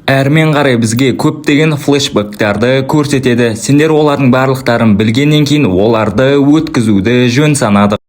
Әрмен қарай бізге көптеген флешбэктарды көрсетеді. Сендер олардың барлықтарын білгеннен кейін оларды өткізуді жөн санадық.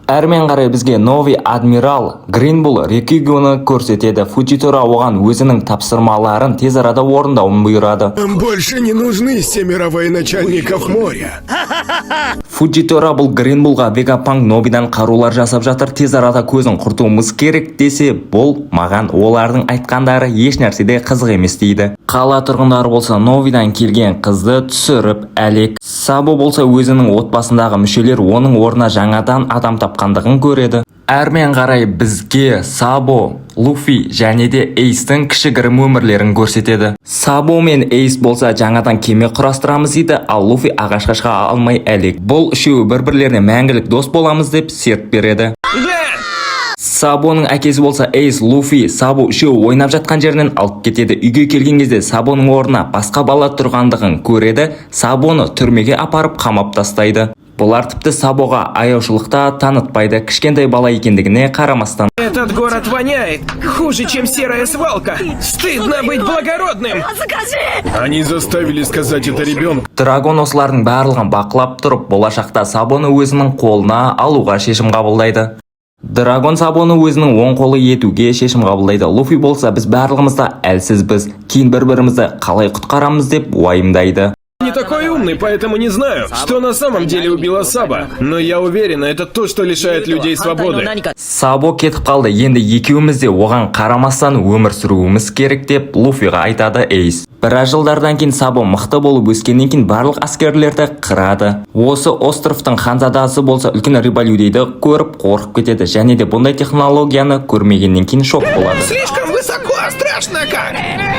Әрмен қарай бізге новый адмирал Гринбул Рикигоны көрсетеді. Фуджитора оған өзінің тапсырмаларын тез арада орындауын бұйырады. Нам больше не нужны 7 военачальников моря. Фуджитора бұл Гринбулға Вегапанк Нобидан қарулар жасап жатыр, тез арада көзін құртуымыз керек десе, бұл маған олардың айтқандары еш нәрседе қызық емес дейді. Қала тұрғындары болса Новидан келген қызды түсіріп әлек. Сабо болса өзінің отбасындағы мүшелер оның орнына жаңадан адам тапқандығын көреді. Әрмен қарай бізге Сабо, Луфи және де Эйстің кішігірім өмірлерін көрсетеді. Сабо мен Эйс болса жаңадан кеме құрастырамыз дейді, ал Луфи ағашқа шыға алмай әлек. Бұл үшеуі бір-бірлеріне мәңгілік дос боламыз деп серт береді. Сабоның әкесі болса Эйс, Луфи, Сабо үшеуі ойнап жатқан жерінен алып кетеді. Үйге келген кезде Сабоның орнына басқа бала тұрғандығын көреді, Сабоны түрмеге апарып қамап тастайды. Бұлар тіпті Сабоға аяушылықта танытпайды, кішкентай бала екендігіне қарамастан. Этот город воняет хуже, чем серая свалка. Стыдно быть благородным. Они заставили сказать это ребенку. Драгон осылардың барлығын бақылап тұрып, болашақта Сабоны өзінің қолына алуға шешім қабылдайды. Драгон Сабоны өзінің оң қолы етуге шешім қабылдайды. Луфи болса біз барлығымызда әлсізбіз, кейін бір-бірімізді қалай құтқарамыз деп уайымдайды. Не такой умный, поэтому не знаю, что на самом деле убило Саба. Но я уверена, это то, что лишает людей свободы. Сабо кетіп қалды, енді екеуміз де оған қарамастан өмір сүруіміз керек деп Луфиға айтады Эйс. Біраз жылдардан кейін Сабо мықты болып өскеннен кейін барлық әскерлерді қырады. Осы островтың ханзадасы болса үлкен рибалюдейді көріп қорқып кетеді, және де бұндай технологияны көрмегеннен кейін шок болады. Слишком высоко, страшно как!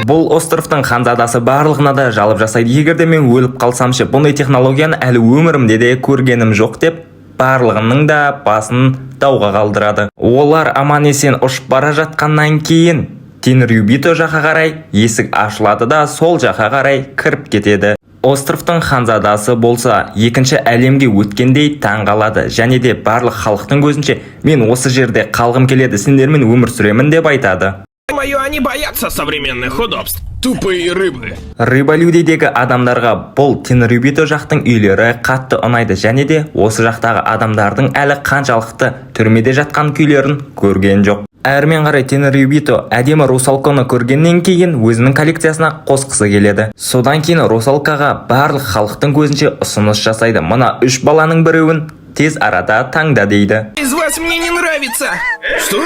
Бұл островтың ханзадасы барлығына да жалып жасайды. Егерде мен өліп қалсам ше, бұндай технологияны әлі өмірімде де көргенім жоқ деп барлығының да басын дауға қалдырады. Олар аман есен ұшып бара жатқаннан кейін Тенрюбито жаққа қарай есік ашылады да сол жаққа қарай кіріп кетеді. Островтың ханзадасы болса екінші әлемге өткендей таң қалады, және де барлық халықтың көзінше мен осы жерде қалғым келеді, сендермен өмір сүремін деп айтады. Мое, они боятся современных удобств. Тупые рыбы. Рибалюдейдегі адамдарға бұл Тенрюбито жақтың үйлері қатты ұнайды, және де осы жақтағы адамдардың әлі қаншалықты түрмеде жатқан күйлерін көрген жоқ. Әрмен қарай Тенрюбито әдемі русалканы көргеннен кейін өзінің коллекциясына қосқысы келеді. Содан кейін русалкаға барлық халықтың көзінше ұсыныс жасайды. Мына 3 баланың біреуін тез арада таңда дейді. Из вас мне не нравится. Что?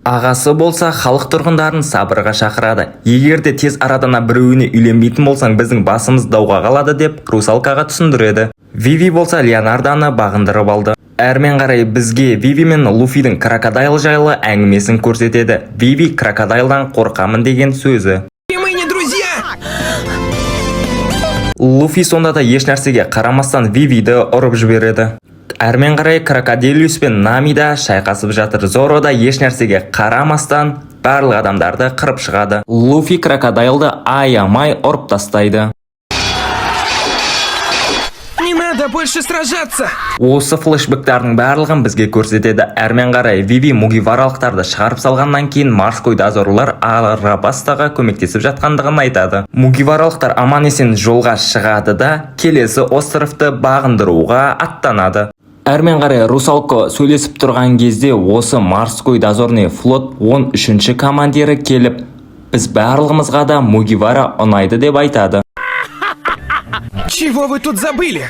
Ағасы болса халық тұрғындарын сабырға шақырады. Егерде тез арадана біреуіне үйленбейтін болсаң біздің басымыз дауға қалады деп русалкаға түсіндіреді. Виви болса Леонардоны бағындырып алды. Әрмен қарай бізге Виви мен Луфидің крокодайл жайлы әңгімесін көрсетеді. Виви крокодайлдан қорқамын деген сөзі. И мы не друзья. Луфи сонда да еш нәрсеге қарамастан Вивиді ұрып жібереді. Әрмен қарай Крокодилиус пен Нами да шайқасып жатыр. Зоро да еш нәрсеге қарамастан барлық адамдарды қырып шығады. Луфи крокодайлды аямай ұрып тастайды. Не надо больше сражаться. Осы флешбэктардың барлығын бізге көрсетеді. Әрмен қарай Виви мугиваралықтарды шығарып салғаннан кейін морской дозорлар Арабастаға көмектесіп жатқандығын айтады. Мугиваралықтар аман есен жолға шығады да келесі островты бағындыруға аттанады. Әрмен қарай Русалко сөйлесіп тұрған кезде осы морской дозорный флот 13-ші командирі келіп, біз барлығымызға да Мугивара ұнайды деп айтады. Чего вы тут забыли?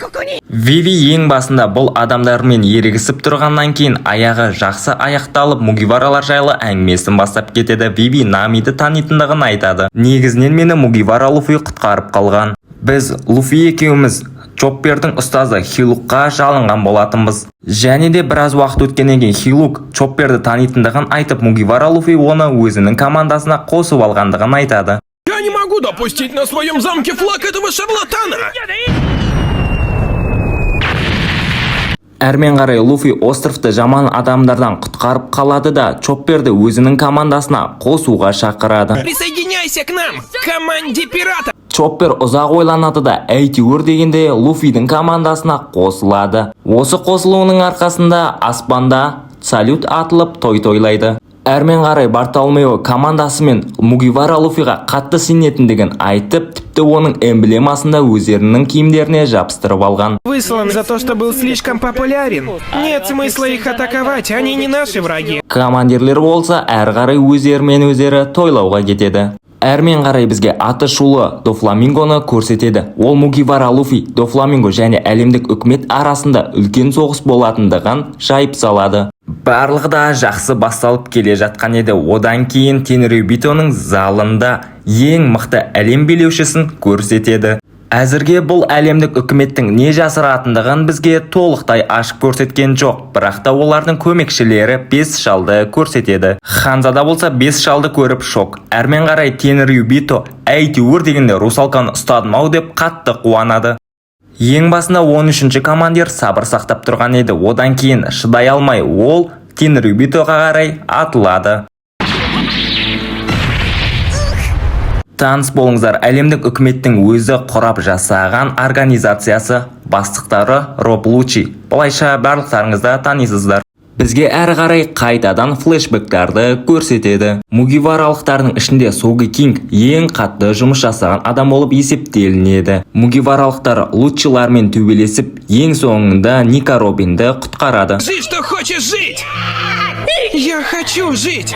Виви ең басында бұл адамдармен ерігісіп тұрғаннан кейін аяғы жақсы аяқталып Мугиваралар жайлы әңгімесін бастап кетеді. Виви Намиді танитындығын айтады. Негізінен мені Мугивара Луфи құтқарып қалған. Біз Луфи екеуміз Чоппердің ұстазы Хилукқа жалынған болатынбыз. Және де біраз уақыт өткеннен кейін Хилук Чопперді танитындығын айтып, Мугивара Луфи оны өзінің командасына қосып алғандығын айтады. Я не могу допустить на своем замке флаг этого шарлатана! Әрмен қарай Луфи островты жаман адамдардан құтқарып қалады да Чопперді өзінің командасына қосуға шақырады. Присоединяйся к нам, команде пирата! Чоппер ұзақ ойланады да әйтеуір дегенде Луфидің командасына қосылады. Осы қосылуының арқасында аспанда салют атылып той-тойлайды. Әрмен қарай Бартоломео командасымен Мугивара Луфиға қатты сенетіндігін айтып, тіпті оның эмблемасында өздерінің киімдеріне жабыстырып алған. Выслан за то, что был слишком популярен. Нет смысла их атаковать, они не наши враги. Командирлер болса әр қарай өздерімен өздері тойлауға кетеді. Әрмен қарай бізге аты шулы Дофламингоны көрсетеді. Ол Мугивара Луфи, Дофламинго және әлемдік үкімет арасында үлкен соғыс болатындығын жайып салады. Барлығы да жақсы басталып келе жатқан еді. Одан кейін Тенрюбитоның залында ең мықты әлем билеушісін көрсетеді. Әзірге бұл әлемдік үкіметтің не жасыратындығын бізге толықтай ашып көрсеткен жоқ, бірақ та олардың көмекшілері 5 шалды көрсетеді. Ханзада болса 5 шалды көріп шок. Әрмен қарай Тенрюбито әйтеуір дегенде Русалканы ұстадым-ау деп қатты қуанады. Ең басында 13-ші командир сабыр сақтап тұрған еді. Одан кейін шыдай алмай ол Тенрюбитоға қарай атылады. Таныс болыңыздар, әлемдік үкіметтің өзі құрап жасаған организациясы бастықтары Роб Лучи. Бұлайша барлықтарыңызда танисыздар. Бізге әрі қарай қайтадан флешбектарды көрсетеді. Мугиваралықтардың ішінде Соги Кинг ең қатты жұмыс жасаған адам болып есептелінеді. Мугиваралықтар Лучилармен төбелесіп, ең соңында Ника Робинді құтқарады. Жить, что хочешь жить! Я хочу жить!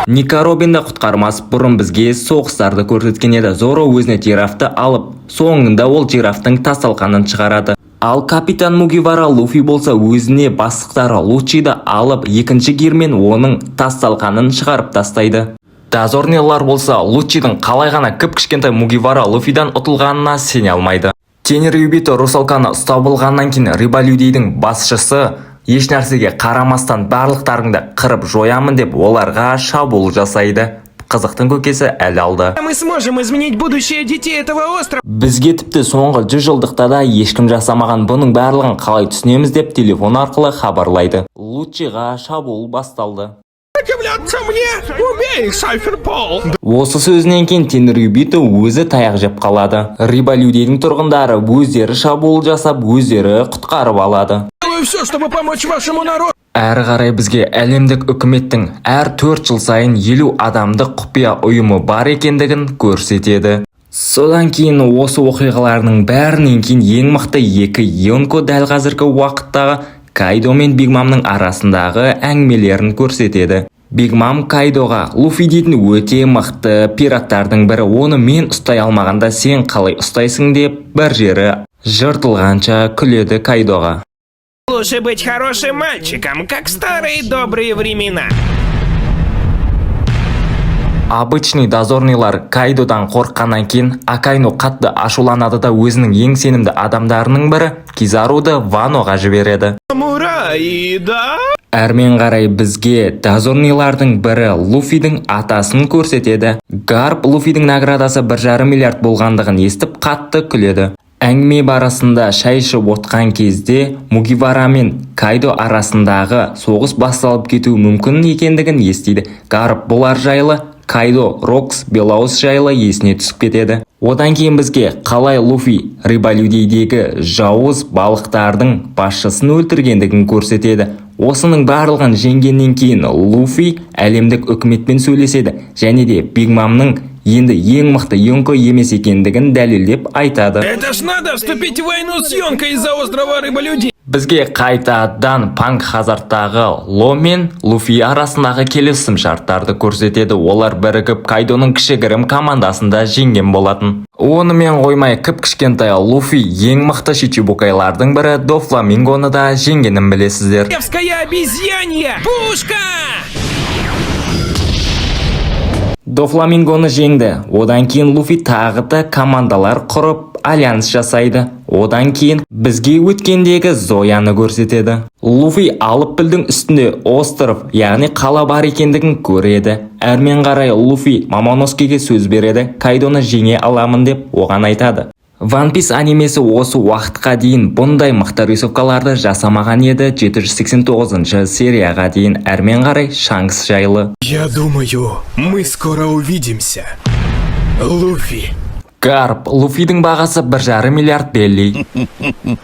Ника Робинді құтқармас бұрын бізге соғыстарды көрсеткен еді. Зоро өзіне жирафты алып, соңында ол жирафтың тасталқанын шығарады. Ал капитан Мугивара Луфи болса өзіне бастықтары Лучиді алып, екінші гермен оның тасталқанын шығарып тастайды. Дозорнелар болса Лучидің қалай ғана кіп-кішкентай Мугивара Луфидан ұтылғанына сене алмайды. Тенрюбито Русалканы ұстап алғаннан кейін Рибалюдидің басшысы еш нәрсеге қарамастан барлықтарыңды қырып жоямын деп оларға шабуыл жасайды. Қызықтың көкесі әлі алды. Мы сможем изменить будущее детей этого острова. Бізге тіпті соңғы 100 жылдықта да ешкім жасамаған бұның барлығын қалай түсінеміз деп телефон арқылы хабарлайды. Лучиға шабуыл басталды. Сопротивляться мне! Убей, Сайферпол! Осы сөзінен кейін Тенрюбито өзі таяқ жеп қалады. Рибалюдидің тұрғындары өздері шабуыл жасап, өздері құтқарып алады. Делаю все, чтобы помочь вашему народу. Әрі қарай бізге әлемдік үкіметтің әр 4 жыл сайын 50 адамдық құпия ұйымы бар екендігін көрсетеді. Содан кейін осы оқиғаларының бәрінен кейін ең мықты екі Йонко дәл қазіргі уақыттағы Кайдо мен Биг Мамның арасындағы әңгімелерін көрсетеді. Биг Мам Кайдоға Луфи дейтін өте мықты пираттардың бірі, оны мен ұстай алмағанда сен қалай ұстайсың деп бір жері жыртылғанша күледі Кайдоға. Лучше быть хорошим мальчиком, как в старые добрые времена. Обычный дозорныйлар Кайдодан қорыққаннан кейін Акайно қатты ашуланады да өзінің ең сенімді адамдарының бірі Кизаруды Ваноға жібереді. Самурай, да? Әрмен қарай бізге дозорныйлардың бірі Луфидің атасын көрсетеді. Гарп Луфидің наградасы 1,5 миллиард болғандығын естіп қатты күледі. Әңгіме барысында шай ішіп отқан кезде Мугивара мен Кайдо арасындағы соғыс басталып кетуі мүмкін екендігін естиді. Гарп бұлар жайлы, Кайдо Рокс Белаус жайлы есіне түсіп кетеді. Одан кейін бізге қалай Луфи Рибалюдидегі жауыз балықтардың басшысын өлтіргендігін көрсетеді. Осының барлығын жеңгеннен кейін Луфи әлемдік үкіметпен сөйлеседі және де Биг Мамның енді ең мықты Йонко емес екендігін дәлелдеп айтады. Это ж надо вступить в войну с Йонкой из-за острова Рыболюди. Бізге қайтадан Панк Хазарттағы Ло мен Луфи арасындағы келісім шарттарды көрсетеді. Олар бірігіп Кайдоның кішігірім командасында жеңген болатын. Онымен қоймай кіп-кішкентай Луфи ең мықты Шичибукайлардың бірі Дофламингоны да жеңгенін білесіздер. Королевская обезьянья! Пушка! Дофламингоны жеңді. Одан кейін Луфи тағы да командалар құрып альянс жасайды. Одан кейін бізге өткендегі Зояны көрсетеді. Луфи алып пілдің үстінде остров, яғни қала бар екендігін көреді. Әрмен қарай Луфи Мамоносскеге сөз береді, Кайдоны жеңе аламын деп оған айтады. One Piece анимесі осы уақытқа дейін бұндай мықты рисовкаларды жасамаған еді. 789 серияға дейін әрмен қарай Шанкс жайлы. Я думаю, мы скоро увидимся. Луфи. Гарп, Луфидің бағасы 1,5 миллиард белли.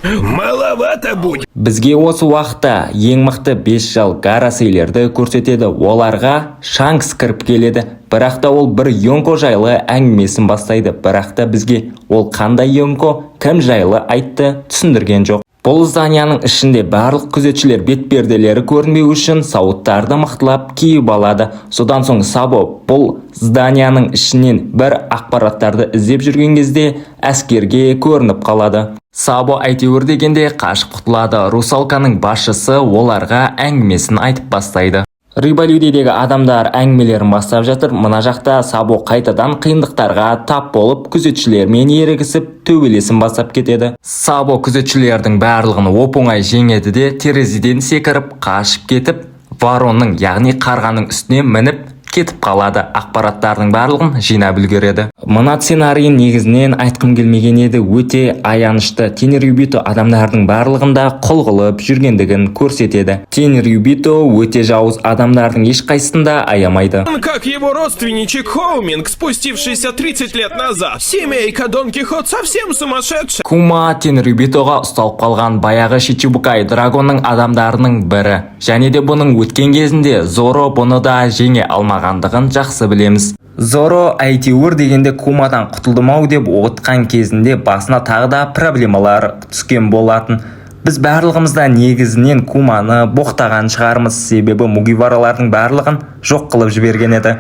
Маловато будет. Бізге осы уақытта ең мықты 5 жал гарасейлерді көрсетеді. Оларға Шанкс кіріп келеді. Бірақ та ол бір Йонко жайлы әңгімесін бастайды. Бірақ та бізге ол қандай Йонко, кім жайлы айтты түсіндірген жоқ. Бұл зданияның ішінде барлық күзетшілер бетперделері көрінбеу үшін сауыттарды мықтылап киіп алады. Содан соң Сабо бұл зданияның ішінен бір ақпараттарды іздеп жүрген кезде әскерге көрініп қалады. Сабо әйтеуір дегенде қашып құтылады. Русалканың басшысы оларға әңгімесін айтып бастайды. Рибалюдедегі адамдар әңгімелерін бастап жатыр. Мына жақта Сабо қайтадан қиындықтарға тап болып күзетшілермен ерегісіп төбелесін бастап кетеді. Сабо күзетшілердің барлығын оп-оңай жеңеді де терезеден секіріп қашып кетіп, Варонның, яғни қарғаның үстіне мініп кетіп қалады. Ақпараттардың барлығын жинап үлгереді. Мына сценарийін негізінен айтқым келмеген еді, өте аянышты. Тенрюбито адамдардың барлығында құл қылып жүргендігін көрсетеді. Тенрюбито өте жауыз, адамдардың ешқайсысында аямайды. Как его родственничек Хоуминг, спустившийся 30 лет назад. Семейка Дон Кихот совсем сумасшедшая. Кума Тенрюбитоға ұсталып қалған баяғы Шичибукай драгонның адамдарының бірі. Және де бұның өткен кезінде Зоро бұны да жеңе алмағандығын жақсы білеміз. Зоро әйтеуір дегенде Кумадан құтылдым-ау деп отқан кезінде басына тағы да проблемалар түскен болатын. Біз барлығымызда негізінен Куманы боқтаған шығармыз, себебі Мугиваралардың барлығын жоқ қылып жіберген еді.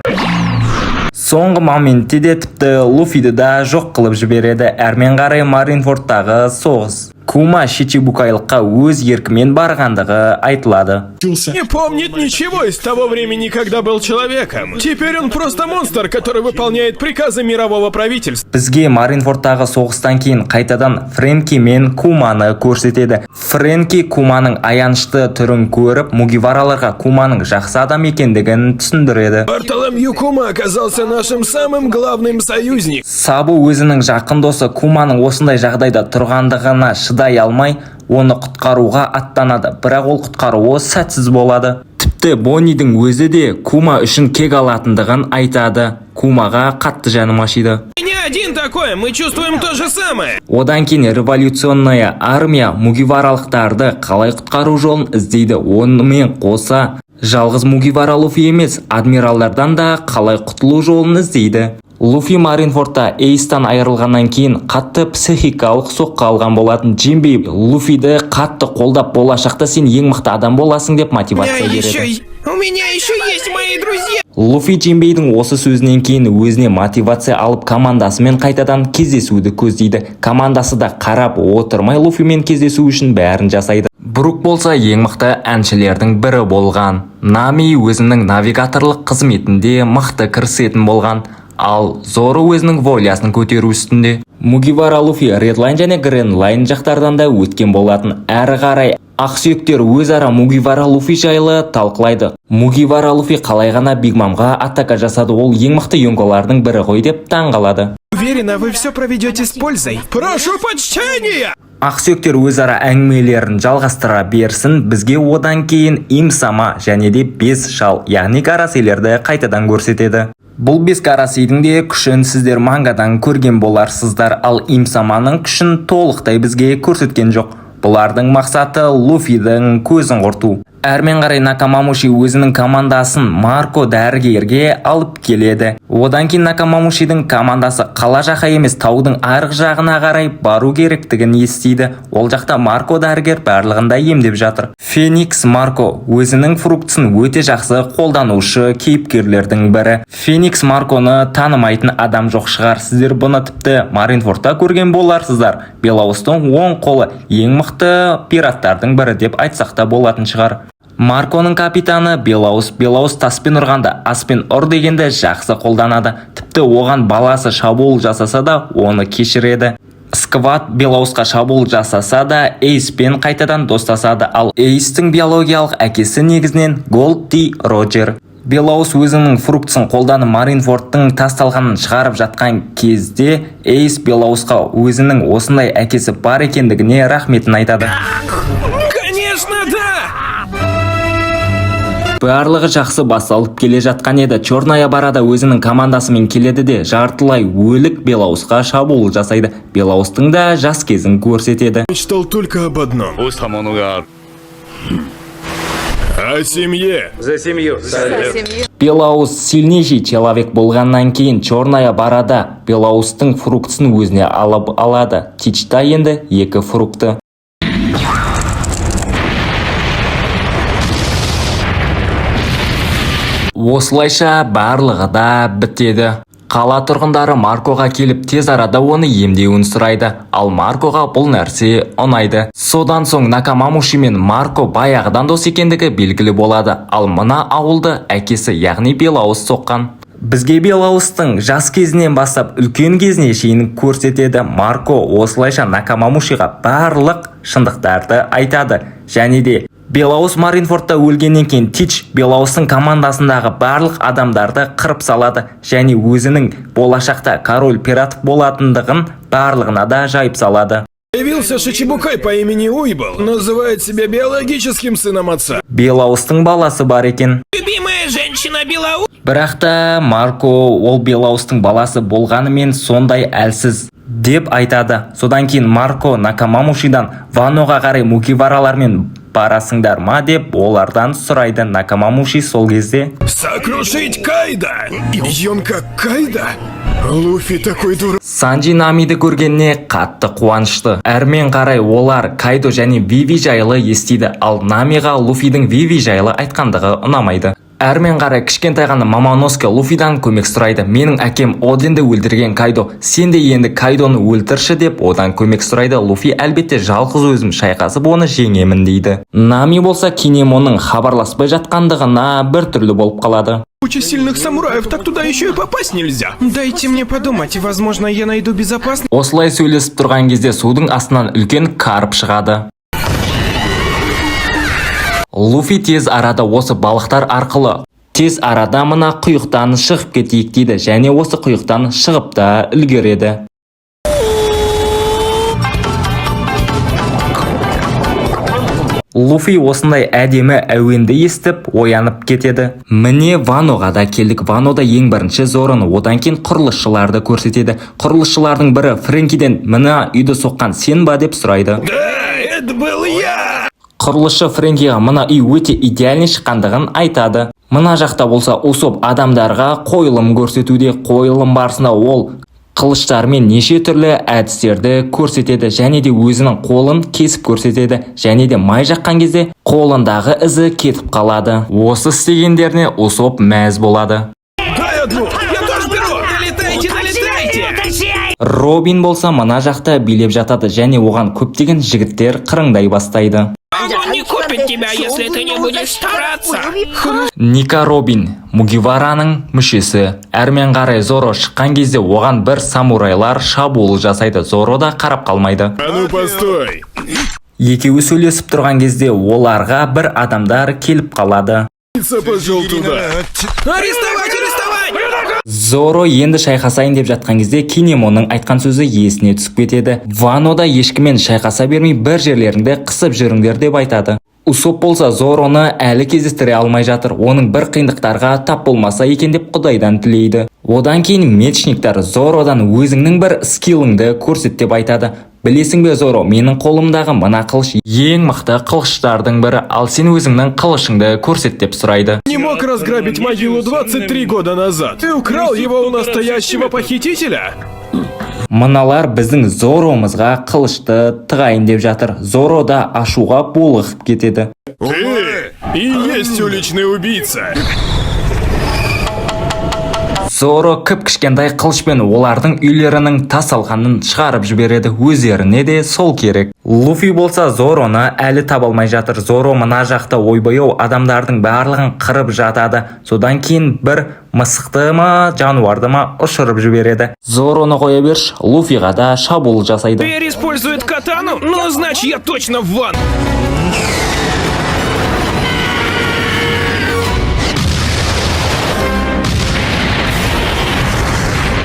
Соңғы моментте де тіпті Луфиді да жоқ қылып жібереді. Әрмен қарай Маринфордтағы соғыс. Кума Шичибукайлыққа өз еркімен барғандығы айтылады. Не помнит ничего из того времени, когда был человеком. Теперь он просто монстр, который выполняет приказы мирового правительства. Бізге Маринфордтағы соғыстан кейін қайтадан Фрэнки мен Куманы көрсетеді. Фрэнки Куманың аянышты түрін көріп, Мугивараларға Куманың жақсы адам екендігін түсіндіреді. Бартоломью Кума оказался нашим самым главным союзником. Сабо өзінің жақын досы Куманың осындай жағдайда тұрғандығына шыдай алмай, оны құтқаруға аттанады. Бірақ ол құтқаруы сәтсіз болады. Тіпті Боннидің өзі де Кума үшін кек алатындығын айтады. Кумаға қатты жаным ашиды. Не один такой, мы чувствуем то же самое. Одан кейін революционная армия Мугиваралықтарды қалай құтқару жолын іздейді. Онымен қоса жалғыз Мугивара Луфи емес, адмиралдардан да қалай құтылу жолын іздейді. Луфи Маринфордта Эйстан айырылғаннан кейін қатты психикалық соққы алған болатын. Джимби Луфиді қатты қолдап, болашақта сен ең мықты адам боласың деп мотивация береді. У меня еще есть мои друзья. Луфи Джимбейдің осы сөзінен кейін өзіне мотивация алып командасымен қайтадан кездесуді көздейді. Командасы да қарап отырмай Луфимен кездесу үшін бәрін жасайды. Брук болса ең мықты әншілердің бірі болған. Нами өзінің навигаторлық қызметінде мықты кірісетін болған. Ал Зоро өзінің волясын көтеру үстінде. Мугивара Луфи Редлайн және Гренлайн жақтардан да өткен болатын. Әрі қарай ақсүйектер өзара Мугивара Луфи жайлы талқылайды. Мугивара Луфи қалай ғана Биг Мамға атака жасады, ол ең мықты йонколардың бірі ғой деп таңғалады. Уверена, вы все проведете с пользой. Прошу почтения! Ақсүйектер өзара әңгімелерін жалғастыра берсін. Бізге одан кейін Имсама және де 5 жал, яғни гарасейлерді қайтадан көрсетеді. Бұл 5 гарасейдің де күшін сіздер мангадан көрген боларсыздар, ал Имсаманың күшін толықтай бізге көрсеткен жоқ. Бұлардың мақсаты Луфидің көзін құрту. Әрмен қарай Накамамуши өзінің командасын Марко дәрігерге алып келеді. Одан кейін Накамамушидің командасы қала жаққа емес таудың арғы жағына қарай бару керектігін естиді. Ол жақта Марко дәрігер барлығында емдеп жатыр. Феникс Марко өзінің фруктысын өте жақсы қолданушы кейіпкерлердің бірі. Феникс Марконы танымайтын адам жоқ шығар. Сіздер бұны тіпті Маринфордта көрген боларсыздар. Белаустың оң қолы ең мықты пираттардың бірі деп айтсақ та болатын шығар. Марконың капитаны Белаус таспен ұрғанда аспен ұр дегенді жақсы қолданады. Тіпті оған баласы шабуыл жасаса да оны кешіреді. Скват Белаусқа шабуыл жасаса да Эйспен қайтадан достасады. Ал Эйстің биологиялық әкесі негізінен Голди Роджер. Белаус өзінің фруктысын қолданып Маринфордтың тасталғанын шығарып жатқан кезде Эйс Белаусқа өзінің осындай әкесі бар екендігіне рахметін айтады. Конечно, да! Барлығы жақсы басталып келе жатқан еді. Черная Барада өзінің командасымен келеді де жартылай өлік Белаусқа шабуыл жасайды. Белаустың да жас кезін көрсетеді. Мечтал только об одном. О семье. За семью. Белаус сильнейший человек болғаннан кейін Черная Барада Белаустың фруктысын өзіне алып алады. Тичта енді 2 фрукты. Осылайша барлығы да бітеді. Қала тұрғындары Маркоға келіп тез арада оны емдеуін сұрайды. Ал Маркоға бұл нәрсе ұнайды. Содан соң Накамамуши мен Марко баяғыдан дос екендігі белгілі болады. Ал мына ауылды әкесі яғни Белаус соққан. Бізге Белаустың жас кезінен бастап үлкен кезіне шейін көрсетеді. Марко осылайша Накамамушиға барлық шындықтарды айтады. Және де Белаус Маринфордта өлгеннен кейін Тич Белаустың командасындағы барлық адамдарды қырып салады. Және өзінің болашақта король пират болатындығын барлығына да жайып салады. Появился Шичибукай по имени Уйбал. Называет себя биологическим сыном отца. Белаустың баласы бар екен. Любимая женщина Белаус. Бірақ та Марко ол Белаустың баласы болғанымен сондай әлсіз деп айтады. Содан кейін Марко Накамамушидан Ваноға қарай мукиваралармен барасыңдар ма деп олардан сұрайды. Накамамуши сол кезде Сокрушить Кайда! И он как Кайда? Луфи такой дурак. Санджи Намиді көргеніне қатты қуанышты. Әрмен қарай олар Кайдо және Виви жайлы естиді. Ал Намиға Луфидің Виви жайлы айтқандығы ұнамайды. Әрмен қарай кішкентай ғана Мамоноске Луфидан көмек сұрайды. Менің әкем Одинді өлтірген Кайдо, сен де енді Кайдоны өлтірші деп одан көмек сұрайды. Луфи әлбетте жалғыз өзім шайқасып оны жеңемін дейді. Нами болса Кинемонның хабарласпай жатқандығына бір түрлі болып қалады. Куча сильных самураев, так туда еще и попасть нельзя. Дайте мне подумать, возможно, я найду безопасность. Осылай сөйлесіп тұрған кезде судың астынан үлкен карп шығады. Луфи тез арада осы балықтар арқылы тез арада мына құйықтан шығып кетейік дейді. Және осы құйықтан шығып та үлгереді. Луфи осындай әдемі әуенді естіп оянып кетеді. Міне Ваноға да келдік. Ванода ең бірінші Зороны, одан кейін құрылысшыларды көрсетеді. Құрылысшылардың бірі Фрэнкиден мына үйді соққан сен ба деп сұрайды. Да, это был я! Құрылысшы Фрэнкиға мына үй өте идеальный шыққандығын айтады. Мына жақта болса Усоп адамдарға қойылым көрсетуде. Қойылым барысында ол қылыштармен неше түрлі әдістерді көрсетеді. Және де өзінің қолын кесіп көрсетеді. Және де май жаққан кезде қолындағы ізі кетіп қалады. Осы істегендеріне Усоп мәз болады. Дай одну! Я тоже беру! Налетайте! Робин болса мына жақта билеп жатады. Және оған көптеген жігіттер қырыңдай бастайды. Он не купит тебя, если ты не будешь стараться. Ника Робин, Мугивараның мүшесі. Әрмен қарай Зоро шыққан кезде оған бір самурайлар шабуыл жасайды. Зоро да қарап қалмайды. А ну постой. Екеуі сөйлесіп тұрған кезде оларға бір адамдар келіп қалады. Пошел туда. Арестовать! Зоро енді шайқасайын деп жатқан кезде Кинемонның айтқан сөзі есіне түсіп кетеді. Вано да ешкімен шайқаса бермей бір жерлеріңді қысып жүріңдер деп айтады. Усоп болса Зороны әлі кездестіре алмай жатыр. Оның бір қиындықтарға тап болмаса екен деп Құдайдан тілейді. Одан кейін мечниктер Зородан өзіңнің бір скилліңді көрсет деп айтады. Білесің бе, Зоро, менің қолымдағы мына қылыш ең мықты қылыштардың бірі, ал сен өзіңнің қылышыңды көрсет деп сұрайды. Не мог разграбить могилу 23 года назад. Ты украл его у настоящего похитителя? Мыналар біздің Зоромызға қылышты тығайын деп жатыр. Зоро да ашуға булығып кетеді. Ты и есть уличный убийца. Зоро кіп-кішкентай қылышпен олардың үйлерінің тасалғанын шығарып жібереді. Өздеріне де сол керек. Луфи болса Зороны әлі табалмай жатыр. Зоро мына жақта ойбай-ау адамдардың барлығын қырып жатады. Содан кейін бір мысықты ма, жануарды ма ұшырып жібереді. Зороны қоя берші, Луфиға да шабуыл жасайды. Теперь использует катану? Ну, значит, я точно в ванну.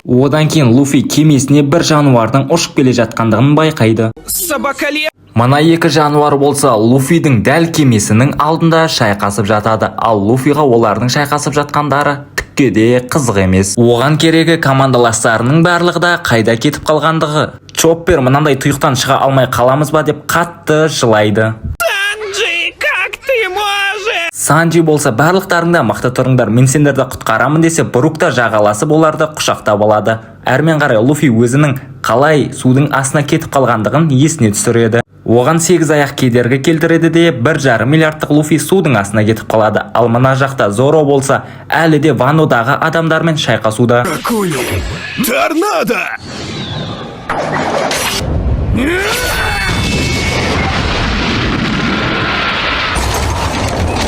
Одан кейін Луфи кемесіне бір жануардың ұшып келе жатқандығын байқайды. Собакале. Мына екі жануар болса Луфидің дәл кемесінің алдында шайқасып жатады, ал Луфиға олардың шайқасып жатқандары түкке де қызық емес. Оған керегі командаластарының барлығы да қайда кетіп қалғандығы. Чоппер мынандай тұйықтан шыға алмай қаламыз ба деп қатты жылайды. Санджи, как ты можешь? Санджи болса барлықтарыңда мықты тұрыңдар, мен сендерді құтқарамын десе, Брук та жағаласып оларды құшақтап алады. Әрмен қарай Луфи өзінің қалай судың астына кетіп қалғандығын есіне түсіреді. Оған 8 аяқ кедергі келтіреді де 1,5 миллиардтық Луфи судың астына кетіп қалады. Ал мына жақта Зоро болса әлі де ваннодағы адамдармен шайқасуда. Акули! Торнадо!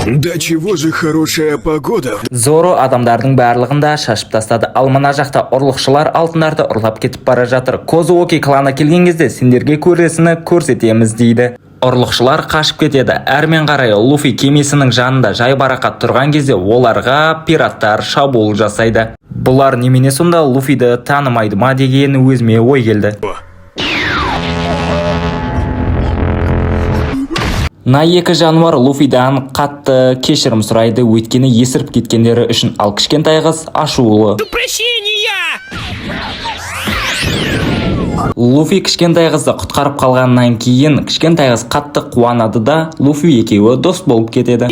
Да чего же хорошая погода? Зоро адамдардың барлығында шашып тастады. Ал мына жақта ұрлықшылар алтындарды ұрлап кетіп бара жатыр. Козуоки кланы келген кезде сендерге көресіні көрсетеміз дейді. Ұрлықшылар қашып кетеді. Әрмен қарай Луфи кемесінің жанында жайбарақат тұрған кезде оларға пираттар шабуыл жасайды. Бұлар немене сонда Луфиді танымайды ма деген өзіме ой келді. На екі жануар Луфидан қатты кешірім сұрайды, өйткені есіріп кеткендері үшін, ал кішкентай қыз ашулы. Луфи кішкентай қызды құтқарып қалғаннан кейін кішкентай қыз қатты қуанады да Луфи екеуі дос болып кетеді.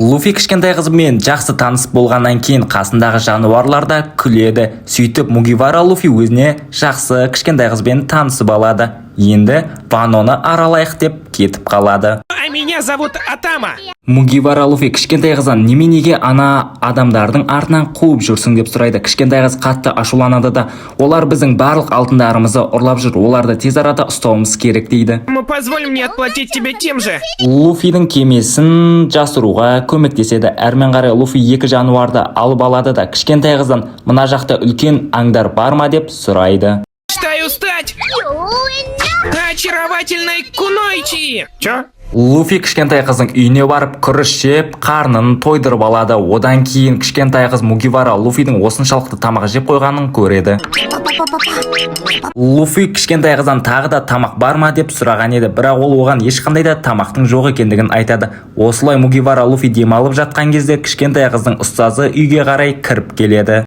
Луфи кішкентай қызымен жақсы таныс болғаннан кейін қасындағы жануарлар да күледі. Сөйтіп Мугивара Луфи өзіне жақсы кішкентай қызбен танысып алады. Енді Ваноны аралайық деп кетіп қалады. Меня зовут Атама. Мугивара Луфи кішкентай қыздан неменеге ана адамдардың артынан қуып жүрсің деп сұрайды. Кішкентай қыз қатты ашуланады да, олар біздің барлық алтындарымызды ұрлап жүр, оларды тез арада ұстауымыз керек дейді. Позволь мне отплатить тебе тем же. Луфидің кемесін жасыруға көмектеседі. Әрмен қарай Луфи екі жануарды алып алады да кішкентай қыздан мына жақта үлкен аңдар бар ма деп сұрайды. Мечтаю стать очаровательной кунойчи. Чё? Луфи кішкентай қыздың үйіне барып күріш жеп, қарнын тойдырып алады. Одан кейін кішкентай қыз Мугивара Луфидің осыншалықты тамақ жеп қойғанын көреді. Луфи кішкентай қыздан тағы да тамақ бар ма деп сұраған еді, бірақ ол оған ешқандай да тамақтың жоқ екендігін айтады. Осылай Мугивара Луфи демалып жатқан кезде кішкентай қыздың ұстазы үйге қарай кіріп келеді.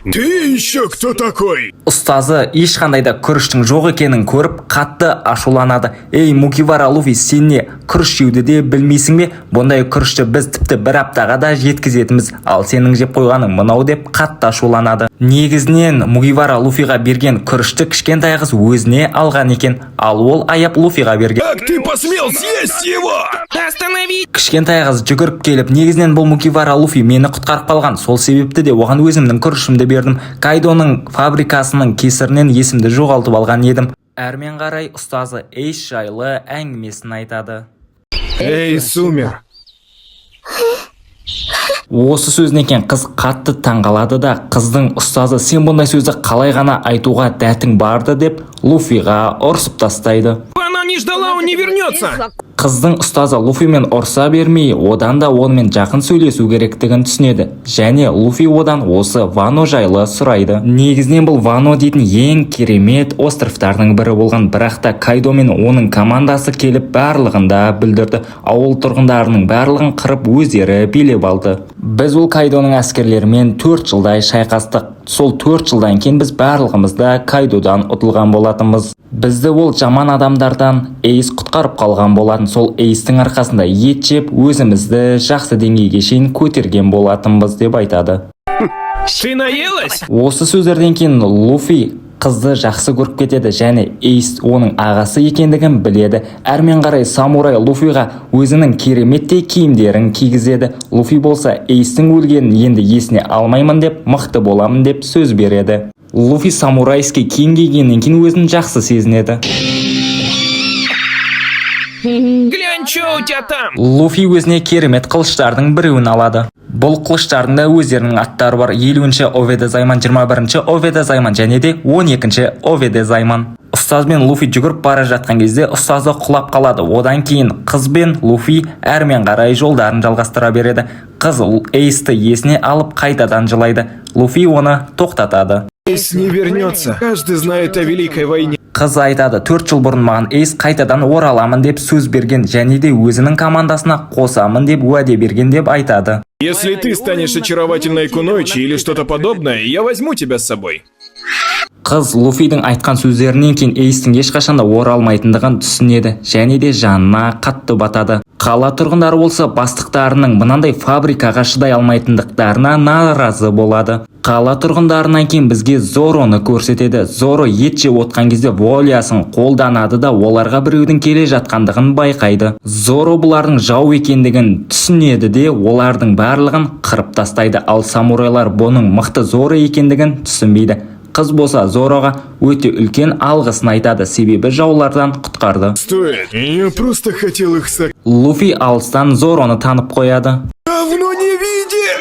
Ты еще кто такой? Ұстазы ешқандай да күріштің жоқ екенін көріп қатты ашуланады. Ей Мугивара Луфи, сен не күріш жеуді де білмейсің бе? Бұндай күрішті біз тіпті бір аптаға да жеткізетіміз, ал сенің жеп қойғаның мынау деп қатты ашуланады. Негізінен Мугивара Луфиға берген күрішті кішкентай қыз өзіне алған екен, ал ол аяп Луфиға берген. Как ты посмел съесть его? Останови! Кішкентай қыз жүгіріп келіп, негізінен бұл Мугивара Луфи мені құтқарып қалған, сол себепті де оған өзімнің күрішімді бердім. Кайдоның фабрикасының кесірінен есімді жоғалтып алған едім. Әрмен қарай ұстазы Эйш жайлы әңгімесін айтады. Эй, Сумер! Осы сөзінен кейін қыз қатты таңғалады да, қыздың ұстазы сен бұндай сөзді қалай ғана айтуға дәтің барды деп Луфиға ұрсып тастайды. Она не ждала, он не вернется. Қыздың ұстазы Луфимен ұрса бермей, одан да онымен жақын сөйлесу керектігін түсінеді. Және Луфи одан осы Вано жайлы сұрайды. Негізінен бұл Вано дейтін ең керемет островтардың бірі болған, бірақ та Кайдо мен оның командасы келіп барлығын да бүлдірді. Ауыл тұрғындарының барлығын қырып өздері билеп алды. Біз ол Кайдоның әскерлерімен 4 жылдай шайқастық. Сол 4 жылдан кейін біз барлығымыз да Кайдодан ұтылған болатынбыз. Бізді ол жаман адамдардан Эйс құтқарып қалған болатын. Сол Эйстің арқасында ет жеп, өзімізді жақсы деңгейге шейін көтерген болатынбыз деп айтады. Ты наелась? Осы сөздерден кейін Луфи қызды жақсы көріп кетеді және Эйс оның ағасы екендігін біледі. Әрмен қарай самурай Луфиға өзінің кереметтей киімдерін кигізеді. Луфи болса Эйстің өлгенін енді есіне алмаймын деп, мықты боламын деп сөз береді. Луфи самурайский киім кигеннен кейін өзін жақсы сезінеді. Глянь, что у тебя там? Луфи өзіне керемет қылыштардың біреуін алады. Бұл қылыштардың да өздерінің аттары бар. 50-ші Оведе Займан, 21-ші Оведе Займан және де 12-ші Оведе Займан. Ұстаз бен Луфи жүгіріп бара жатқан кезде ұстазы құлап қалады. Одан кейін қыз бен Луфи әрмен қарай жолдарын жалғастыра береді. Қыз Эйсті есіне алып қайтадан жылайды. Луфи оны тоқтатады. Эйс не вернется. Каждый знает о Великой войне. Қыз айтады, 4 жыл бұрын маған Эйс қайтадан ораламын деп сөз берген және де өзінің командасына қосамын деп уәде берген деп айтады. Если ты станешь очаровательной Кунойчи или что-то подобное, я возьму тебя с собой. Қыз Луфидің айтқан сөздерінен кейін Эйстің ешқашанда оралмайтындығын түсінеді және де жанына қатты батады. Қала тұрғындары болса бастықтарының мынандай фабрикаға шыдай алмайтындықтарына наразы болады. Қала тұрғындарынан кейін бізге Зороны көрсетеді. Зоро ет жеп отқан кезде волясын қолданады да оларға біреудің келе жатқандығын байқайды. Зоро бұлардың жау екендігін түсінеді де олардың барлығын қырып тастайды. Ал самурайлар бұның мықты Зоро екендігін түсінбейді. Қыз болса Зороға өте үлкен алғысын айтады, себебі жаулардан құтқарды. Стоит. Я просто хотел их Луфи алыстан Зороны танып қояды. давно не видел.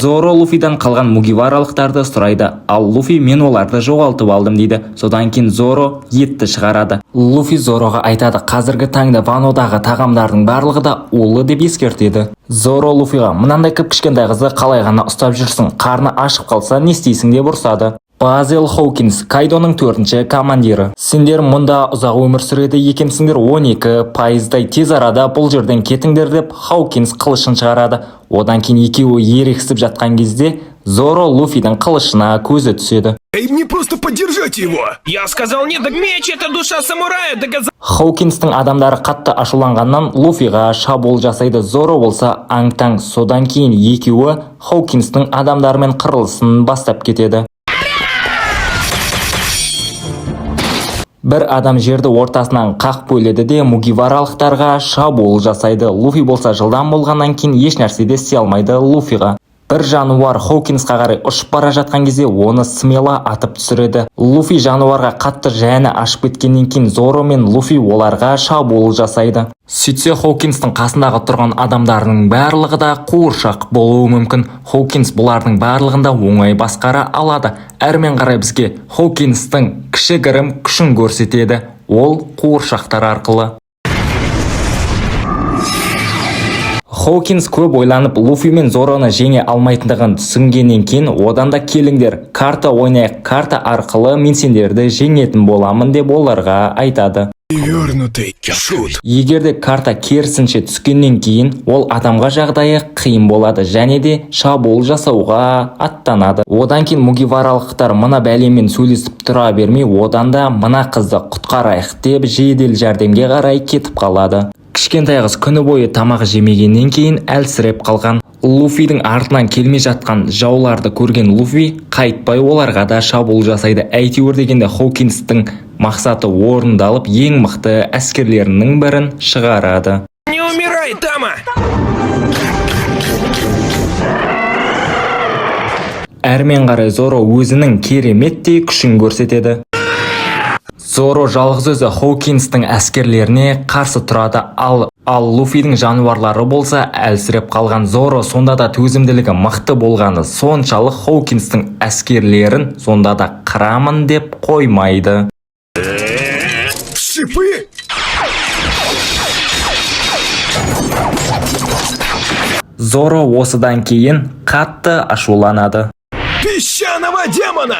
Зоро Луфидан қалған мугиваралықтарды сұрайды, ал Луфи мен оларды жоғалтып алдым дейді. Содан кейін Зоро етті шығарады. Луфи Зороға айтады, қазіргі таңда Ванодағы тағамдардың барлығы да улы деп ескертеді. Зоро Луфиға мынандай кішкентай қызды қалай ғана ұстап жүрсің, қарны ашып қалса не істейсің деп ұрсады. Базел Хоукинс, Кайдоның 4-ші командирі. Сендер мұнда ұзақ өмір сүреді екенсіңдер, 12% тез арада бұл жерден кетіңдер деп Хоукинс қылышын шығарады. Одан кейін екеуі ерегісіп жатқан кезде Зоро Луфидің қылышына көзі түседі. Эй, мне просто поддержать его. Я сказал, нет, так меч, это душа самурая, доказал. Хоукинстің адамдары қатты ашуланғаннан Луфиға шабуыл жасайды. Зоро болса аң-таң. Содан кейін екеуі Хоукинстің адамдарымен қырылысын бастап кетеді. Бір адам жерді ортасынан қақ бөледі де мугиваралықтарға шабуыл жасайды. Луфи болса жылдам болғаннан кейін еш нәрсе де істей алмайды Луфиға. Бір жануар Хоукинсқа қарай ұшып бара жатқан кезде оны смела атып түсіреді. Луфи жануарға қатты жаны ашып кеткеннен кейін Зоро мен Луфи оларға шабуыл жасайды. Сөйтсе Хоукинстің қасындағы тұрған адамдарының барлығы да қуыршақ болуы мүмкін. Хоукинс бұлардың барлығында оңай басқара алады. Әрмен қарай бізге Хоукинстің кішігірім күшін көрсетеді. Ол қуыршақтар арқылы. Хоукинс көп ойланып Луфи мен Зороны жеңе алмайтындығын түсінгеннен кейін одан да келіңдер, карта ойнайық, карта арқылы мен сендерді жеңетін боламын деп оларға айтады. Вернутый шут. Егерде карта керісінше түскеннен кейін ол адамға жағдайы қиын болады және де шабуыл жасауға аттанады. Одан кейін мугиваралықтар мына бәлемен сөйлесіп тұра бермей одан да мына қызды құтқарайық деп жедел жәрдемге қарай кетіп қалады. Кішкентай қыз күні бойы тамақ жемегеннен кейін әлсіреп қалған. Луфидің артынан келмей жатқан жауларды көрген Луфи қайтпай оларға да шабуыл жасайды. Әйтеуір дегенде Хоукинстің мақсаты орындалып ең мықты әскерлерінің бірін шығарады. Не умирай, Тама! Әрмен қарай Зоро өзінің кереметтей күшін көрсетеді. Зоро жалғыз өзі Хоукинстің әскерлеріне қарсы тұрады, ал Луфидің жануарлары болса әлсіреп қалған. Зоро сонда да төзімділігі мықты болғаны соншалық Хоукинстің әскерлерін сонда да қырамын деп қоймайды. Шипы? Зоро осыдан кейін қатты ашуланады. Песчаного демона!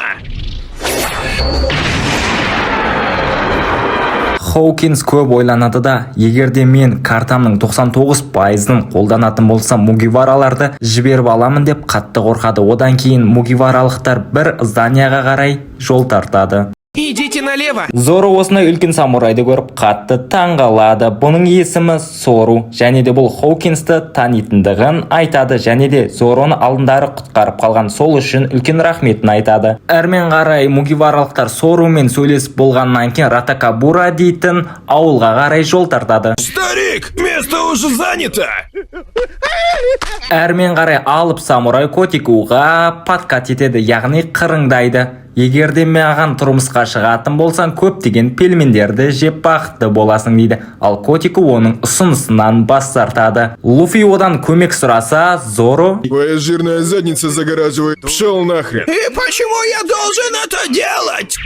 Хоукинс көп ойланады да, егерде мен картамның 99%-ын қолданатын болсам мугивараларды жіберіп аламын деп қатты қорқады. Одан кейін мугиваралықтар бір зданияға қарай жол тартады. Идите налево. Зоро осындай үлкен самурайды көріп қатты таңғалады. Бұның есімі Сору, және де бұл Хоукинсті танитындығын айтады, және де Зороны алдындары құтқарып қалған сол үшін үлкен рахметін айтады. Әрмен қарай мугиваралықтар Сорумен сөйлесіп болғаннан кейін Ратакабура дейтін ауылға қарай жол тартады. Старик, место уже занято! Әрмен қарай алып самурай Котикуға подкат етеді, яғни қырыңдайды. Егерде маған тұрмысқа шығатын болсаң, көптеген пельмендерді жеп бақытты боласың дейді. Ал Котику оның ұсынысынан бас тартады. Луфи одан көмек сұраса, Зоро: Твоя жирная задница загораживает. Пшел нахрен. И почему я должен это делать?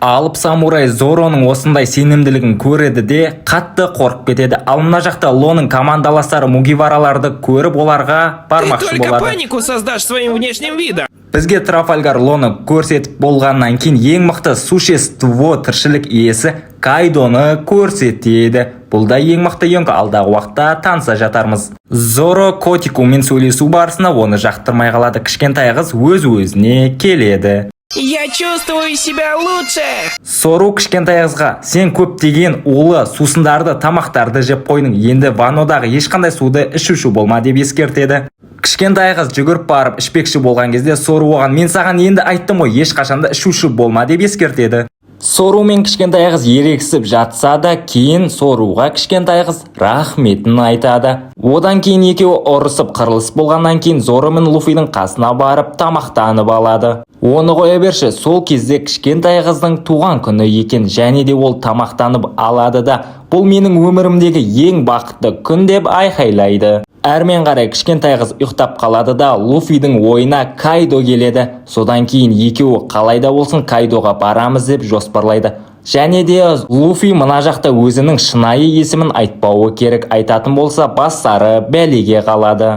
Алып самурай Зороның осындай сенімділігін көреді де қатты қорқып кетеді. Ал мына жақта Лоның командаластары мугивараларды көріп оларға Ты бармақшы только болады. панику создашь своим внешним видом. Бізге Трафальгар Лоны көрсетіп болғаннан кейін ең мықты существо тіршілік иесі Кайдоны көрсетеді. Бұл да ең мықты еңкі, алдағы уақытта таныса жатармыз. Зоро Котикумен сөйлесу барысында оны жақтырмай қалады. Кішкентай қыз өз-өзіне келеді. Я чувствую себя лучше. Сору кішкентай қызға: сен көптеген улы сусындарды, тамақтарды жеп қойдың, енді ваннодағы ешқандай суды ішуші болма деп ескертеді. Кішкентай қыз жүгіріп барып ішпекші болған кезде Сору оған: мен саған енді айттым ғой, ешқашанда ішуші болма деп ескертеді. Сору мен кішкентай қыз ерегісіп жатса да, кейін Соруға кішкентай қыз рахметін айтады. Одан кейін екеуі ұрысып қырылыс болғаннан кейін Зоро мен Луфидің қасына барып тамақтанып алады. Оны қоя берші, сол кезде кішкентай қыздың туған күні екен, және де ол тамақтанып алады да, бұл менің өмірімдегі ең бақытты күн деп айқайлайды. Әрмен қарай кішкентай қыз ұйықтап қалады да, Луфидің ойына Кайдо келеді. Содан кейін екеуі қалайда болсын Кайдоға барамыз деп жоспарлайды. Және де Луфи мына жақта өзінің шынайы есімін айтпауы керек, айтатын болса бастары бәлеге қалады.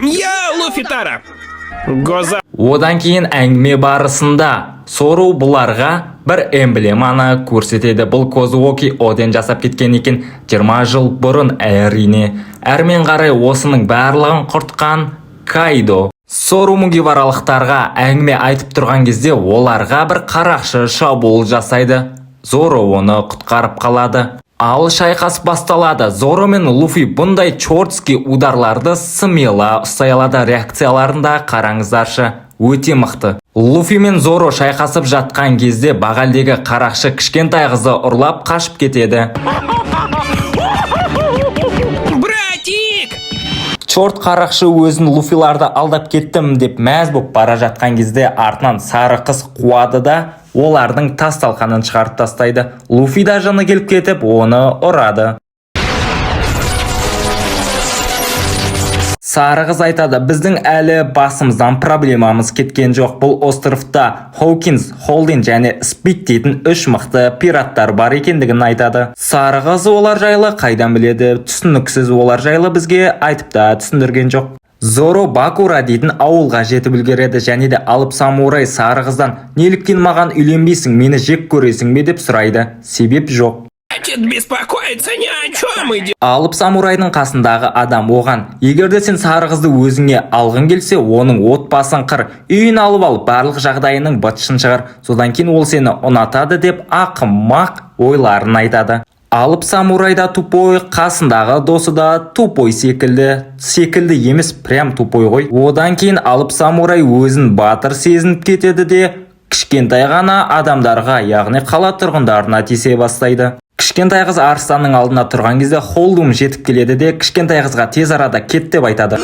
Я Луфи Тара. Гоза. Одан кейін әңгіме барысында Сору бұларға бір эмблеманы көрсетеді. Бұл Козуоки Оден жасап кеткен екен 20 жыл бұрын әрине. Әрмен қарай осының барлығын құртқан Кайдо. Сору мугиваралықтарға әңгіме айтып тұрған кезде оларға бір қарақшы шабуыл жасайды. Зоро оны құтқарып қалады. Ал шайқас басталады. Зоро мен Луфи бұндай чортский ударларды смело ұстай алады. Реакцияларында қараңыздаршы, өте мықты. Луфи мен Зоро шайқасып жатқан кезде бағалдегі қарақшы кішкентай қызы ұрлап қашып кетеді. Братик! Чорт қарақшы өзін Луфиларды алдап кеттім деп мәз боп бара жатқан кезде артынан сары қыз қуады да олардың тас талқанын шығарып тастайды. Луфи да жаны келіп кетіп оны ұрады. Сары қыз айтады: біздің әлі басымыздан проблемамыз кеткен жоқ. Бұл островта Хоукинс, Холдин және Спит дейтін 3 мықты пираттар бар екендігін айтады. Сары қыз олар жайлы қайдан біледі? Түсініксіз, олар жайлы бізге айтып та түсіндірген жоқ. Зоро Бакура дейтін ауылға жетіп үлгереді, және де алып самурай сары қыздан: неліктен маған үйленбейсің, мені жек көресің бе деп сұрайды. Себеп жоқ. Хватит беспокоиться ни о чем, иди. Алып самурайдың қасындағы адам оған: егерде сен сары қызды өзіңе алғың келсе, оның отбасын қыр, үйін алып ал, барлық жағдайының бытышын шығар, содан кейін ол сені ұнатады деп ақымақ ойларын айтады. Алып самурай да тупой, қасындағы досы да тупой секілді емес, прям тупой ғой. Одан кейін алып самурай өзін батыр сезініп кетеді де кішкентай ғана адамдарға, яғни қала тұрғындарына тисе бастайды. Кішкентай қыз арыстанның алдына тұрған кезде Холдум жетіп келеді де кішкентай қызға тез арада кет деп айтады.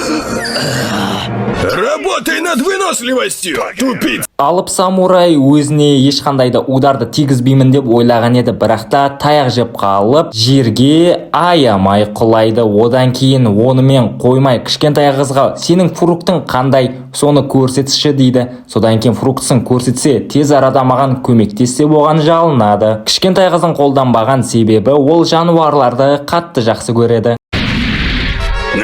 Работай над выносливостью, тупиц! Алып самурай өзіне ешқандай да ударды тигізбеймін деп ойлаған еді, бірақ та таяқ жеп қалып жерге аямай құлайды. Одан кейін онымен қоймай кішкентай қызға: сенің фруктың қандай, соны көрсетші дейді. Содан кейін фруктысын көрсетсе, тез арада маған көмектессе оған жалынады. Кішкентай қызың қолданбаған себебі ол жануарларды қатты жақсы көреді.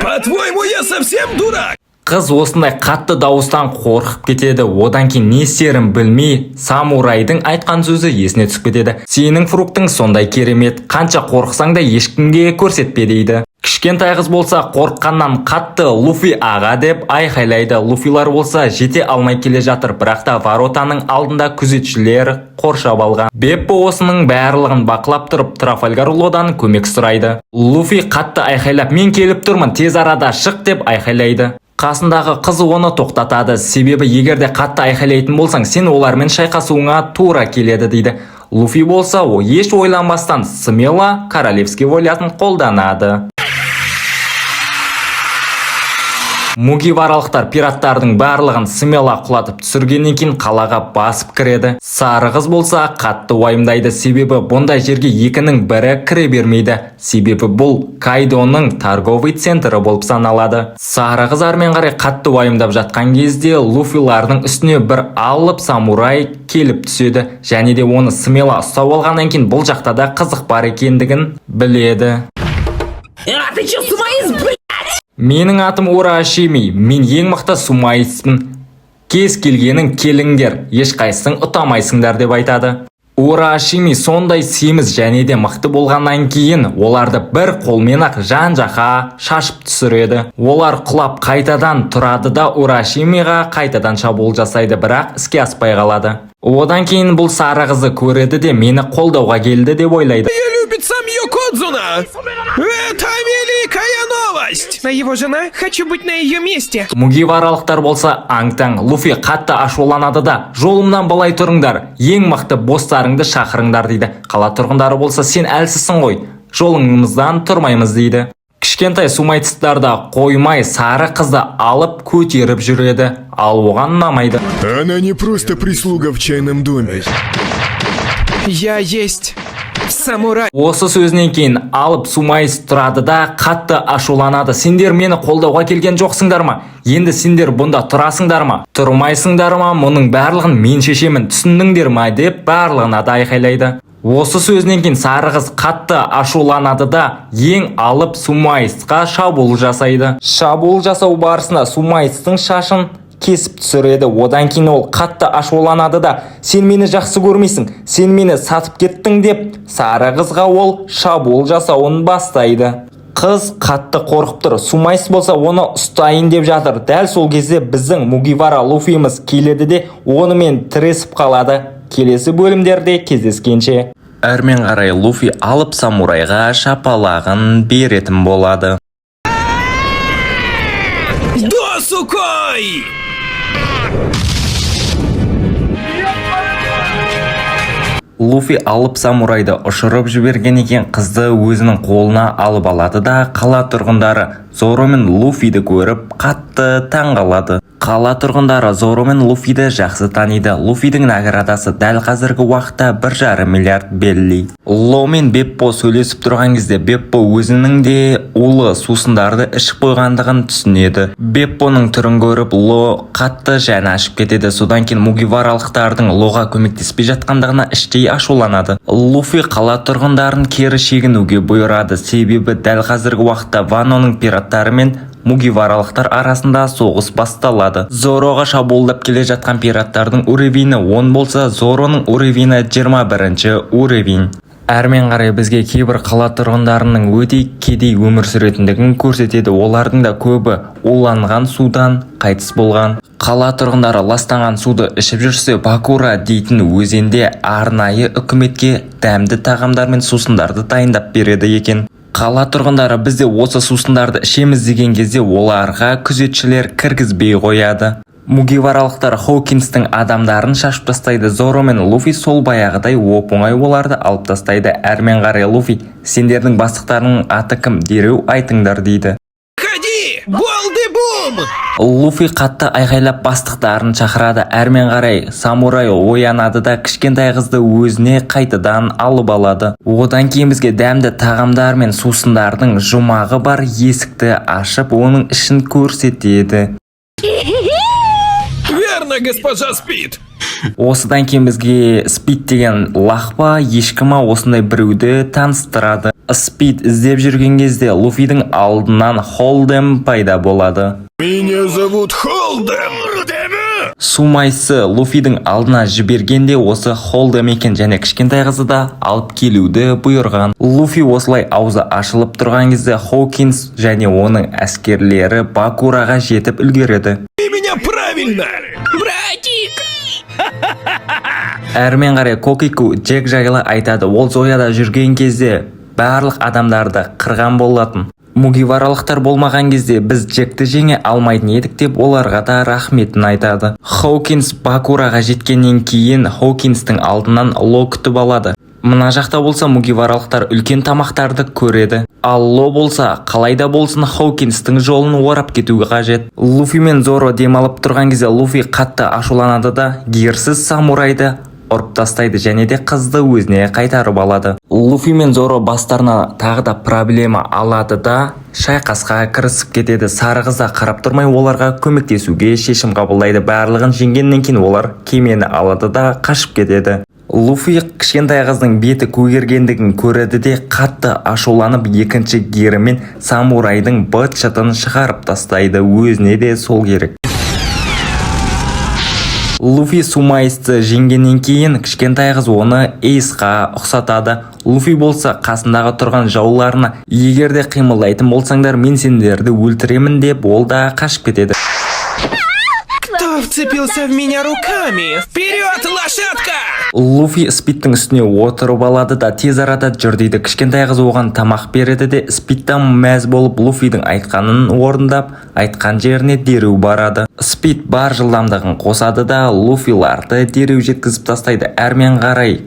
По-твоему, я совсем дурак? Қыз осындай қатты дауыстан қорқып кетеді. Одан кейін не істерін білмей, самурайдың айтқан сөзі есіне түсіп кетеді. Сенің фруктың сондай керемет, қанша қорықсаң да ешкімге көрсетпе дейді. Кішкентай қыз болса қорыққаннан қатты Луфи аға деп айқайлайды. Луфилар болса жете алмай келе жатыр, бірақ та воротаның алдында күзетшілер қоршап алған. Беппо осының барлығын бақылап тұрып Трафальгар Лодан көмек сұрайды. Луфи қатты айқайлап, мен келіп тұрмын, тез арада шық деп айқайлайды. Қасындағы қызы оны тоқтатады, себебі егерде қатты айқайлайтын болсаң, сен олармен шайқасуыңа тура келеді дейді. Луфи болса, еш ойланбастан смело королевский волятын қолданады. Мугиваралықтар пираттардың барлығын смело құлатып түсіргеннен кейін қалаға басып кіреді. Сары қыз болса қатты уайымдайды, себебі бұндай жерге екінің бірі кіре бермейді. Себебі бұл Кайдоның торговый центрі болып саналады. Сары қыз армен қарай қатты уайымдап жатқан кезде Луфилардың үстіне бір алып самурай келіп түседі. Және де оны смело ұстап алғаннан кейін бұл жақта да қызық бар екендігін біледі. Менің атым Урашими, мен ең мықты сумайспын. Кез келгенің келіңдер, ешқайсың ұтамайсыңдар деп айтады. Урашими сондай семіз және де мықты болғаннан кейін оларды бір қолмен ақ жан-жаққа шашып түсіреді. Олар құлап қайтадан тұрады да Урашимиға қайтадан шабуыл жасайды, бірақ іске аспай қалады. Одан кейін бұл сары қызы көреді де мені қолдауға келді деп ойлайды. Любит самью Кодзуна! Это великая новость! А его жена? Хочу быть на ее месте! Мугиваралықтар болса аң-таң. Луфи қатты ашуланады да, жолымнан былай тұрыңдар, ең мықты бостарыңды шақырыңдар дейді. Қала тұрғындары болса, сен әлсізсің ғой, жолыңыздан тұрмаймыз дейді. Кішкентай сумайцтар да қоймай сары қызды алып көтеріп жүреді, ал оған ұнамайды. Она не просто прислуга в чайном доме. Я есть самурай. Осы сөзінен кейін алып сумайс тұрады да қатты ашуланады. Сендер мені қолдауға келген жоқсыңдар ма? Енді сендер бұнда тұрасыңдар ма? Тұрмайсыңдар ма? Мұның барлығын мен шешемін, түсіндіңдер ма? Деп барлығына да айқайлайды. Осы сөзінен кейін сары қыз қатты ашуланады да ең алып сумайсқа шабуыл жасайды. Шабуыл жасау барысында сумайстың шашын кесіп түсіреді. Одан кейін ол қатты ашуланады да сен мені жақсы көрмейсің, сен мені сатып кеттің деп сары қызға ол шабуыл жасауын бастайды. Қыз қатты қорқып тұр. Сумайс болса оны ұстайын деп жатыр. Дәл сол кезде біздің Мугивара Луфиміз келеді де онымен тіресіп қалады. Келесі бөлімдерде кездескенше. Әрмен қарай Луфи алып самурайға шапалағын беретін болады. Досукой! Луфи алып самурайды ұшырып жіберген екен, қызды өзінің қолына алып алады да қала тұрғындары Зоро мен Луфиді көріп қатты таңғалады. Қала тұрғындары Зоро мен Луфиді жақсы таниды. Луфидің наградасы дәл қазіргі уақытта 1,5 миллиард белли. Ло мен Беппо сөйлесіп тұрған кезде Беппо өзінің де улы сусындарды ішіп қойғандығын түсінеді. Беппоның түрін көріп Ло қатты жаны ашып кетеді. Содан кейін мугиваралықтардың Лоға көмектеспей жатқандығына іштей ашуланады. Луфи қала тұрғындарын кері шегінуге бұйырады, себебі дәл қазіргі уақытта Ваноның пираттары мен мугиваралықтар арасында соғыс басталады. Зороға шабуылдап келе жатқан пираттардың уровені 10 болса, Зороның уровені 21-ші уровень. Әрмен қарай бізге кейбір қала тұрғындарының өте кедей өмір сүретіндігін көрсетеді. Олардың да көбі уланған судан қайтыс болған. Қала тұрғындары ластанған суды ішіп жүрсе, Бакура дейтін өзенде арнайы үкіметке дәмді тағамдар мен сусындарды дайындап береді екен. Қала тұрғындары бізде осы сусындарды ішеміз деген кезде оларға күзетшілер кіргізбей қояды. Мугиваралықтар Хоукинстің адамдарын шашып тастайды. Зоро мен Луфи сол баяғыдай оп-оңай оларды алып тастайды. Әрмен қарай Луфи, сендердің бастықтарының аты кім, дереу айтыңдар дейді. Ходи! Голды-бум! Луфи қатты айғайлап бастықтарын шақырады. Әрмен қарай самурай оянады да кішкентай қызды өзіне қайтадан алып алады. Одан кейін бізге дәмді тағамдар мен сусындардың жұмағы бар есікті ашып, оның ішін көрсетеді. Верно, госпожа Спид! Осыдан кейін бізге Спид деген лақпа ешкіма осындай біреуді таныстырады. Спид іздеп жүрген кезде Луфидің алдынан Холдем пайда болады. Меня зовут Холдем. Сумайсы Луфидің алдына жібергенде осы Холдем екен және кішкентай қызы да алып келуді бұйырған. Луфи осылай аузы ашылып тұрған кезде Хоукинс және оның әскерлері Бакураға жетіп үлгереді. Ты меня правильно. Әрмен қарай Кокику Джек жайлы айтады. Ол Зояда жүрген кезде барлық адамдарды қырған болатын. Мугиваралықтар болмаған кезде біз Джекті жеңе алмайтын едік деп оларға да рахметін айтады. Хоукинс Бакураға жеткеннен кейін Хоукинстің алдынан Ло күтіп алады. Мына жақта болса мугиваралықтар үлкен тамақтарды көреді. Ал Ло болса қалайда болсын Хоукинстің жолын орап кетуге қажет. Луфи мен Зоро демалып тұрған кезде Луфи қатты ашуланады да герсіз самурайды ұрып тастайды және де қызды өзіне қайтарып алады. Луфи мен Зоро бастарына тағы да проблема алады да шайқасқа кірісіп кетеді. Сары қыз да қарап тұрмай оларға көмектесуге шешім қабылдайды. Барлығын жеңгеннен кейін олар кемені алады да қашып кетеді. Луфи кішкентай қыздың беті көгергендігін көреді де қатты ашуланып екінші герімен самурайдың быт-шытын шығарып тастайды. Өзіне де сол керек. Луфи Сумайсты жеңгеннен кейін кішкентай қыз оны Эйсқа ұқсатады. Луфи болса қасындағы тұрған жауларына егер де қимылдайтын болсаңдар мен сендерді өлтіремін деп ол да қашып кетеді. Кто вцепился в меня руками? Вперед, лошадка! Луфи Спидтің үстіне отырып алады да тез арада жүр дейді. Кішкентай қыз оған тамақ береді де Спидтан мәз болып Луфидің айтқанын орындап айтқан жеріне дереу барады. Спид бар жылдамдығын қосады да Луфиларды дереу жеткізіп тастайды. Әрмен қарай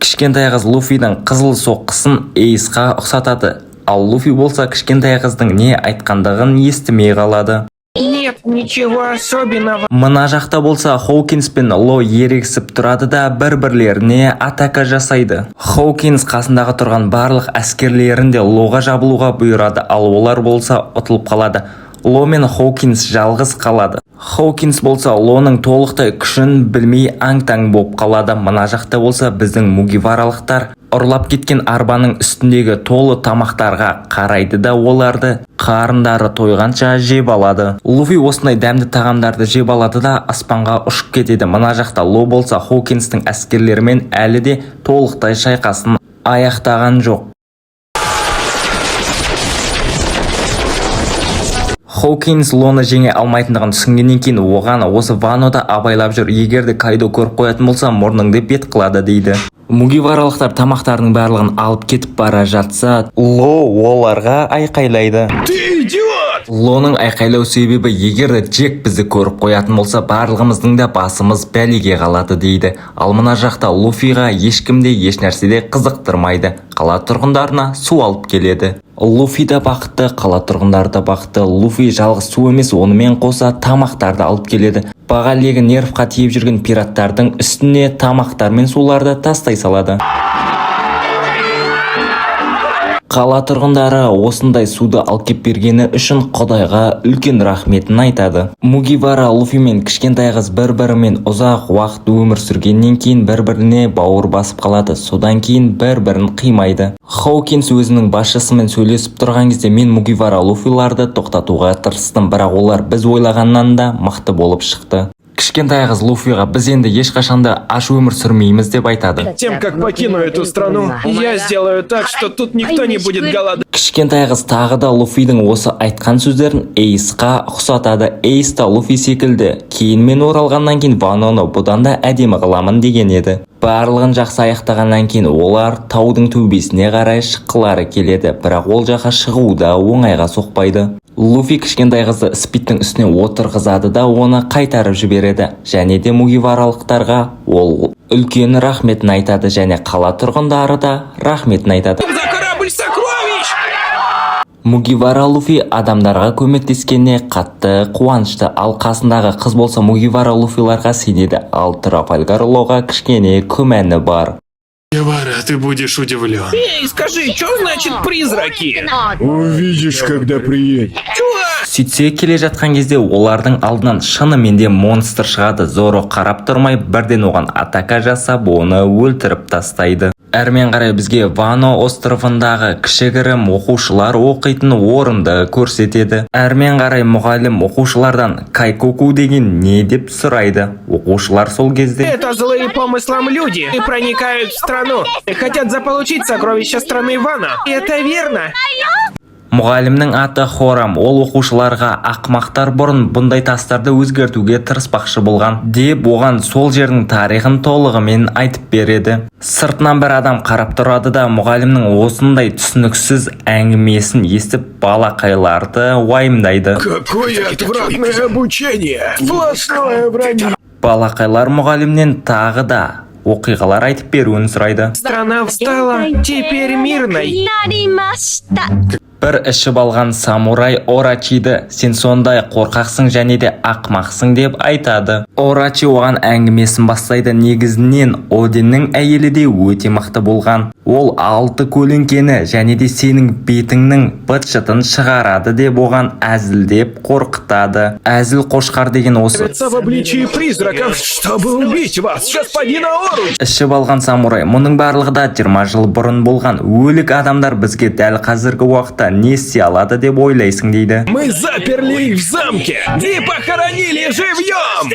кішкентай қыз Луфидің қызыл соққысын Эйсқа ұқсатады. Ал Луфи болса кішкентай қыздың не айтқандығын естімей қалады. Нет ничего особенного. Мына жақта болса Хоукинс пен Ло ерегісіп тұрады да бір-бірлеріне атака жасайды. Хоукинс қасындағы тұрған барлық әскерлерін де Лоға жабылуға бұйырады, ал олар болса ұтылып қалады. Ло мен Хоукинс жалғыз қалады. Хоукинс болса Лоның толықтай күшін білмей аң-таң боп қалады. Мына жақта болса біздің мугиваралықтар ұрлап кеткен арбаның үстіндегі толы тамақтарға қарайды да оларды қарындары тойғанша жеп алады. Луфи осындай дәмді тағамдарды жеп алады да аспанға ұшып кетеді. Мына жақта Ло болса Хоукинстің әскерлерімен әлі де толықтай шайқасын аяқтаған жоқ. Хоукинс Лоны жеңе алмайтындығын түсінгеннен кейін оған осы Ванода абайлап жүр. Егерде Кайдо көріп қоятын болса мұрныңды бет қылады дейді. Мугиваралықтар тамақтарының барлығын алып кетіп бара жатса Ло оларға айқайлайды. Ты идиот! Лоның айқайлау себебі егерде Джек бізді көріп қоятын болса барлығымыздың да басымыз бәлеге қалады дейді. Ал мына жақта Луфиға ешкімде ешнәрседе қызықтырмайды. Қала тұрғындарына су алып келеді. Луфи да бақытты, қала тұрғындары да бақытты. Луфи жалғыз су емес, онымен қоса тамақтарды алып келеді. Баға легі нервқа тиіп жүрген пираттардың үстіне тамақтар мен суларды тастай салады. Қала тұрғындары осындай суды алып кеп бергені үшін Құдайға үлкен рахметін айтады. Мугивара Луфи мен кішкентай қыз бір-бірімен ұзақ уақыт өмір сүргеннен кейін бір-біріне бауыр басып қалады. Содан кейін бір-бірін қимайды. Хоукинс өзінің басшысымен сөйлесіп тұрған кезде мен Мугивара Луфиларды тоқтатуға тырыстым, бірақ олар біз ойлағаннан да мықты болып шықты. Кішкентай қыз Луфиға біз енді ешқашанда аш өмір сүрмейміз деп айтады. Тем, как покину эту страну, я сделаю так, что тут никто не будет голодать. Кішкентай қыз тағы да Луфидің осы айтқан сөздерін Эйсқа ұқсатады. Эйс та Луфи секілді. Кейін мен оралғаннан кейін Ваноны бұдан да әдемі қыламын деген еді. Барлығын жақсы аяқтағаннан кейін олар таудың төбесіне қарай шыққылары келеді, бірақ ол жаққа шығу да оңайға соқпайды. Луфи кішкентай қызды Спидтің үстіне отырғызады да оны қайтарып жібереді. Және де мугиваралықтарға ол үлкен рахметін айтады және қала тұрғындары да рахметін айтады. За корабль сокровищ! Мугивара Луфи адамдарға көмектескеніне қатты қуанышты, ал қасындағы қыз болса Мугивара Луфиларға сенеді, ал Трафальгар Лоға кішкене күмәні бар. Мугивара, ты будешь удивлен. Эй, скажи, что значит призраки? Увидишь, когда приедешь. Чувак! Сөйтсе келе жатқан кезде олардың алдынан шынымен де монстр шығады. Зоро қарап тұрмай бірден оған атака жасап, оны өлтіріп тастайды. Әрмен қарай бізге Вано островындағы кішігірім оқушылар оқитын орынды көрсетеді. Әрмен қарай мұғалім оқушылардан кайкоку деген не деп сұрайды. Оқушылар сол кезде: Это злые помыслом люди и проникают в страну. И хотят заполучить сокровища страны Вана. Это верно. Мұғалімнің аты Хорам. Ол оқушыларға ақмақтар бұрын бұндай тастарды өзгертуге тырыспақшы болған деп оған сол жердің тарихын толығымен айтып береді. Сыртынан бір адам қарап тұрады да мұғалімнің осындай түсініксіз әңгімесін естіп балақайларды уайымдайды. Какое отвратное обучение! Сплошное вранье! Балақайлар мұғалімнен тағы да оқиғалар айтып беруін сұрайды. Страна встала теперь мирной. Бір ішіп алған самурай Орачиді: сен сондай қорқақсың және де ақмақсың деп айтады. Орачи оған әңгімесін бастайды. Негізінен Оденнің әйелі де өте мықты болған. Ол 6 көлеңкені және де сенің бетіңнің быт-шытын шығарады деп оған әзілдеп қорқытады. Әзіл қошқар деген осы. В обличии призраков, чтобы убить вас, господин Аору. Ішіп алған самурай: мұның барлығы да 20 жыл бұрын болған. Өлік адамдар бізге дәл қазіргі уақытта не істей алады деп ойлайсың дейді. Мы заперли их в замке и похоронили живьем.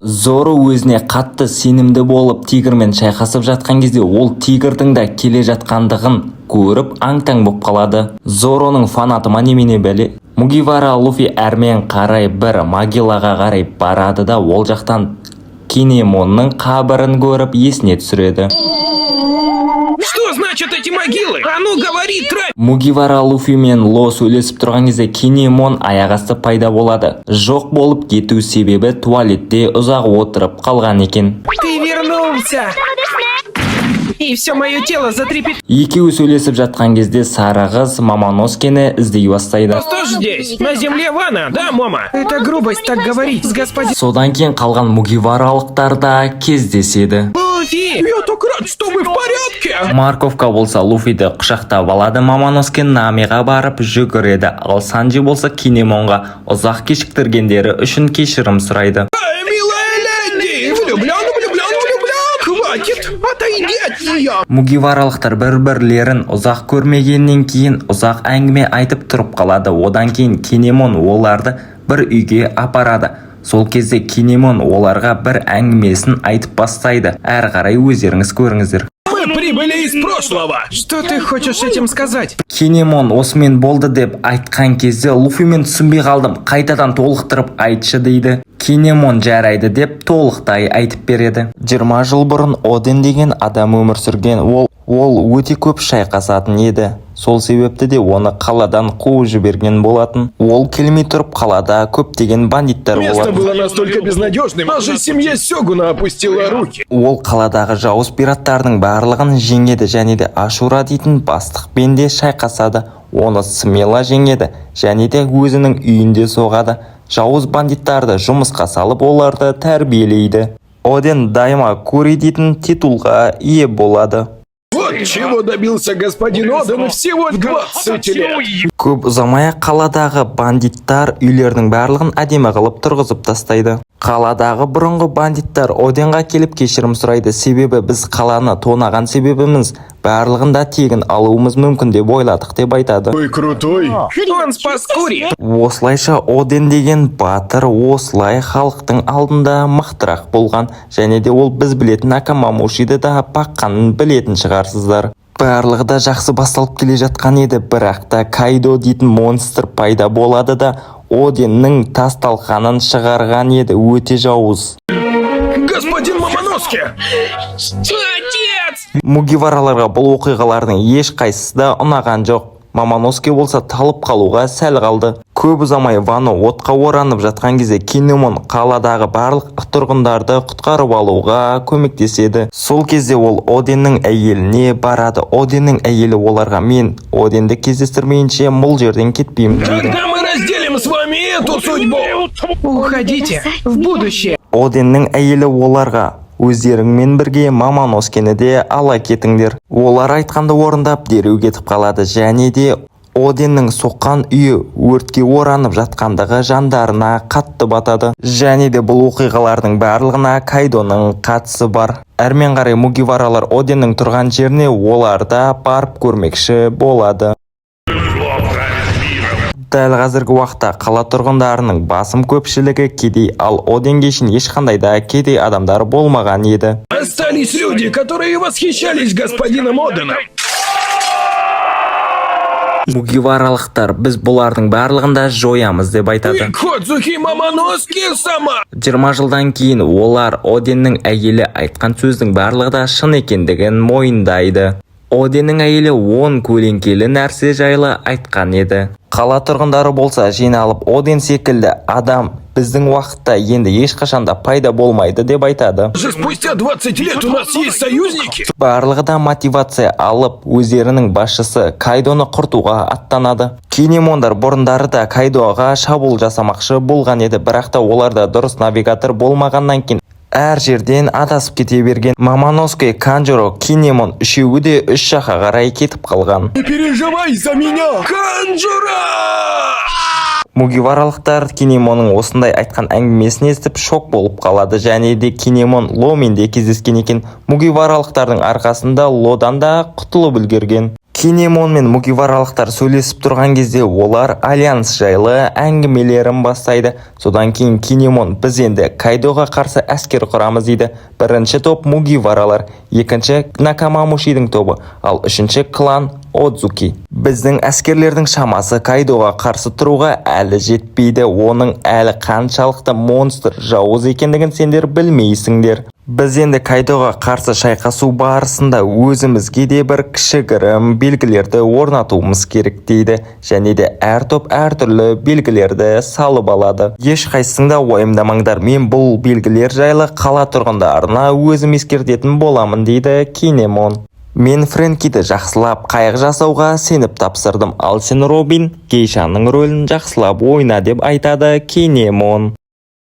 Зоро өзіне қатты сенімді болып тигрмен шайқасып жатқан кезде ол тигрдің да келе жатқандығын көріп аң-таң боп қалады. Зороның фанаты ма немене бәле? Мугивара Луфи әрмен қарай бір могилаға қарай барады да ол жақтан Кинемонның қабірін көріп есіне түсіреді. Что значит эти могилы? А ну говори, Трай! Мугивара Луфи мен Ло сөйлесіп тұрған кезде Кинемон аяқасты пайда болады. Жоқ болып кету себебі туалетте ұзақ отырып қалған екен. Ты вернулся! И все мое тело затрепетало. Екеуі сөйлесіп жатқан кезде сары қыз Мамоноскені іздей бастайды. Что ж здесь? На земле Вана, да, мама? Это грубость так говорить с господин... Содан кейін қалған мугиваралықтар да кездеседі. Луфи! Я так рад, что вы в порядке! Марковка болса Луфиді құшақтап алады. Мамоноскен Намиға барып жүгіреді. Ал Санджи болса Кинемонға ұзақ кешіктіргендері үшін кешірім сұрайды. Эй, милая леди! Влюблен! Хватит! Отойди от нее! Мугиваралықтар бір-бірлерін ұзақ көрмегеннен кейін ұзақ әңгіме айтып тұрып қалады. Одан кейін Кинемон оларды бір үйге апарады. Сол кезде Кинемон оларға бір әңгімесін айтып бастайды. Әр қарай өздеріңіз көріңіздер. Мы прибыли из прошлого! Что ты хочешь этим сказать? Кинемон осымен болды деп айтқан кезде Луфимен түсінбей қалдым. Қайтадан толықтырып айтшы дейді. Кинемон жарайды деп толықтай айтып береді. 20 жыл бұрын Оден деген адам өмір сүрген. Ол өте көп шайқасатын еді. Сол себепті де оны қаладан қуып жіберген болатын. Ол келмей тұрып қалада көптеген бандиттар болатын. Место было настолько безнадежным, даже семья Сёгуна опустила руки. Ол қаладағы жауыз пираттардың барлығын жеңеді және де Ашура дейтін бастықпен де шайқасады. Оны смела жеңеді және де өзінің үйінде соғады. Жауыз бандиттарды жұмысқа салып оларды тәрбиелейді. Оден дайыма Кури дейтін титулға ие болады. Вот чего добился господин Оден всего 20 лет. Көп ұзамай қаладағы бандиттар үйлердің барлығын әдемі қылып тұрғызып тастайды. Қаладағы бұрынғы бандиттар Оденға келіп кешірім сұрайды. Себебі біз қаланы тонаған себебіміз барлығында тегін алуымыз мүмкін деп ойладық деп айтады. Ой, крутой! Он спас Кури. Осылайша Оден деген батыр осылай халықтың алдында мықтырақ болған және де ол біз білетін Акамамушиді да баққанын білетін шығарсыздар. Барлығы да жақсы басталып келе жатқан еді, бірақ та Кайдо дейтін монстр пайда болады да Оденнің тасталқанын шығарған еді. Өте жауыз. Господин Мамоноски! Отец! Мугивараларға бұл оқиғалардың ешқайсысы да ұнаған жоқ. Мамоноске болса талып қалуға сәл қалды. Көп ұзамай Вано отқа оранып жатқан кезде Кинемон қаладағы барлық тұрғындарды құтқарып алуға көмектеседі. Сол кезде ол Оденнің әйеліне барады. Оденнің әйелі оларға: мен Оденді кездестірмейінше бұл жерден кетпеймін дейді. Когда мы разделим с вами эту судьбу? Уходите в будущее. Оденнің әйелі оларға: өздеріңмен бірге Мамоноскені де ала кетіңдер. Олар айтқанды орындап дереу кетіп қалады және де Оденнің соққан үйі өртке оранып жатқандығы жандарына қатты батады. Және де бұл оқиғалардың барлығына Кайдоның қатысы бар. Әрмен қарай Мугиваралар Оденнің тұрған жеріне оларда барып көрмекші болады. Дәл қазіргі уақытта қала тұрғындарының басым көпшілігі кедей, ал Оденге шейін ешқандай да кедей адамдар болмаған еді. Остались люди, которые восхищались господином Оденом. Мугиваралықтар біз бұлардың барлығында жоямыз деп айтады. Ходзухи Мамоноски сама. 20 жылдан кейін олар Оденнің әйелі айтқан сөздің барлығы да шын екендігін мойындайды. Оденнің әйелі 10 көлеңкелі нәрсе жайлы айтқан еді. Қала тұрғындары болса жиналып Оден секілді адам біздің уақытта енді ешқашанда пайда болмайды деп айтады. Спустя 20 лет у нас есть союзники. Барлығы да мотивация алып, өздерінің басшысы Кайдоны құртуға аттанады. Кинемондар бұрындары да Кайдоға шабуыл жасамақшы болған еді, бірақ та оларда дұрыс навигатор болмағаннан кейін әр жерден адасып кете берген. Мамоноски, Канжоро, Кинемон үшеуі де үш жаққа қарай кетіп қалған. Не переживай за меня, Канжура! Мугиваралықтар Кинемонның осындай айтқан әңгімесін естіп шок болып қалады, және де Кинемон Ломен де кездескен екен. Мугиваралықтардың арқасында Лодан да құтылып үлгерген. Кинемон мен Мугиваралықтар сөйлесіп тұрған кезде олар альянс жайлы әңгімелерін бастайды. Содан кейін Кинемон біз енді Кайдоға қарсы әскер құрамыз дейді. Бірінші топ Мугиваралар, екінші Накамамушидің тобы, ал үшінші клан Одзуки. Біздің әскерлердің шамасы Кайдоға қарсы тұруға әлі жетпейді. Оның әлі қаншалықты монстр жауыз екендігін сендер білмейсіңдер. Біз енді Кайдоға қарсы шайқасу барысында өзімізге де бір кішігірім белгілерді орнатуымыз керек дейді. Және де әр топ әртүрлі белгілерді салып алады. Ешқайсың да уайымдамаңдар, мен бұл белгілер жайлы қала тұрғындарына өзім ескертетін боламын дейді Кинемон. Мен Фрэнкиді жақсылап қайық жасауға сеніп тапсырдым, ал сен Робин гейшаның рөлін жақсылап ойна деп айтады Кинемон.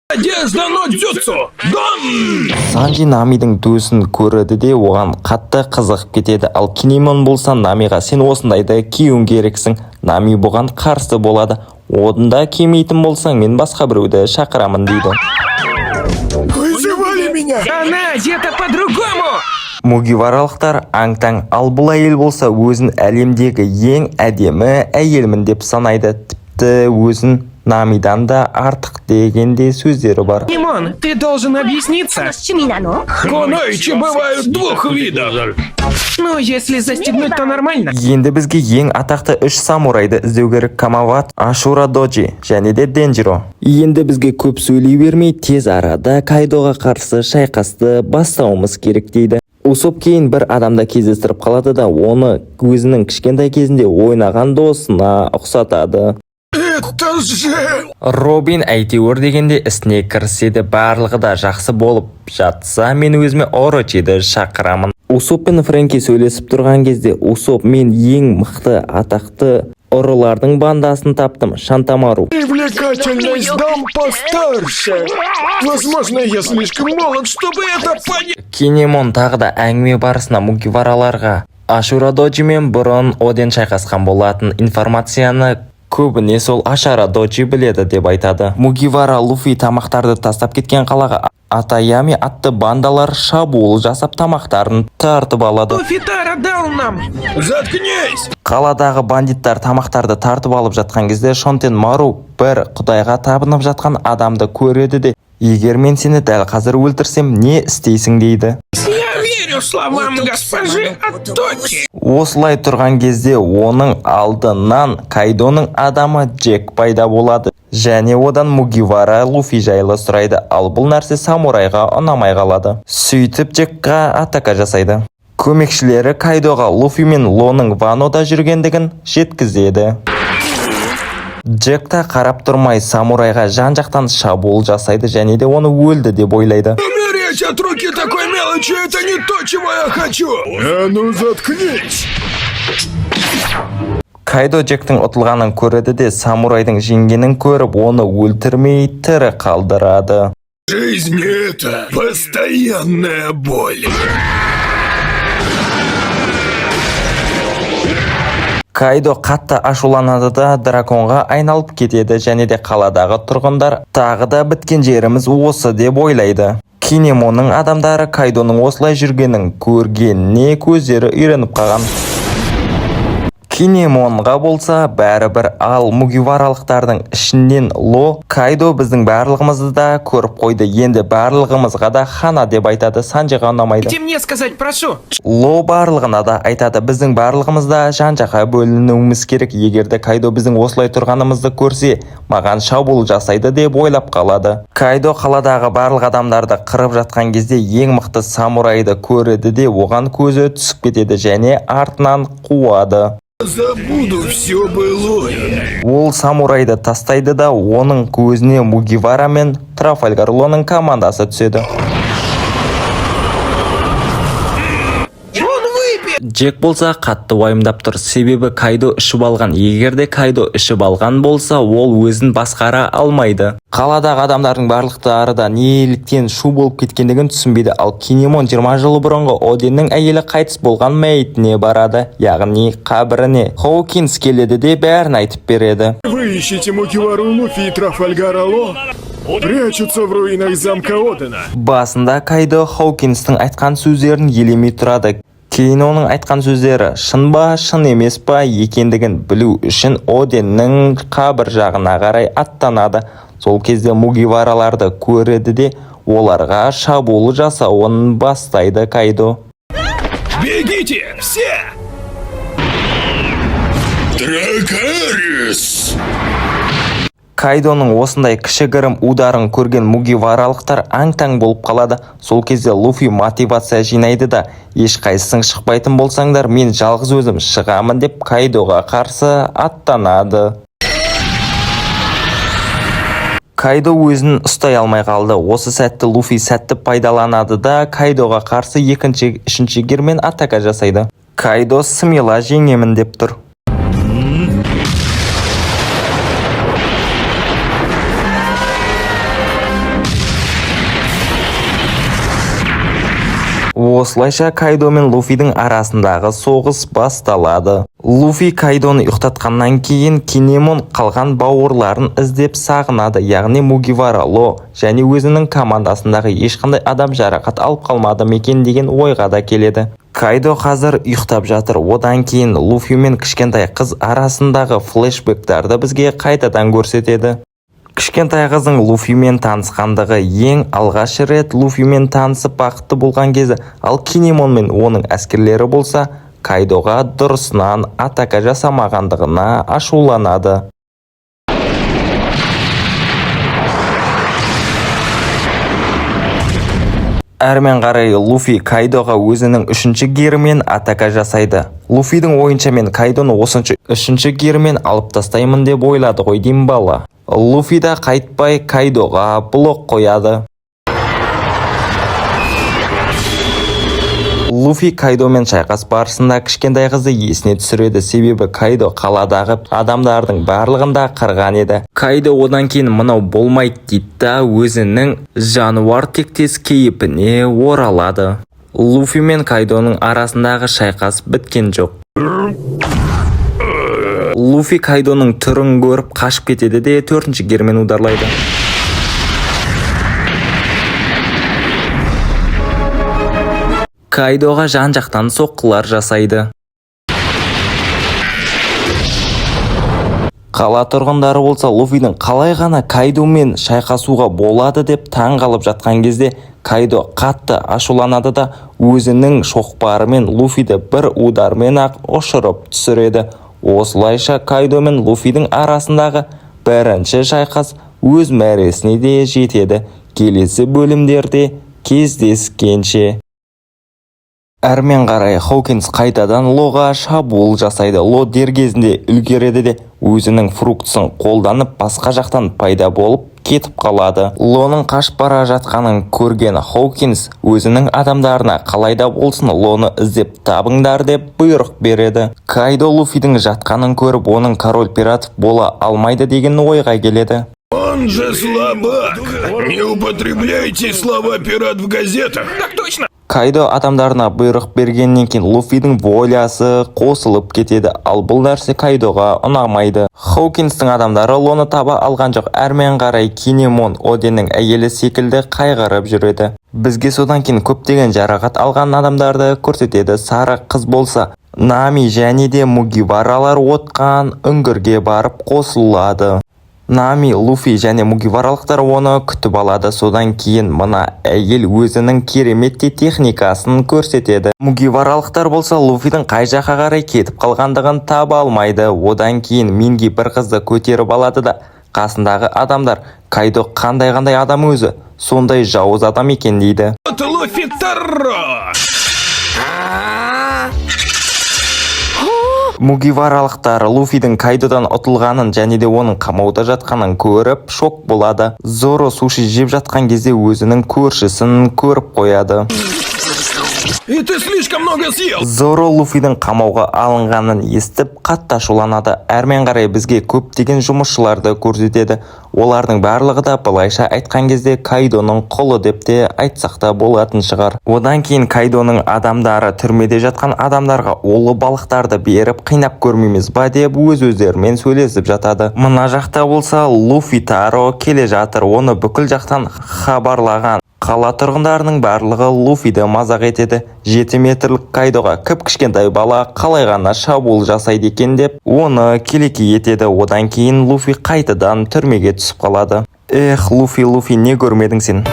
Одежда но дзюцу! Дон! Санджи Намидің дөсін көреді де оған қатты қызығып кетеді, ал Кинемон болса Намиға сен осындайды киюің керексің. Нами бұған қарсы болады. Одында кимейтін болсаң мен басқа біреуді шақырамын дейді. Вызывали меня! Она где-то по-другому! Мугиваралықтар аң-таң, ал бұл әйел болса өзін әлемдегі ең әдемі әйелмін деп санайды. Тіпті өзін Намидан да артық дегенде сөздері бар. Тимон, ты должен объясниться. Кунойчи бывают двух видов. Ну, если застегнуть, то нормально. Енді бізге ең атақты үш самурайды іздеу керек: Камават, Ашура Доджи және де Денджиро. Енді бізге көп сөйлей бермей тез арада Кайдоға қарсы шайқасты бастауымыз керек дейді. Усоп кейін бір адамда кездестіріп қалады да оны өзінің кішкентай кезінде ойнаған досына ұқсатады. Это же... Робин әйтеуір дегенде ісіне кіріседі. Барлығы да жақсы болып жатса, мен өзіме Орочиді шақырамын. Усоп пен Фрэнки сөйлесіп тұрған кезде Усоп: мен ең мықты атақты ұрылардың бандасын таптым, Шантамару. Привлекательность дам постарше. Возможно, я слишком молод, чтобы это понять. Кинемон тағы да әңгіме барысына Мугивараларға Ашура Доджимен бұрын Оден шайқасқан болатын информацияны көбіне сол Ашара Доджи біледі деп айтады. Мугивара Луфи тамақтарды тастап кеткен қалаға Атаями атты бандалар шабуыл жасап тамақтарын тартып алады. Фитара дал нам. Заткнись! Қаладағы бандиттар тамақтарды тартып алып жатқан кезде Шонтен Мару бір құдайға табынып жатқан адамды көреді де: егер мен сені дәл қазір өлтірсем, не істейсің дейді. Я верю словам госпожи Аттоки. Осылай тұрған кезде оның алдынан Кайдоның адамы Джек пайда болады. Және одан Мугивара Луфи жайлы сұрайды, ал бұл нәрсе самурайға ұнамай қалады. Сөйтіп Джекқа атака жасайды. Көмекшілері Кайдоға Луфи мен Лоның Ванода жүргендігін жеткізеді. Джек та қарап тұрмай самурайға жан-жақтан шабуыл жасайды және де оны өлді деп ойлайды. Умереть от руки такой мелочи — это не то, чего я хочу. Ну заткнись. Кайдо Джектің ұтылғанын көреді де самурайдың жеңгенін көріп оны өлтірмей тірі қалдырады. Жизнь — это постоянная боль. Кайдо қатты ашуланады да драконға айналып кетеді және де қаладағы тұрғындар тағы да біткен жеріміз осы деп ойлайды. Кинемонның адамдары Кайдоның осылай жүргенін көргеніне көздері үйреніп қалған. Кинемонға болса бәрібір, ал мугиваралықтардың ішінен Ло Кайдо біздің барлығымызды да көріп қойды, енді барлығымызға да хана деп айтады. Санжиға ұнамайды. Где мне сказать, прошу? Ло барлығына да айтады, біздің барлығымызда жан-жаққа бөлінуіміз керек. Егерде Кайдо біздің осылай тұрғанымызды көрсе, маған шабуыл жасайды деп ойлап қалады. Кайдо қаладағы барлық адамдарды қырып жатқан кезде ең мықты самурайды көреді де оған көзі түсіп кетеді және артынан қуады. Забуду все былое. Ол самурайды тастайды да оның көзіне Мугивара мен Трафальгар Лоның командасы түседі. Джек болса қатты уайымдап тұр, себебі Кайдо ішіп алған. Егерде Кайдо ішіп алған болса, ол өзін басқара алмайды. Қаладағы адамдардың барлықтары да неліктен шу болып кеткендігін түсінбейді, ал Кинемон 20 жыл бұрынғы Оденнің әйелі қайтыс болған мәйітіне барады, яғни қабіріне. Хоукинс келеді де бәрін айтып береді. Вы ищете Мугивару Луфи и Трафальгара Ло? Прячутся в руинах замка Одена. Басында Кайдо Хоукинстің айтқан сөздерін елемей тұрады. Кейін оның айтқан сөздері шын ба, шын емес па екендігін білу үшін Оденнің қабір жағына қарай аттанады. Сол кезде мугивараларды көреді де оларға шабуыл жасауын бастайды Кайдо. Бегите, все! Дракарис! Кайдоның осындай кішігірім ударын көрген мугиваралықтар аң-таң болып қалады. Сол кезде Луфи мотивация жинайды да, ешқайсың шықпайтын болсаңдар, мен жалғыз өзім шығамын деп Кайдоға қарсы аттанады. Кайдо өзін ұстай алмай қалды. Осы сәтті Луфи сәтті пайдаланады да Кайдоға қарсы екінші, үшінші гермен атака жасайды. Кайдо смела жеңемін деп тұр. Осылайша Кайдо мен Луфидің арасындағы соғыс басталады. Луфи Кайдоны ұйықтатқаннан кейін Кинемон қалған бауырларын іздеп сағынады, яғни Мугивара Ло және өзінің командасындағы ешқандай адам жарақат алып қалмады мекен деген ойға да келеді. Кайдо қазір ұйықтап жатыр. Одан кейін Луфи мен кішкентай қыз арасындағы флешбектарды бізге қайтадан көрсетеді. Кішкентай қызың Луфимен танысқандығы ең алғаш рет Луфимен танысып бақытты болған кезі, ал Кинемон мен оның әскерлері болса Кайдоға дұрысынан атака жасамағандығына ашуланады. Әрмен қарай Луфи Кайдоға өзінің үшінші герімен атака жасайды. Луфидің ойынша мен Кайдоны осыншы үшінші герімен алып тастаймын деп ойлады ғой деймін бала. Луфи да қайтпай Кайдоға блок қояды. Луфи Кайдомен шайқас барысында кішкентай қызды есіне түсіреді, себебі Кайдо қаладағы адамдардың барлығында қырған еді. Кайдо одан кейін мынау болмайды дейді, өзінің жануар тектес кейіпіне оралады. Луфи мен Кайдоның арасындағы шайқас біткен жоқ. Луфи Кайдоның түрін көріп қашып кетеді де төртінші гермен ударлайды. Кайдоға жан-жақтан соққылар жасайды. Қала тұрғындары болса Луфидің қалай ғана Кайдомен шайқасуға болады деп таң қалып жатқан кезде Кайдо қатты ашуланады да өзінің шоқпарымен Луфиді бір удармен ақ ұшырып түсіреді. Осылайша Кайдо мен Луфидің арасындағы бірінші шайқас өз мәресіне де жетеді. Келесі бөлімдерде кездескенше. Әрмен қарай Хоукинс қайтадан Лоға шабуыл жасайды. Ло дер кезінде үлгереді де өзінің фруктысын қолданып басқа жақтан пайда болып кетіп қалады. Лоның қашып бара жатқанын көрген Хоукинс өзінің адамдарына қалайда болсын Лоны іздеп табыңдар деп бұйрық береді. Кайдо Луфидің жатқанын көріп, оның король пират бола алмайды деген ойға келеді. Он же слабак. Не употребляйте слова пират в газетах. Так точно. Кайдо адамдарына бұйрық бергеннен кейін Луфидің волясы қосылып кетеді, ал бұл нәрсе Кайдоға ұнамайды. Хоукинстің адамдары оны таба алған жоқ, әрмен қарай Кинемон Оденнің әйелі секілді қайғырып жүреді. Бізге содан кейін көптеген жарақат алған адамдарды көрсетеді. Сары қыз болса Нами және де Мугиваралар отқан үңгірге барып қосылады. Нами, Луфи және Мугиваралықтар оны күтіп алады. Содан кейін мына әйел өзінің кереметті техникасын көрсетеді. Мугиваралықтар болса Луфидің қай жаққа қарай кетіп қалғандығын таба алмайды. Одан кейін Минги бір қызды көтеріп алады да қасындағы адамдар Кайдо қандай адам өзі, сондай жауыз адам екен дейді. Луфи Таро! Мугиваралықтар Луфидің Кайдодан ұтылғанын және де оның қамауда жатқанын көріп шок болады. Зоро суши жеп жатқан кезде өзінің көршісін көріп қояды. И ты слишком много съел! Зоро Луфидің қамауға алынғанын естіп қатты ашуланады. Әрмен қарай бізге көптеген жұмысшыларды көрсетеді. Олардың барлығы да былайша айтқан кезде Кайдоның құлы деп те айтсақ та болатын шығар. Одан кейін Кайдоның адамдары түрмеде жатқан адамдарға улы балықтарды беріп қинап көрмейміз ба деп өз-өздерімен сөйлесіп жатады. Мына жақта болса Луфи Таро келе жатыр. Оны бүкіл жақтан хабарлаған қала тұрғындарының барлығы Луфиді мазақ етеді. 7 метрлік Кайдоға кіп-кішкентай бала қалай ғана шабуыл жасайды екен деп оны келеке етеді. Одан кейін Луфи қайтадан түрмеге түсіп қалады. Эх, Луфи, не көрмедің сен?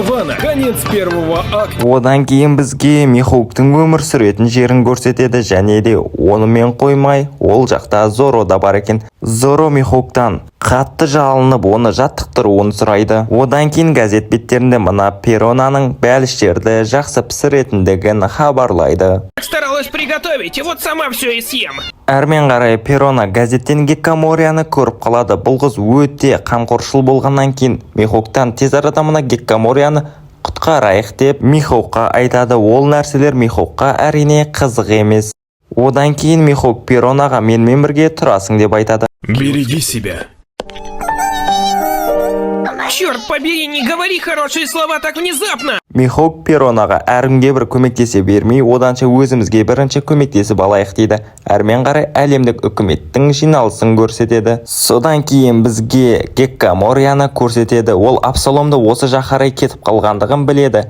Вана, конец первого акта. Одан кейін бізге Михоуктың өмір сүретін жерін көрсетеді, және де онымен қоймай, ол жақта Зоро да бар екен. Зоро Михоуктан қатты жалынып, оны жаттықтыруын сұрайды. Одан кейін газет беттерінде мына Перонаның бәліштерді жақсы пісіретіндігін хабарлайды. Старалась приготовить, и вот сама все и съем. Әрмен қарай Перона газеттен Геккаморияны көріп қалады. Бұл қыз өте қамқоршыл болғаннан кейін Михоуктан тез арада мына Геккаморияны құтқарайық деп Михоукқа айтады. Ол нәрселер Михоукқа әрине қызық емес. Одан кейін Михоук Перонаға менімен бірге тұрасың деп айтады. Береги себя. Черт побери, не говори хорошие слова так внезапно! Михоук Перонаға әркімге бір көмектесе бермей, оданша өзімізге бірінші көмектесіп алайық дейді. Әрмен қарай әлемдік үкіметтің жиналысын көрсетеді. Содан кейін бізге Геккаморияны көрсетеді. Ол Абсаломды осы жаққа қарай кетіп қалғандығын біледі.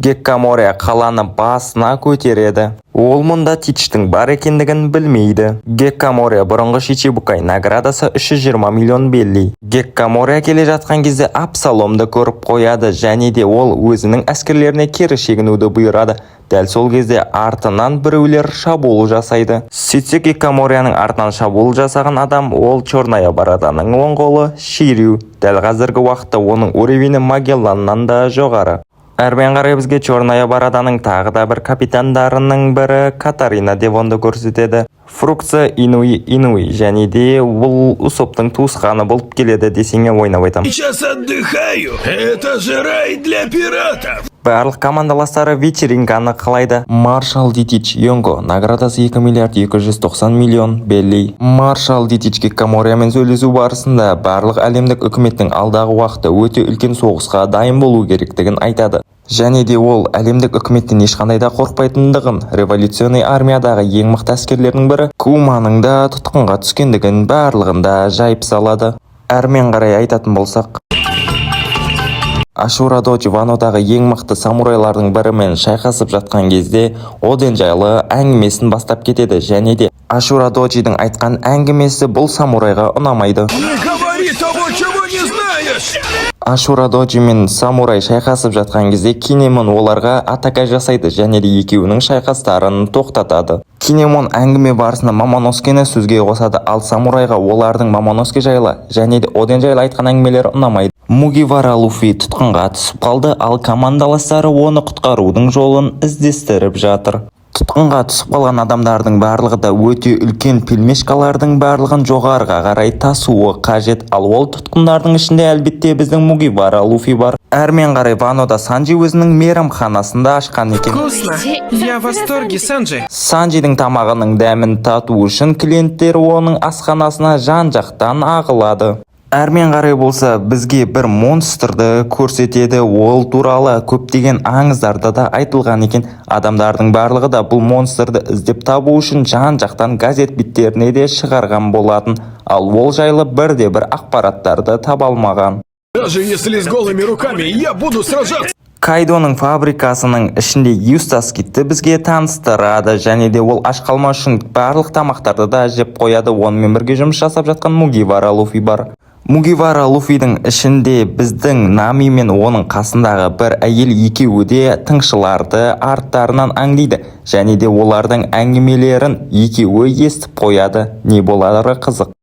Геккамория қаланы басына көтереді. Ол мұнда Тичтің бар екендігін білмейді. Геккамория бұрынғы Шичибукай наградасы 320 миллион белли. Геккамория келе жатқан кезде Абсаломды көріп қояды, және де ол өзінің әскерлеріне кері шегінуді бұйырады. Дәл сол кезде артынан біреулер шабуыл жасайды. Сөйтсе Геккаморияның артынан шабуыл жасаған адам ол Черная Бороданың оң қолы Ширю. Дәл қазіргі уақытта оның уровені Магелланнан да жоғары. Әрмен қарай бізге Черная Бороданың тағы да бір капитандарының бірі Катарина Девонды көрсетеді. Фрукция Инуи және де бұл Усоптың туысқаны болып келеді десеңе ойнап айтам. Сейчас отдыхаю. Это же рай для пиратов. Барлық командаластары вечеринканы қалайды. Маршал Дитич Йонго наградасы 2 миллиард 290 миллион белли. Маршал Дитич Геккамориямен сөйлесу барысында барлық әлемдік үкіметтің алдағы уақытта өте үлкен соғысқа дайын болу керектігін айтады. Және де ол әлемдік үкіметтен ешқандай да қорқпайтындығын, революционный армиядағы ең мықты әскерлердің бірі Куманың да тұтқынға түскендігін барлығында жайып салады. Әрмен қарай айтатын болсақ, Ашура Дочи Ванодағы ең мықты самурайлардың бірімен шайқасып жатқан кезде Оден жайлы әңгімесін бастап кетеді, және де Ашура Дочидің айтқан әңгімесі бұл самурайға ұнамайды. Не говори того, чего не знаешь! Ашура Дочи мен самурай шайқасып жатқан кезде Кинемон оларға атака жасайды, және де екеуінің шайқастарын тоқтатады. Кинемон әңгіме барысында Мамоноскені сөзге қосады, ал самурайға олардың Мамоноске жайлы және де Оден жайлы айтқан әңгімелері ұнамайды. Мугивара Луфи тұтқынға түсіп қалды, ал командаластары оны құтқарудың жолын іздестіріп жатыр. Тұтқынға түсіп қалған адамдардың барлығы да өте үлкен пельмешкалардың барлығын жоғарыға қарай тасуы қажет, ал ол тұтқындардың ішінде әлбетте біздің Мугивара Луфи бар. Әрмен қарай Ванода Санджи өзінің мейрамханасында ашқан екен. Вкусно! Я в восторге, Санджи! Санджидің тамағының дәмін тату үшін клиенттер оның асханасына жан-жақтан ағылады. Әрмен қарай болса бізге бір монстрды көрсетеді. Ол туралы көптеген аңыздарда да айтылған екен. Адамдардың барлығы да бұл монстрды іздеп табу үшін жан-жақтан газет беттеріне де шығарған болатын. Ал ол жайлы бірде-бір ақпараттарды таба алмаған. Даже если с голыми руками я буду сражаться. Кайдоның фабрикасының ішінде Юстас Кидті бізге таныстырады, және де ол аш қалмас үшін барлық тамақтарды да жеп қояды. Онымен бірге жұмыс жасап жатқан Мугивара Луфи бар. Мугивара Луфидің ішінде біздің Нами мен оның қасындағы бір әйел екеуі де тыңшыларды арттарынан аңдиды, және де олардың әңгімелерін екеуі естіп қояды. Не болары қызық.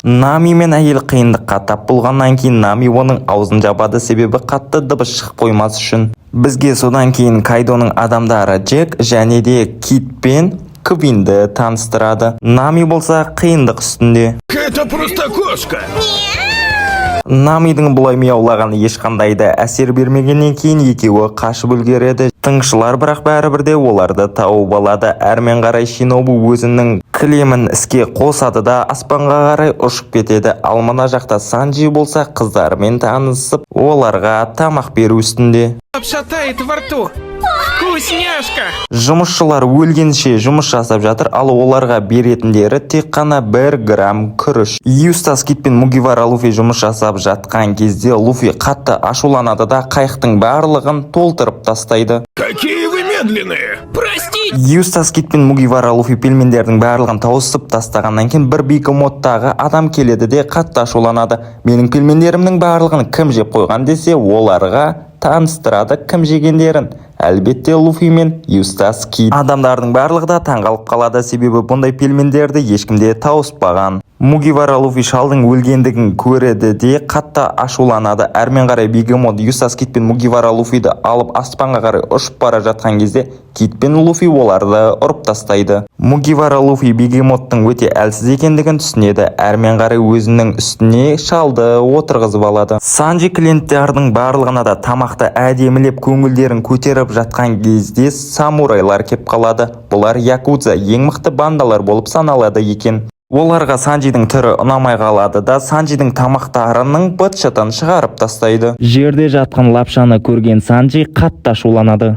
Нами мен әйел қиындыққа тап болғаннан кейін Нами оның аузын жабады, себебі қатты дыбыс шығып қоймас үшін. Бізге содан кейін Кайдоның адамдары Джек және де Кит пен Квинді таныстырады. Нами болса қиындық үстінде. Это просто кошка. Намидің бұлай мияулағаны ешқандай да әсер бермегеннен кейін екеуі қашып үлгереді. Тыңшылар бірақ бәрібірде оларды тауып алады. Әрмен қарай Шинобу өзінің кілемін іске қосады да аспанға қарай ұшып кетеді. Ал мына жақта Санджи болса қыздармен танысып, оларға тамақ беру үстінде. Обшатает во рту. Вкусняшка! Жұмысшылар өлгенше жұмыс жасап жатыр, ал оларға беретіндері тек қана 1 грамм күріш. Юстас Кид пен Мугивара Луфи жұмыс жасап жатқан кезде Луфи қатты ашуланады да қайықтың барлығын толтырып тастайды. Какие вы медленные. Прости! Юстас Кид пен Мугивара Луфи пельмендердің барлығын тауысып тастағаннан кейін бір бигемоттағы адам келеді де қатты ашуланады. Менің пельмендерімнің барлығын кім жеп қойған десе, оларға таныстырады кім жегендерін. Әлбетте Луфи мен Юстас Кид. Адамдардың барлығы да таңғалып қалады, себебі бұндай пельмендерді ешкімде тауыспаған. Мугивара Луфи шалдың өлгендігін көреді де қатты ашуланады. Әрмен қарай бигемот Юстас Кид пен Мугивара Луфиді алып аспанға қарай ұшып бара жатқан кезде Кид пен Луфи оларды ұрып тастайды. Мугивара Луфи бигемоттың өте әлсіз екендігін түсінеді. Әрмен қарай өзінің үстіне шалды отырғызып алады. Санджи клиенттердің барлығына да тамақты әдемілеп көңілдерін көтеріп жатқан кезде самурайлар кеп қалады. Бұлар якудза ең мықты бандалар болып саналады екен. Оларға Санджидің түрі ұнамай қалады да Санджидің тамақтарының быт-шытын шығарып тастайды. Жерде жатқан лапшаны көрген Санджи қатты ашуланады.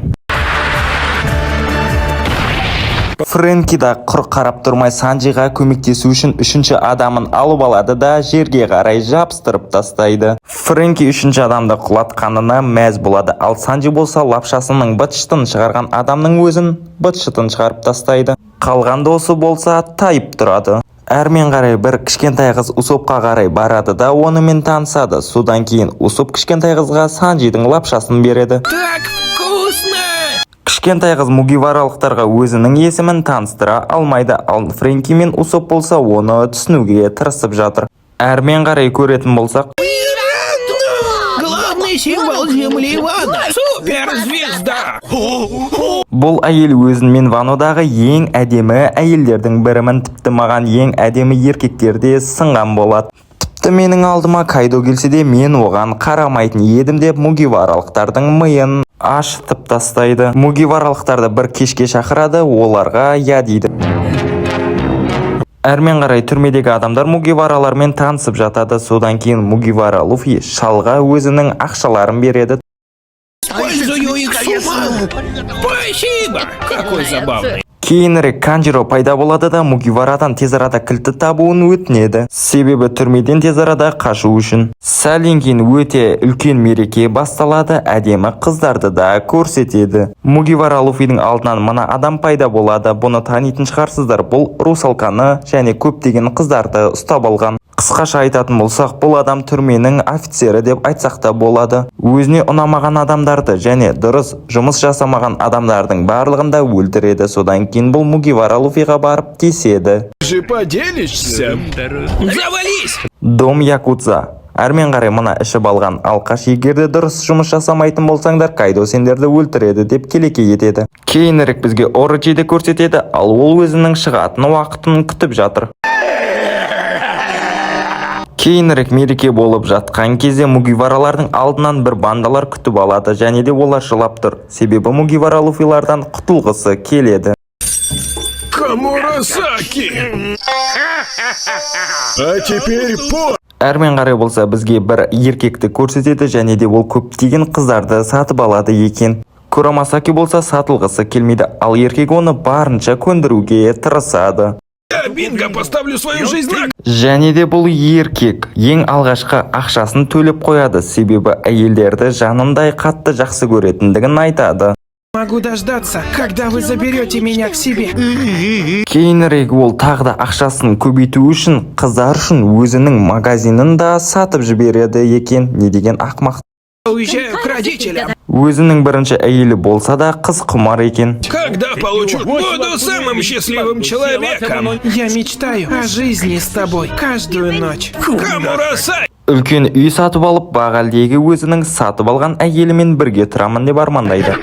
Фрэнки да құр қарап тұрмай Санджиға көмектесу үшін үшінші адамын алып алады да жерге қарай жабыстырып тастайды. Фрэнки үшінші адамды құлатқанына мәз болады, ал Санджи болса лапшасының быт-шытын шығарған адамның өзін быт-шытын шығарып тастайды. Қалған досы болса тайып тұрады. Әрмен қарай бір кішкентай қыз Усопқа қарай барады да онымен танысады. Содан кейін Усоп кішкентай қызға Санджидің лапшасын береді. Так вкусно! Кішкентай қыз мугиваралықтарға өзінің есімін таныстыра алмайды, ал Фрэнки мен Усоп болса оны түсінуге тырысып жатыр. Әрмен қарай көретін болсақ, Главный символ Земли Вана! Суперзвезда! бұл әйел өзімен Ванодағы ең әдемі әйелдердің бірімін, тіпті маған ең әдемі еркектерде сынған болады. Тіпті менің алдыма Кайдо келсе де мен оған қарамайтын едім деп мугиваралықтардың миын ашытып тастайды. Мугиваралықтарды бір кешке шақырады, оларға я дейді. Әрмен қарай түрмедегі адамдар мугиваралармен танысып жатады. Содан кейін Мугивара Луфи шалға өзінің ақшаларын береді. Использую их с умом! Спасибо! Какой забавный! Кейінірек Канжиро пайда болады да Мугиварадан тез арада кілтті табуын өтінеді, себебі түрмеден тез арада қашу үшін. Сәлден кейін өте үлкен мереке басталады, әдемі қыздарды да көрсетеді. Мугивара Луфидің алдынан мына адам пайда болады, бұны танитын шығарсыздар. Бұл Русалканы және көптеген қыздарды ұстап алған. Қысқаша айтатын болсақ, бұл адам түрменің офицері деп айтсақ та болады. Өзіне ұнамаған адамдарды және дұрыс жұмыс жасамаған адамдардың барлығында өлтіреді. Содан кейін бұл Мугивара Луфиға барып тиіседі. Же поделишься. Завались! Дом якудза. Әрмен қарай мына ішіп алған алқаш, егерде дұрыс жұмыс жасамайтын болсаңдар, Кайдо сендерді өлтіреді деп келеке етеді. Кейінірек бізге Орочиді көрсетеді, ал ол өзінің шығатын уақытын күтіп жатыр. Кейінірек мереке болып жатқан кезде Мугиваралардың алдынан бір бандалар күтіп алады, және де олар жылап тұр, себебі Мугивара Луфилардан құтылғысы келеді. Камурасаки! А теперь по... Әрмен қарай болса бізге бір еркекті көрсетеді және де ол көптеген қыздарды сатып алады екен. Курамасаки болса сатылғысы келмейді, ал еркек оны барынша көндіруге тырысады. Я Бинго поставлю свою жизнь на... Және де бұл еркек ең алғашқы ақшасын төлеп қояды, себебі әйелдерді жанындай қатты жақсы көретіндігін айтады. Могу дождаться, когда вы заберете меня к себе. Кейінірек ол тағы да ақшасын көбейту үшін қыздар үшін өзінің магазинін да сатып жібереді екен. Не деген ақмақ. Уезжаю к родителям. Өзінің бірінші әйелі болса да қыз құмар екен. Когда получу... Буду самым счастливым человеком! Я мечтаю о жизни с тобой каждую ночь. Камурасаки! Үлкен үй сатып алып, бағалдегі өзінің сатып алған әйелімен бірге тұрамын деп армандайды.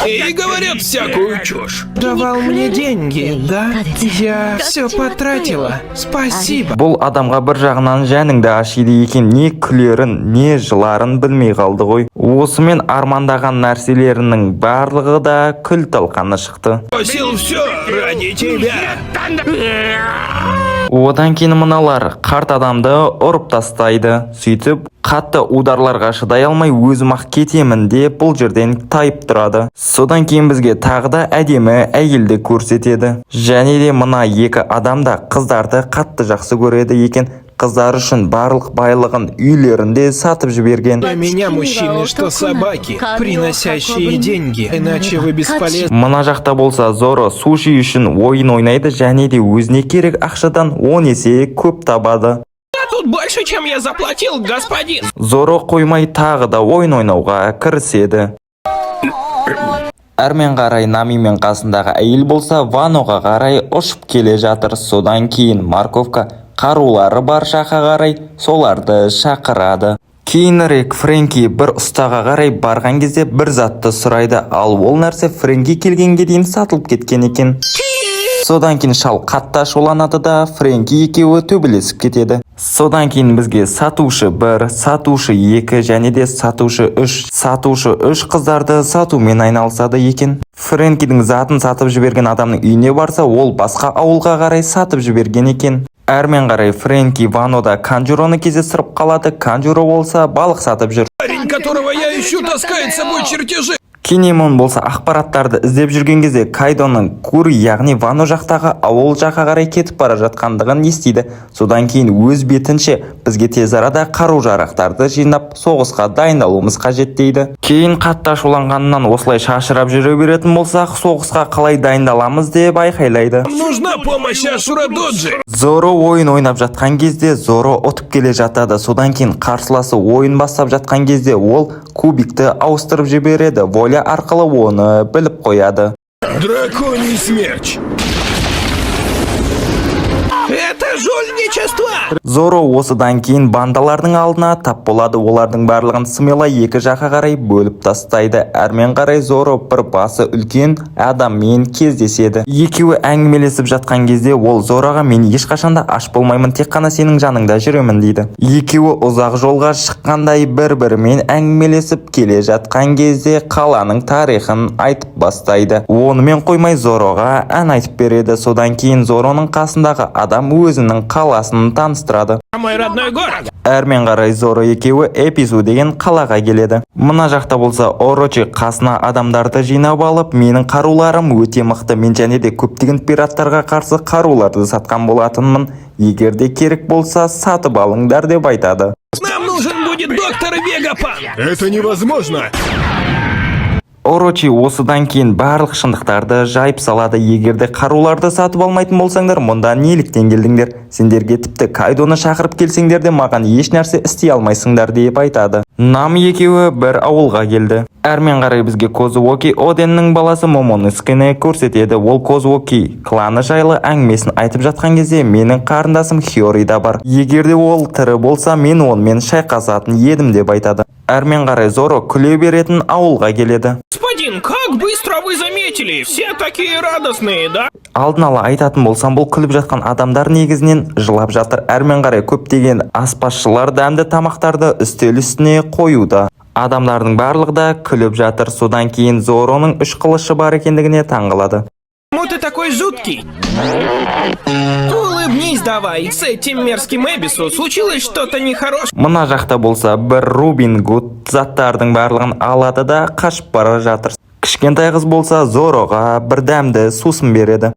И говорят всякую чушь. Давал мне деньги, да? Я все потратила. Спасибо. Бұл адамға бір жағынан жәніңді ашиды екен, не күлерін, не жыларын білмей қалды ғой. Осымен армандаған нәрселерінің барлығы да күл талқаны шықты. Бросил все ради тебя. Одан кейін мыналар қарт адамды ұрып тастайды. Сөйтіп, қатты ударларға шыдай алмай өзім-ақ кетемін деп бұл жерден тайып тұрады. Содан кейін бізге тағы да әдемі әйелді көрсетеді. Және де мына екі адам да қыздарды қатты жақсы көреді екен. Қыздар үшін барлық байлығын үйлерінде сатып жіберген. Для меня мужчины, что собаки, приносящие деньги, иначе вы бесполезны. Мына жақта болса Зоро суши үшін ойын ойнайды және де өзіне керек ақшадан 10 есе көп табады. Тут больше, чем я заплатил, господин. Зоро қоймай тағы да ойын ойнауға кіріседі. Әрмен қарай Намимен қасындағы әйел болса Ваноға қарай ұшып келе жатыр. Содан кейін Марковка қарулары бар жаққа қарай соларды шақырады. Кейінірек Фрэнки бір ұстаға қарай барған кезде бір затты сұрайды, ал ол нәрсе Фрэнки келгенге дейін сатылып кеткен екен. Содан кейін шал қатты ашуланады да Фрэнки екеуі төбелесіп кетеді. Содан кейін бізге сатушы 1, сатушы 2 және де сатушы 3. Сатушы 3 қыздарды сатумен айналысады екен. Фрэнкидің затын сатып жіберген адамның үйіне барса, ол басқа ауылға қарай сатып жіберген екен. Әрмен қарай Фрэнки Ванода Канжуроны кездестіріп қалады. Канжуро болса балық сатып жүр. Парень, которого я ищу, таскает с собой чертежи. Кинемон болса ақпараттарды іздеп жүрген кезде Кайдоның Кури, яғни Вано жақтағы ауыл жаққа қарай кетіп бара жатқандығын естиді. Содан кейін өз бетінше бізге тез арада қару-жарақтарды жинап соғысқа дайындалуымыз қажет дейді. Кейін қатты ашуланғаннан осылай шашырап жүре беретін болсақ, соғысқа қалай дайындаламыз деп айқайлайды. Нужна помощь Ашура Доджи. Зоро ойын ойнап жатқан кезде Зоро ұтып келе жатады. Содан кейін қарсыласы ойын бастап жатқан кезде ол кубикті ауыстырып жібереді. Воля арқылы оны біліп қояды. Драконий смерч. Это жульничество! Зоро осыдан кейін бандалардың алдына тап болады. Олардың барлығын смелай екі жаққа қарай бөліп тастайды. Әрмен қарай Зоро бір басы үлкен адаммен кездеседі. Екеуі әңгімелесіп жатқан кезде ол Зороға мен ешқашанда аш болмаймын, тек қана сенің жаныңда жүремін дейді. Екеуі ұзақ жолға шыққандай бір-бірімен әңгімелесіп келе жатқан кезде қаланың тарихын айтып бастайды. Онымен қоймай Зороға ән айтып береді. Содан кейін Зороның қасындағы адам өзінің қаласын таныстырады. Мой родной город. Әрмен қарай Зоро екеуі Эпизу деген қалаға келеді. Мына жақта болса Орочи қасына адамдарды жинап алып, менің қаруларым өте мықты, мен және де көптеген пираттарға қарсы қаруларды сатқан болатынмын. Егер де керек болса сатып алыңдар деп айтады. Нам нужен будет доктор Вегапан. Это невозможно. Орочи осыдан кейін барлық шындықтарды жайып салады. Егерде қаруларды сатып алмайтын болсаңдар, мұнда неліктен келдіңдер? Сендерге тіпті Кайдоны шақырып келсеңдер де маған еш нәрсе істей алмайсыңдар деп айтады. Нами екеуі бір ауылға келді. Әрмен қарай бізге Козуоки Оденнің баласы Момонускіні көрсетеді. Ол Козуоки кланы жайлы әңгімесін айтып жатқан кезде менің қарындасым Хиори да бар. Егерде ол тірі болса, мен онымен шайқасатын едім деп айтады. Әрмен қарай Зоро күле беретін ауылға келеді. Господин, как быстро вы заметили? Все такие радостные, да? Алдын ала айтатын болсам, бұл күліп жатқан адамдар негізінен жылап жатыр. Әрмен қарай көптеген аспазшылар дәмді тамақтарды үстел үстіне қоюда. Адамдардың барлығы да күліп жатыр. Содан кейін Зороның 3 қылышы бар екендігіне таңғалады. Почему ты такой жуткий? Улыбнись давай. С этим мерзким Эбису случилось что-то нехорошее. Мына жақта болса бір Робин Гуд заттардың барлығын алады да қашып бара жатыр. Кішкентай қыз болса Зороға бір дәмді сусын береді.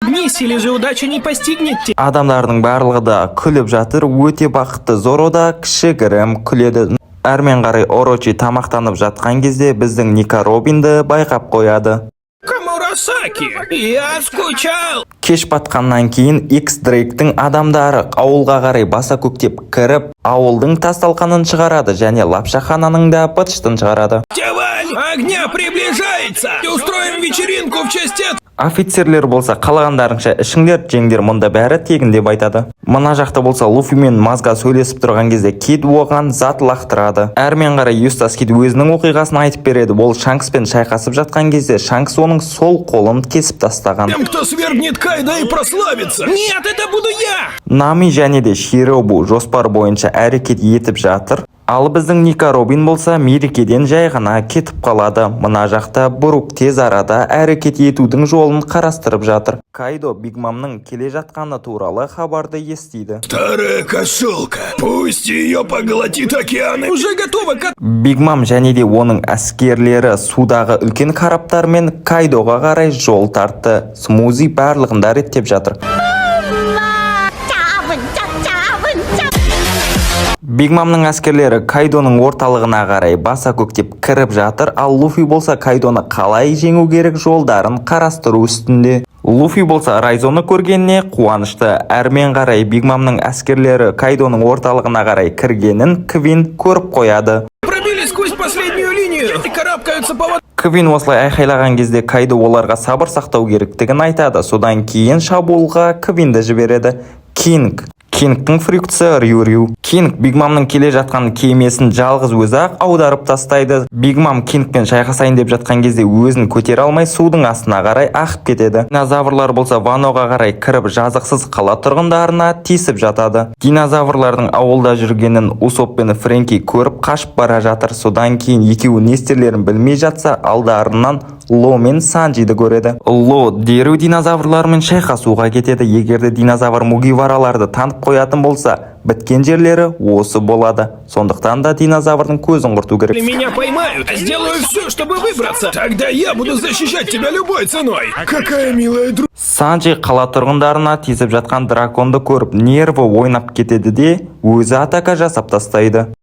Улыбнись, или же удача не постигнет тебя. Адамдардың барлығы да күліп жатыр. Өте бақытты. Зоро да кішігірім күледі. Әрмен қарай Орочи тамақтанып жатқан кезде біздің Ника Робинді байқап қояды. Камурасаки, я скучал. Кеш батқаннан кейін X-Дрейктің адамдары ауылға қарай баса көктеп кіріп, ауылдың тас-талқанын шығарады және лапшахананың да бытыштын шығарады. Давай, огня приближается! Устроим вечеринку в честь этого! Офицерлер болса қалағандарыңша ішіңдер, жеңдер, мұнда бәрі тегін деп айтады. Мына жақта болса Луфи мен Мазга сөйлесіп тұрған кезде Кид оған зат лақтырады. Әрмен қарай Юстас Кид өзінің оқиғасын айтып береді. Ол Шанкспен шайқасып жатқан кезде Шанкс оның сол қолын кесіп тастаған. Тем, кто свергнет Кайда и прославится! Нет, это буду я! Нами және де Широбу жоспар бойынша әрекет етіп жатыр. Ал біздің Ника Робин болса мерекеден жай ғана кетіп қалады. Мына жақта Брук тез арада әрекет етудің жолын қарастырып жатыр. Кайдо Биг Мамның келе жатқаны туралы хабарды естиді. Старая кошелка, пусть ее поглотит океаны. Уже готова к... Биг Мам және де оның әскерлері судағы үлкен караптармен Кайдоға қарай жол тартты. Смузи барлығында реттеп жатыр. Биг Мамның әскерлері Кайдоның орталығына қарай баса көктеп кіріп жатыр, ал Луфи болса Кайдоны қалай жеңу керек жолдарын қарастыру үстінде. Луфи болса Райзоны көргеніне қуанышты. Әрмен қарай Биг Мамның әскерлері Кайдоның орталығына қарай кіргенін Квин көріп қояды. Пробили сквозь последнюю линию и карабкаются по воде. Квин осылай айқайлаған кезде Кайдо оларға сабыр сақтау керектігін айтады. Содан кейін шабуылға Квинді жібереді. Кингтің фрикциясы Рю. Кинг Биг Мамның келе жатқан кемесін жалғыз өзі-ақ аударып тастайды. Биг Мам Кингпен шайқасайын деп жатқан кезде өзін көтере алмай судың астына қарай ақып кетеді. Динозаврлар болса Ваноға қарай кіріп жазықсыз қала тұрғындарына тиісіп жатады. Динозаврлардың ауылда жүргенін Усоп пен Фрэнки көріп қашып бара жатыр. Содан кейін екеуі не істерлерін білмей жатса, алдарынан Ло мен Санджиді көреді. Ло дереу динозаврлармен шайқасуға кетеді. Егерде динозавр Мугивараларды танып қоятын болса, біткен жерлері осы болады. Сондықтан да динозаврдың көзін құрту керек. Если меня поймают, сделаю все, чтобы выбраться. Тогда я буду защищать тебя любой ценой. Какая милая друг... Санджи қала тұрғындарына тиісіп жатқан драконды көріп нерві ойнап кетеді де өзі атака жасап тастайды.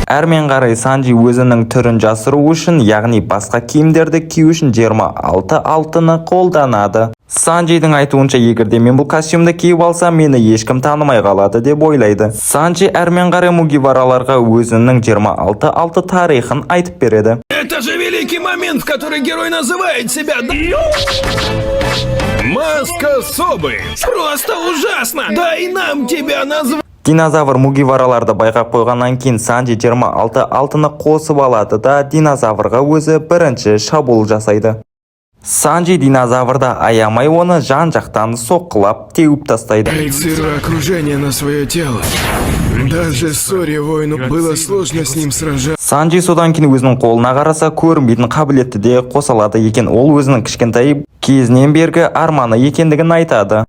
Әрмен қарай Санджи өзінің түрін жасыру үшін, яғни басқа киімдерді кию үшін 26 алтыны қолданады. Санджидің айтуынша, егерде мен бұл костюмді киіп алсам, мені ешкім танымай қалады деп ойлайды. Санджи әрмен қарай Мугивараларға өзінің 26 алты тарихын айтып береді. Это же великий момент, в который герой называет себя... Маска Собы. Просто ужасно. Дай нам тебя назвать. Динозавр Мугивараларды байқап қойғаннан кейін Санджи 26 алтыны қосып алады да динозаврға өзі бірінші шабуыл жасайды. Санджи динозаврда аямай оны жан-жақтан соққылап теуіп тастайды. Проецируя окружение на свое тело. Даже Сори воину было сложно с ним сражаться. Санджи содан кейін өзінің қолына қараса көрінбейтін қабілетті де қосалады екен. Ол өзінің кішкентай кезінен бергі арманы екендігін айтады.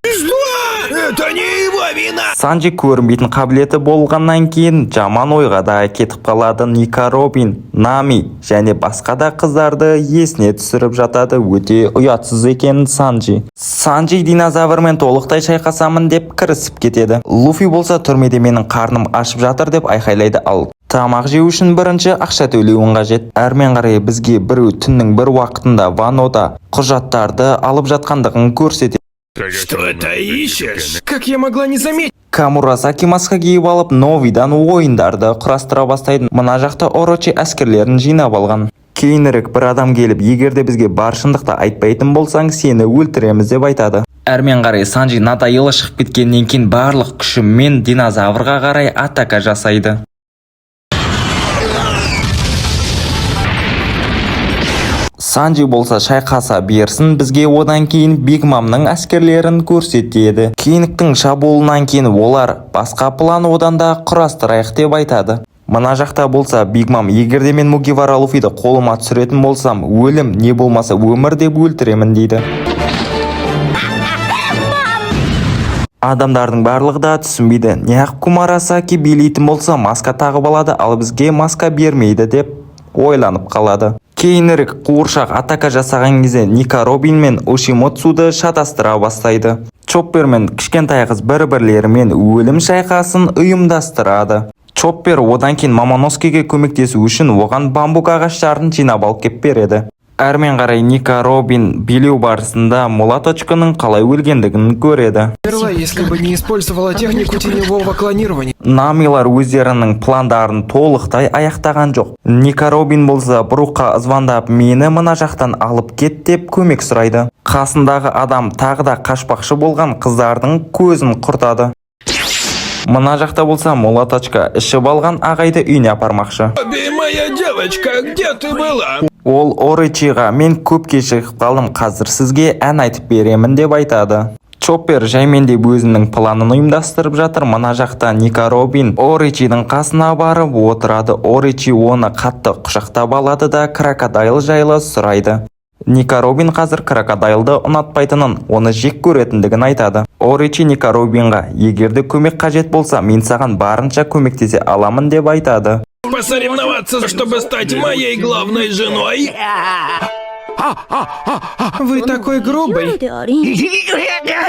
Это не его вина. Санджи көрінбейтін қабілеті болғаннан кейін жаман ойға да кетіп қалады. Ника Робин, Нами және басқа да қыздарды есіне түсіріп жатады. Өте ұятсыз екен Санджи. Санджи динозаврмен толықтай шайқасамын деп кірісіп кетеді. Луфи болса түрмеде менің қарным ашып жатыр деп айқайлайды, ал тамақ жеу үшін бірінші ақша төлеуін қажет. Әрмен қарай бізге біреу түннің бір уақытында Ванода құжаттарды алып жатқандығын көрсетеді. Что это ищешь? Как я могла не заметить? Камурасаки маска киіп алып новидан ойындарды құрастыра бастайды. Мына жақта Орочи әскерлерін жинап алған. Кейінірек бір адам келіп, егерде бізге бар шындықты айтпайтын болсаң, сені өлтіреміз деп айтады. Әрмен қарай Санджи Натайылы шығып кеткеннен кейін барлық күшімен динозаврға қарай атака жасайды. Санджи болса шайқаса берсін, бізге одан кейін Биг Мамның әскерлерін көрсетеді. Кейініктің шабуылынан кейін олар басқа план одан да құрастырайық деп айтады. Мына жақта болса Биг Мам, егерде мен Мугивара Луфиді қолыма түсіретін болсам, өлім не болмаса өмір деп өлтіремін дейді. Адамдардың барлығы да түсінбейді. Неғып Кумарасаки билейтін болса маска тағып алады, ал бізге маска бермейді деп ойланып қалады. Кейінірек қуыршақ атака жасаған кезде Ника Робин мен Ошимоцуды шатастыра бастайды. Чоппер мен кішкентай қыз бір-бірлерімен өлім шайқасын ұйымдастырады. Чоппер одан кейін Мамоносскиге көмектесу үшін оған бамбук ағаштарын жинап алып кеп береді. Әрмен қарай Ника Робин билеу барысында Мулаточканың қалай өлгендігін көреді. Умерла, если бы не использовала технику теневого клонирования. Намилар өздерінің пландарын толықтай аяқтаған жоқ. Ника Робин болса Брукқа звондап, мені мына жақтан алып кет деп көмек сұрайды. Қасындағы адам тағы да қашпақшы болған қыздардың көзін құртады. Мына жақта болса Мулаточка ішіп алған ағайды үйіне апармақшы. Обе, моя девочка, где ты была? Ол Оричиға, мен көп кешігіп қалдым, қазір сізге ән айтып беремін деп айтады. Чоппер жаймендеп өзінің планын ұйымдастырып жатыр. Мына жақта Ника Робин Оричидің қасына барып отырады. Оричи оны қатты құшақтап алады да крокодайл жайлы сұрайды. Ника Робин қазір крокодайлды ұнатпайтынын, оны жек көретіндігін айтады. Оричи Ника Робинға, егерде көмек қажет болса, мен саған барынша көмектесе аламын деп айтады. Посоревноваться, чтобы стать моей главной женой? Вы такой грубый.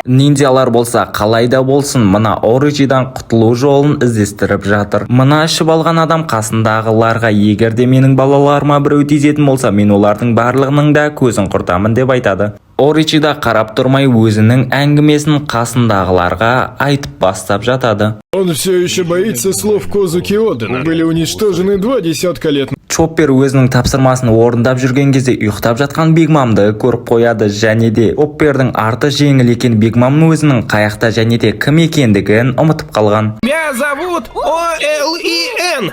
Ниндзялар болса қалайда болсын мына Оричидан құтылу жолын іздестіріп жатыр. Мына ішіп алған адам қасындағыларға, егерде менің балаларыма біреу тиісетін болса, мен олардың барлығының да көзін құртамын деп айтады. Оричида қарап тұрмай өзінің әңгімесін қасындағыларға айтып бастап жатады. Он все еще боится слов Козуки Одена. Были уничтожены 20 лет. Чоппер өзінің тапсырмасын орындап жүрген кезде ұйықтап жатқан Биг Мамды көріп қояды, және де Чоппердің арты жеңіл екен Биг Мамның өзінің қаяқта және де кім екендігін ұмытып қалған. Меня зовут Олин.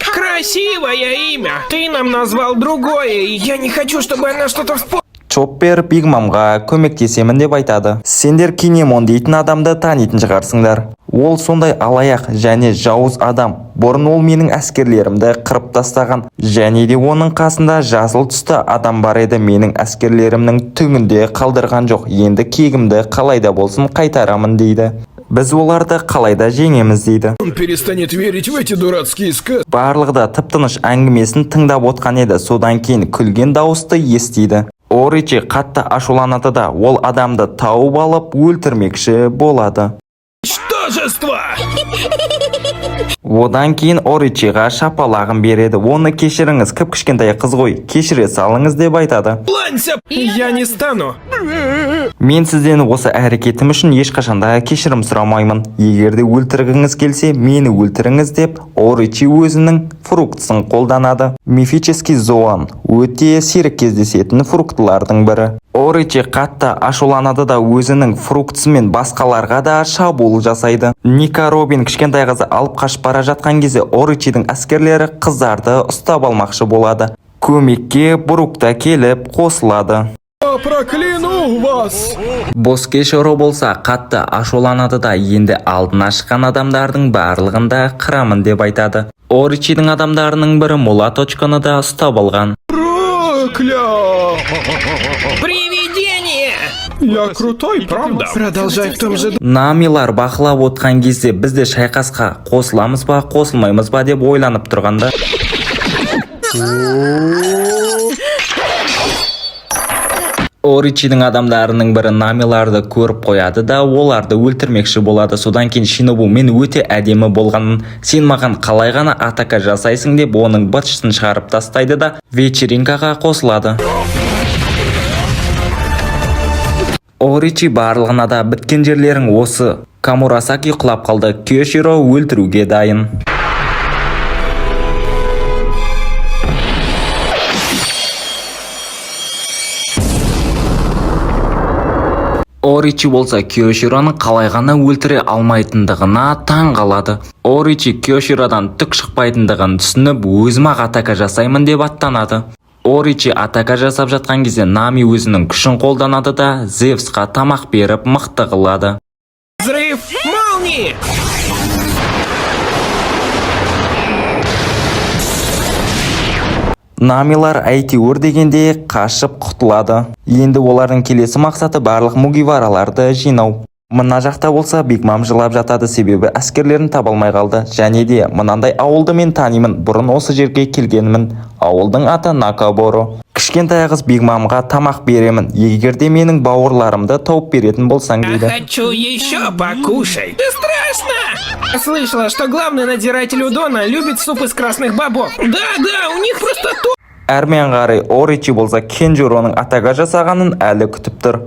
Красивое имя. Ты нам назвал другое, и я не хочу, чтобы она что-то вспомнила. Чоппер Биг Мамға көмектесемін деп айтады. Сендер Кинемон дейтін адамды танитын шығарсыңдар. Ол сондай алаяқ және жауыз адам. Бұрын ол менің әскерлерімді қырып тастаған, және де оның қасында жасыл түсті адам бар еді. Менің әскерлерімнің түгінде қалдырған жоқ. Енді кегімді қалайда болсын қайтарамын дейді. Біз оларды қалайда жеңеміз дейді. Он перестанет верить в эти дурацкие сказки. Барлығы да тып-тыныш әңгімесін тыңдап отқан еді. Содан кейін күлген дауысты естиді. Оричи қатты ашуланады да ол адамды тауып алып өлтірмекші болады. Ничтожество! Одан кейін Оричиға шапалағын береді. Оны кешіріңіз, кіп-кішкентай қыз ғой, кешіре салыңыз деп айтады. Планься! Я не стану. Мен сізден осы әрекетім үшін ешқашанда кешірім сұрамаймын. Егерде өлтіргіңіз келсе, мені өлтіріңіз деп Оричи өзінің фруктысын қолданады. Мифический зоан өте сирек кездесетін фруктылардың бірі. Оричи қатты ашуланады да өзінің фруктысымен басқаларға да шабуыл жасайды. Ника Робин кішкентай қызы алып қашып бара жатқан кезде Оричидің әскерлері қыздарды ұстап алмақшы болады. Көмекке Брукта келіп қосылады. Прокляну вас! Боскешоро болса қатты ашуланады да енді алдына шыққан адамдардың барлығын да қырамын деп айтады. Оричидің адамдарының бірі Мулаточканы да ұстап алған. Привидение! Я крутой, правда? Продолжай в том же... Намилар бақылап отқан кезде бізде шайқасқа қосыламыз ба, қосылмаймыз ба деп ойланып тұрғанда Оричидің адамдарының бірі Намиларды көріп қояды да оларды өлтірмекші болады. Содан кейін Шинобу, мен өте әдемі болғанын, сен маған қалай ғана атака жасайсың деп оның бытшысын шығарып тастайды да вечеринкаға қосылады. Оричи барлығына да біткен жерлерің осы. Камурасаки құлап қалды. Кёширо өлтіруге дайын. Оричи болса Кёшироны қалай ғана өлтіре алмайтындығына таң қалады. Оричи Кёширодан түк шықпайтындығын түсініп, өзім-ақ атака жасаймын деп аттанады. Оричи атака жасап жатқан кезде Нами өзінің күшін қолданады да Зевсқа тамақ беріп мықты қылады. Взрыв молнии! Намилар әйтеуір дегенде қашып құтылады. Енді олардың келесі мақсаты барлық мугивараларды жинау. Мына жақта болса Биг Мам жылап жатады, себебі әскерлерін таба алмай қалды. Және де мынандай ауылды мен танимын, бұрын осы жерге келгенмін. Ауылдың аты Накаборо. Кішкентай қыз Биг Мамға тамақ беремін, егер де менің бауырларымды тауып беретін болсаң дейді. Хочу еще покушать. Ты страшно! Слышала, что главный надзиратель Удона любит суп из красных бобов. Да, у них просто Әрмен қарай Оричи болса Кенжуроның атака жасағанын әлі күтіп тұр.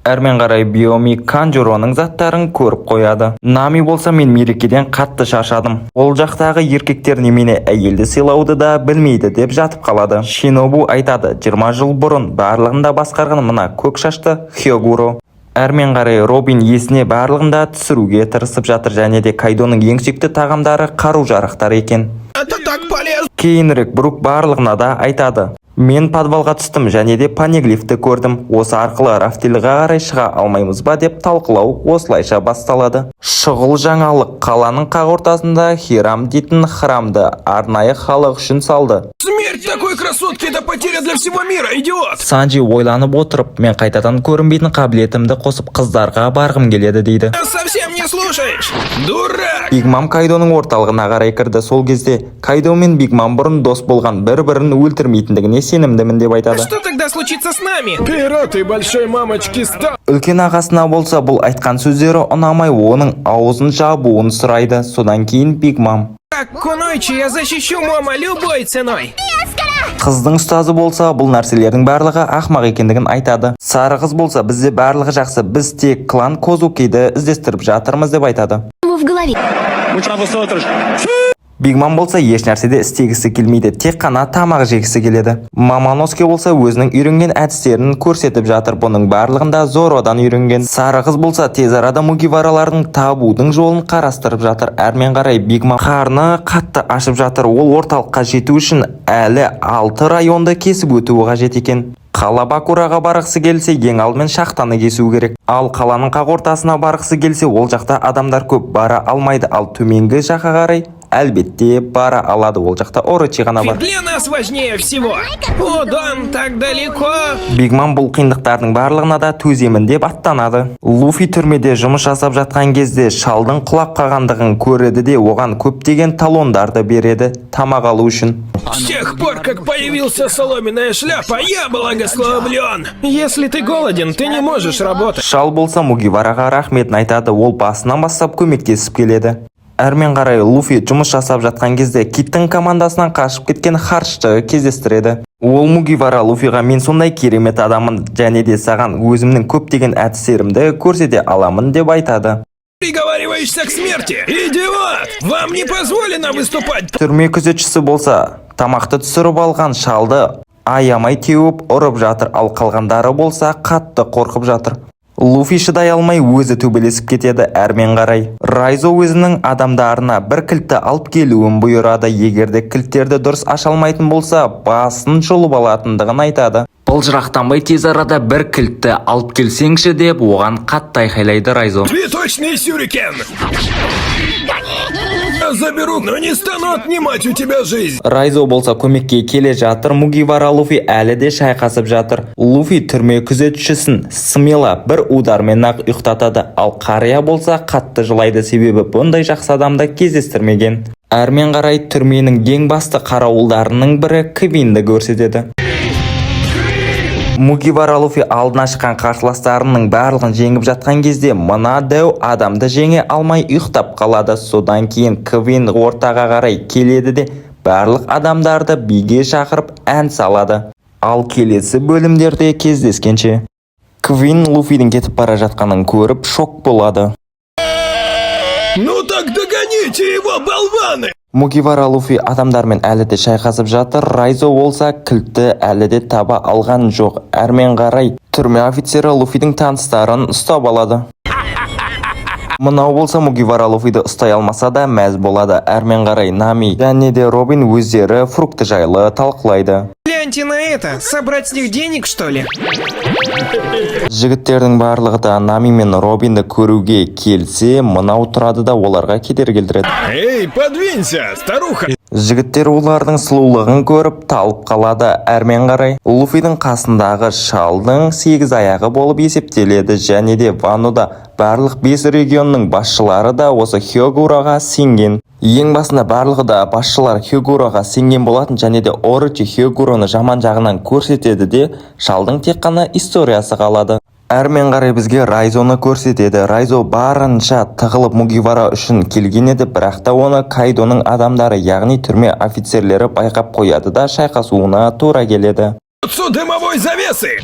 Әрмен қарай Биоми Канжуроның заттарын көріп қояды. Нами болса мен мерекеден қатты шаршадым. Ол жақтағы еркектер немене әйелді сыйлауды да білмейді деп жатып қалады. Шинобу айтады, 20 жыл бұрын барлығында басқарған мына көк шашты Хёгуро. Әрмен қарай Робин есіне барлығында түсіруге тырысып жатыр, және де Кайдоның ең сүйікті тағамдары қару-жарақтар екен. Это так полезно! Кейінірек Брук барлығына да айтады. Мен подвалға түстім және де панеглифті көрдім. Осы арқылы Рафтиліға қарай шыға алмаймыз ба деп талқылау осылайша басталады. Шұғыл жаңалық, қаланың қақ ортасында Хирам дейтін храмды арнайы халық үшін салды. Смерть такой красотки — это потеря для всего мира, идиот! Санджи ойланып отырып, мен қайтадан көрінбейтін қабілетімді қосып қыздарға барғым келеді дейді. Совсем не слушаешь, дурак! Биг Мам Кайдоның орталығына қарай кірді. Сол кезде Кайдо мен Биг Мам бұрын дос болған, бір-бірін өлтірмейтіндігіне сенімдімін деп айтады. Что тогда случится с нами? Пираты большой мамочки стал. Үлкен ағасына болса бұл айтқан сөздері ұнамай оның аузын жабуын сұрайды. Содан кейін Биг Мам: Так, Кунойчи, я защищу Момо любой ценой. Қыздың ұстазы болса бұл нәрселердің барлығы ақмақ екендігін айтады. Сары қыз болса бізде барлығы жақсы, біз тек клан Козукиді іздестіріп жатырмыз деп айтады. В голове. Биг Мам болса еш нәрседе істегісі келмейді, тек қана тамақ жегісі келеді. Маманоске болса өзінің үйренген әдістерін көрсетіп жатыр, бұның барлығында Зородан үйренген. Сары қыз болса тез арада мугиваралардың табудың жолын қарастырып жатыр. Әрмен қарай Биг Мам қарны қатты ашып жатыр. Ол орталыққа жету үшін әлі 6 районды кесіп өтуі қажет екен. Қала Бакураға барғысы келсе, ең алдымен шахтаны кесу керек. Ал қаланың қақ ортасына барғысы келсе, ол жақта адамдар көп, бара алмайды. Ал төменгі жаққа қарай әлбетте бара алады, ол жақта Оричи ғана бар. Для нас важнее всего. Удон так далеко. Биг Мам бұл қиындықтардың барлығына да төземін деп аттанады. Луфи түрмеде жұмыс жасап жатқан кезде шалдың құлап қалғандығын көреді де оған көптеген талондарды береді тамақ алу үшін. С тех пор, как появился соломенная шляпа, я благословлен. Если ты голоден, ты не можешь работать. Шал болса Мугивараға рахметін айтады, ол басынан бастап көмектесіп келеді. Әрмен қарай Луфи жұмыс жасап жатқан кезде Киттің командасынан қашып кеткен Харшты кездестіреді. Ол Мугивара Луфиға: мен сондай керемет адамын, және де саған өзімнің көптеген әдістерімді көрсете аламын деп айтады. Приговариваешься к смерти, идиот! Вам не позволено выступать. Түрме күзетшісі болса тамақты түсіріп алған шалды аямай теуіп ұрып жатыр, ал қалғандары болса қатты қорқып жатыр. Луфи шыдай алмай өзі төбелесіп кетеді. Әрмен қарай Райзо өзінің адамдарына бір кілтті алып келуін бұйырады. Егерде кілттерді дұрыс аша алмайтын болса, басын жұлып алатындығын айтады. Былжырақтанбай тез арада бір кілтті алып келсеңші деп оған қатты айқайлайды Райзо. Цветочный сюрикен! Я заберу, но не стану отнимать у тебя жизнь. Райзо болса көмекке келе жатыр. Мугивара Луфи әлі де шайқасып жатыр. Луфи түрме күзетшісін Смела бір удармен ақ ұйықтатады. Ал қария болса қатты жылайды, себебі бұндай жақсы адамды кездестірмеген. Әрмен қарай түрменің ең басты қарауылдарының бірі Квинді көрсетеді. Мугивара Луфи алдына шыққан қарсыластарының барлығын жеңіп жатқан кезде мына дәу адамды жеңе алмай ұйықтап қалады. Содан кейін Квин ортаға қарай келеді де барлық адамдарды биге шақырып ән салады. Ал келесі бөлімдерде кездескенше. Квин Луфидің кетіп бара жатқанын көріп шок болады. Ну так догоните его, болваны! Мугивара Луфи адамдармен әлі де шайқасып жатыр. Райзо болса кілтті әлі де таба алған жоқ. Әрмен қарай түрме офицері Луфидің таныстарын ұстап алады. Мынау болса Мугивара Луфиді ұстай алмаса да мәз болады. Әрмен қарай Нами және де Робин өздері фрукты жайлы талқылайды. гляньте на это. Собрать с них денег, что ли? Жігіттердің барлығы да Нами мен Робинді көруге келсе, мынау тұрады да оларға кедергі келтіреді. Эй, подвинься, старуха! Жігіттер олардың сұлулығын көріп талып қалады. Әрмен қарай Луфидің қасындағы шалдың 8 аяғы болып есептеледі, және де Вануда барлық 5 регионның басшылары да осы Хёгураға сенген. Ең басында барлығы да басшылар Хёгураға сенген болатын, және де Орочи Хёгураны жаман жағынан көрсетеді де, шалдың тек қана историясы қалады. Әрмен қарай бізге Райзоны көрсетеді. Райзо барынша тығылып Мугивара үшін келген еді, бірақ та оны Кайдоның адамдары, яғни түрме офицерлері байқап қояды да шайқасуына тура келеді. Дымовой завесы!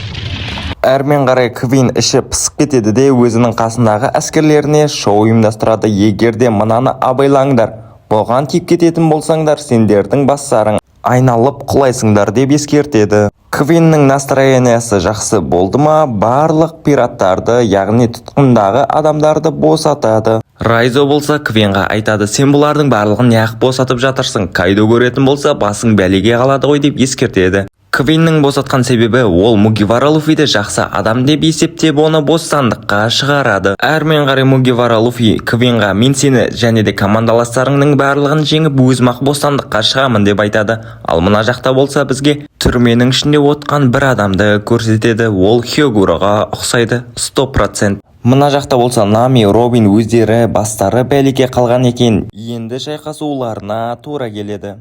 Әрмен қарай Квин іші пысып кетеді де өзінің қасындағы әскерлеріне шоу ұйымдастырады. Егер де мынаны абайлаңдар, бұған тиіп кететін болсаңдар, сендердің бастарың айналып құлайсыңдар деп ескертеді. Квиннің настроениясы жақсы болды ма, барлық пираттарды, яғни тұтқындағы адамдарды босатады. Райзо болса Квинға айтады: сен бұлардың барлығын неғып босатып жатырсың? Кайдо көретін болса басың бәлеге қалады ғой деп ескертеді. Квиннің босатқан себебі ол Мугивара Луфиді жақсы адам деп есептеп оны бостандыққа шығарады. Әрмен қарай Мугивара Луфи Квинға: мен сені және де командаластарыңның барлығын жеңіп өзім-ақ бостандыққа шығамын деп айтады. Ал мына жақта болса бізге түрменің ішінде отқан бір адамды көрсетеді. Ол Хёгураға ұқсайды 100%. Мына жақта болса Нами, Робин өздері бастары бәлеге қалған екен. Енді шайқасуларына тура келеді.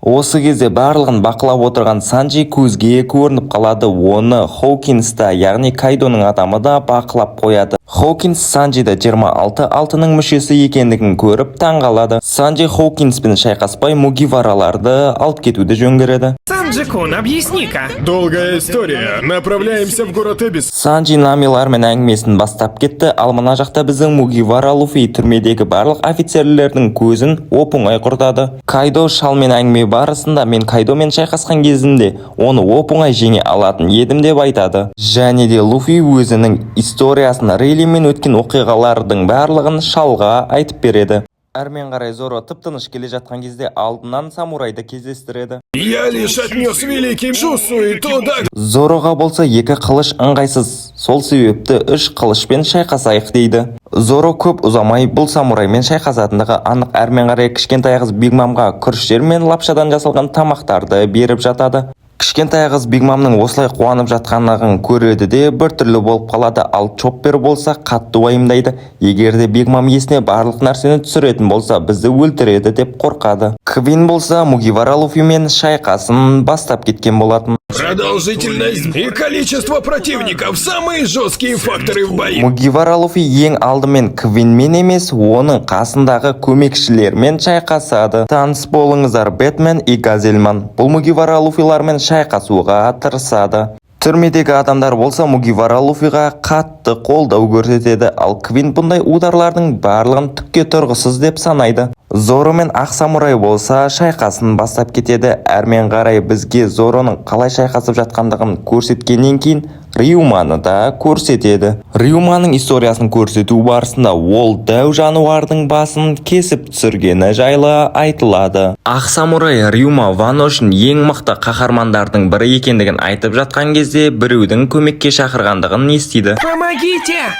Осы кезде барлығын бақылап отырған Санджи көзге көрініп қалады. Оны Хоукинс та, яғни Кайдоның адамы да бақылап қояды. Хоукинс Санджиді 26 алтының мүшесі екендігін көріп таң қалады. Санджи Хоукинспен шайқаспай Мугивараларды алып кетуді жөн көреді. Санджи-кун, объясни-ка. Долгая история. Направляемся в город Эбис. Санджи Намилармен әңгімесін бастап кетті. Ал мына жақта біздің Мугивара Луфи түрмедегі барлық офицерлердің көзін оп-оңай құртады. Кайдо шалмен әңгіме барысында мен Кайдомен шайқасқан кезінде оны оп-оңай жеңе алатын едім деп айтады. Және де Луфи өзінің историясын, Рейлимен өткен оқиғалардың барлығын шалға айтып береді. Әрмен қарай Зоро тып-тыныш келе жатқан кезде алдынан самурайды кездестіреді. Я лишь отнес великий Жусу и туда... Зороға болса 2 қылыш ыңғайсыз. Сол себепті 3 қылышпен шайқасайық дейді. Зоро көп ұзамай бұл самураймен шайқасатындығы анық. Әрмен қарай кішкентай қыз Биг Мамға күріштер мен лапшадан жасалған тамақтарды беріп жатады. Кішкентай қыз Биг Мамның осылай қуанып жатқанын көреді де біртүрлі болып қалады. Ал Чоппер болса қатты уайымдайды. Егер де Биг Мам есіне барлық нәрсені түсіретін болса, бізді өлтіреді деп қорқады. Квин болса Мугивара Луфимен шайқасын бастап кеткен болатын. Продолжительность и количество противников – самые жесткие факторы в бою. Мугивара Луфи ең алдымен Квинмен емес, оның қасындағы көмекшілермен шайқасады. Таныс болыңыздар, Бэтмен и Газельман. Бұл Мугивара Луфилармен шайқасуға тырысады. Түрмедегі адамдар болса Мугивара Луфиға қатты қолдау көрсетеді. Ал Квин бұндай ударлардың барлығын түкке тұрғысыз деп санайды. Зоро мен Ақ самурай болса шайқасын бастап кетеді. Әрмен қарай бізге Зороның қалай шайқасып жатқандығын көрсеткеннен кейін Рюманы да көрсетеді. Рюманың историясын көрсету барысында ол дәу жануардың басын кесіп түсіргені жайлы айтылады. Ақ самурай Рюма Вано үшін ең мықты қаһармандардың бірі екендігін айтып жатқан кезде біреудің көмекке шақырғандығын естиді. Помогите!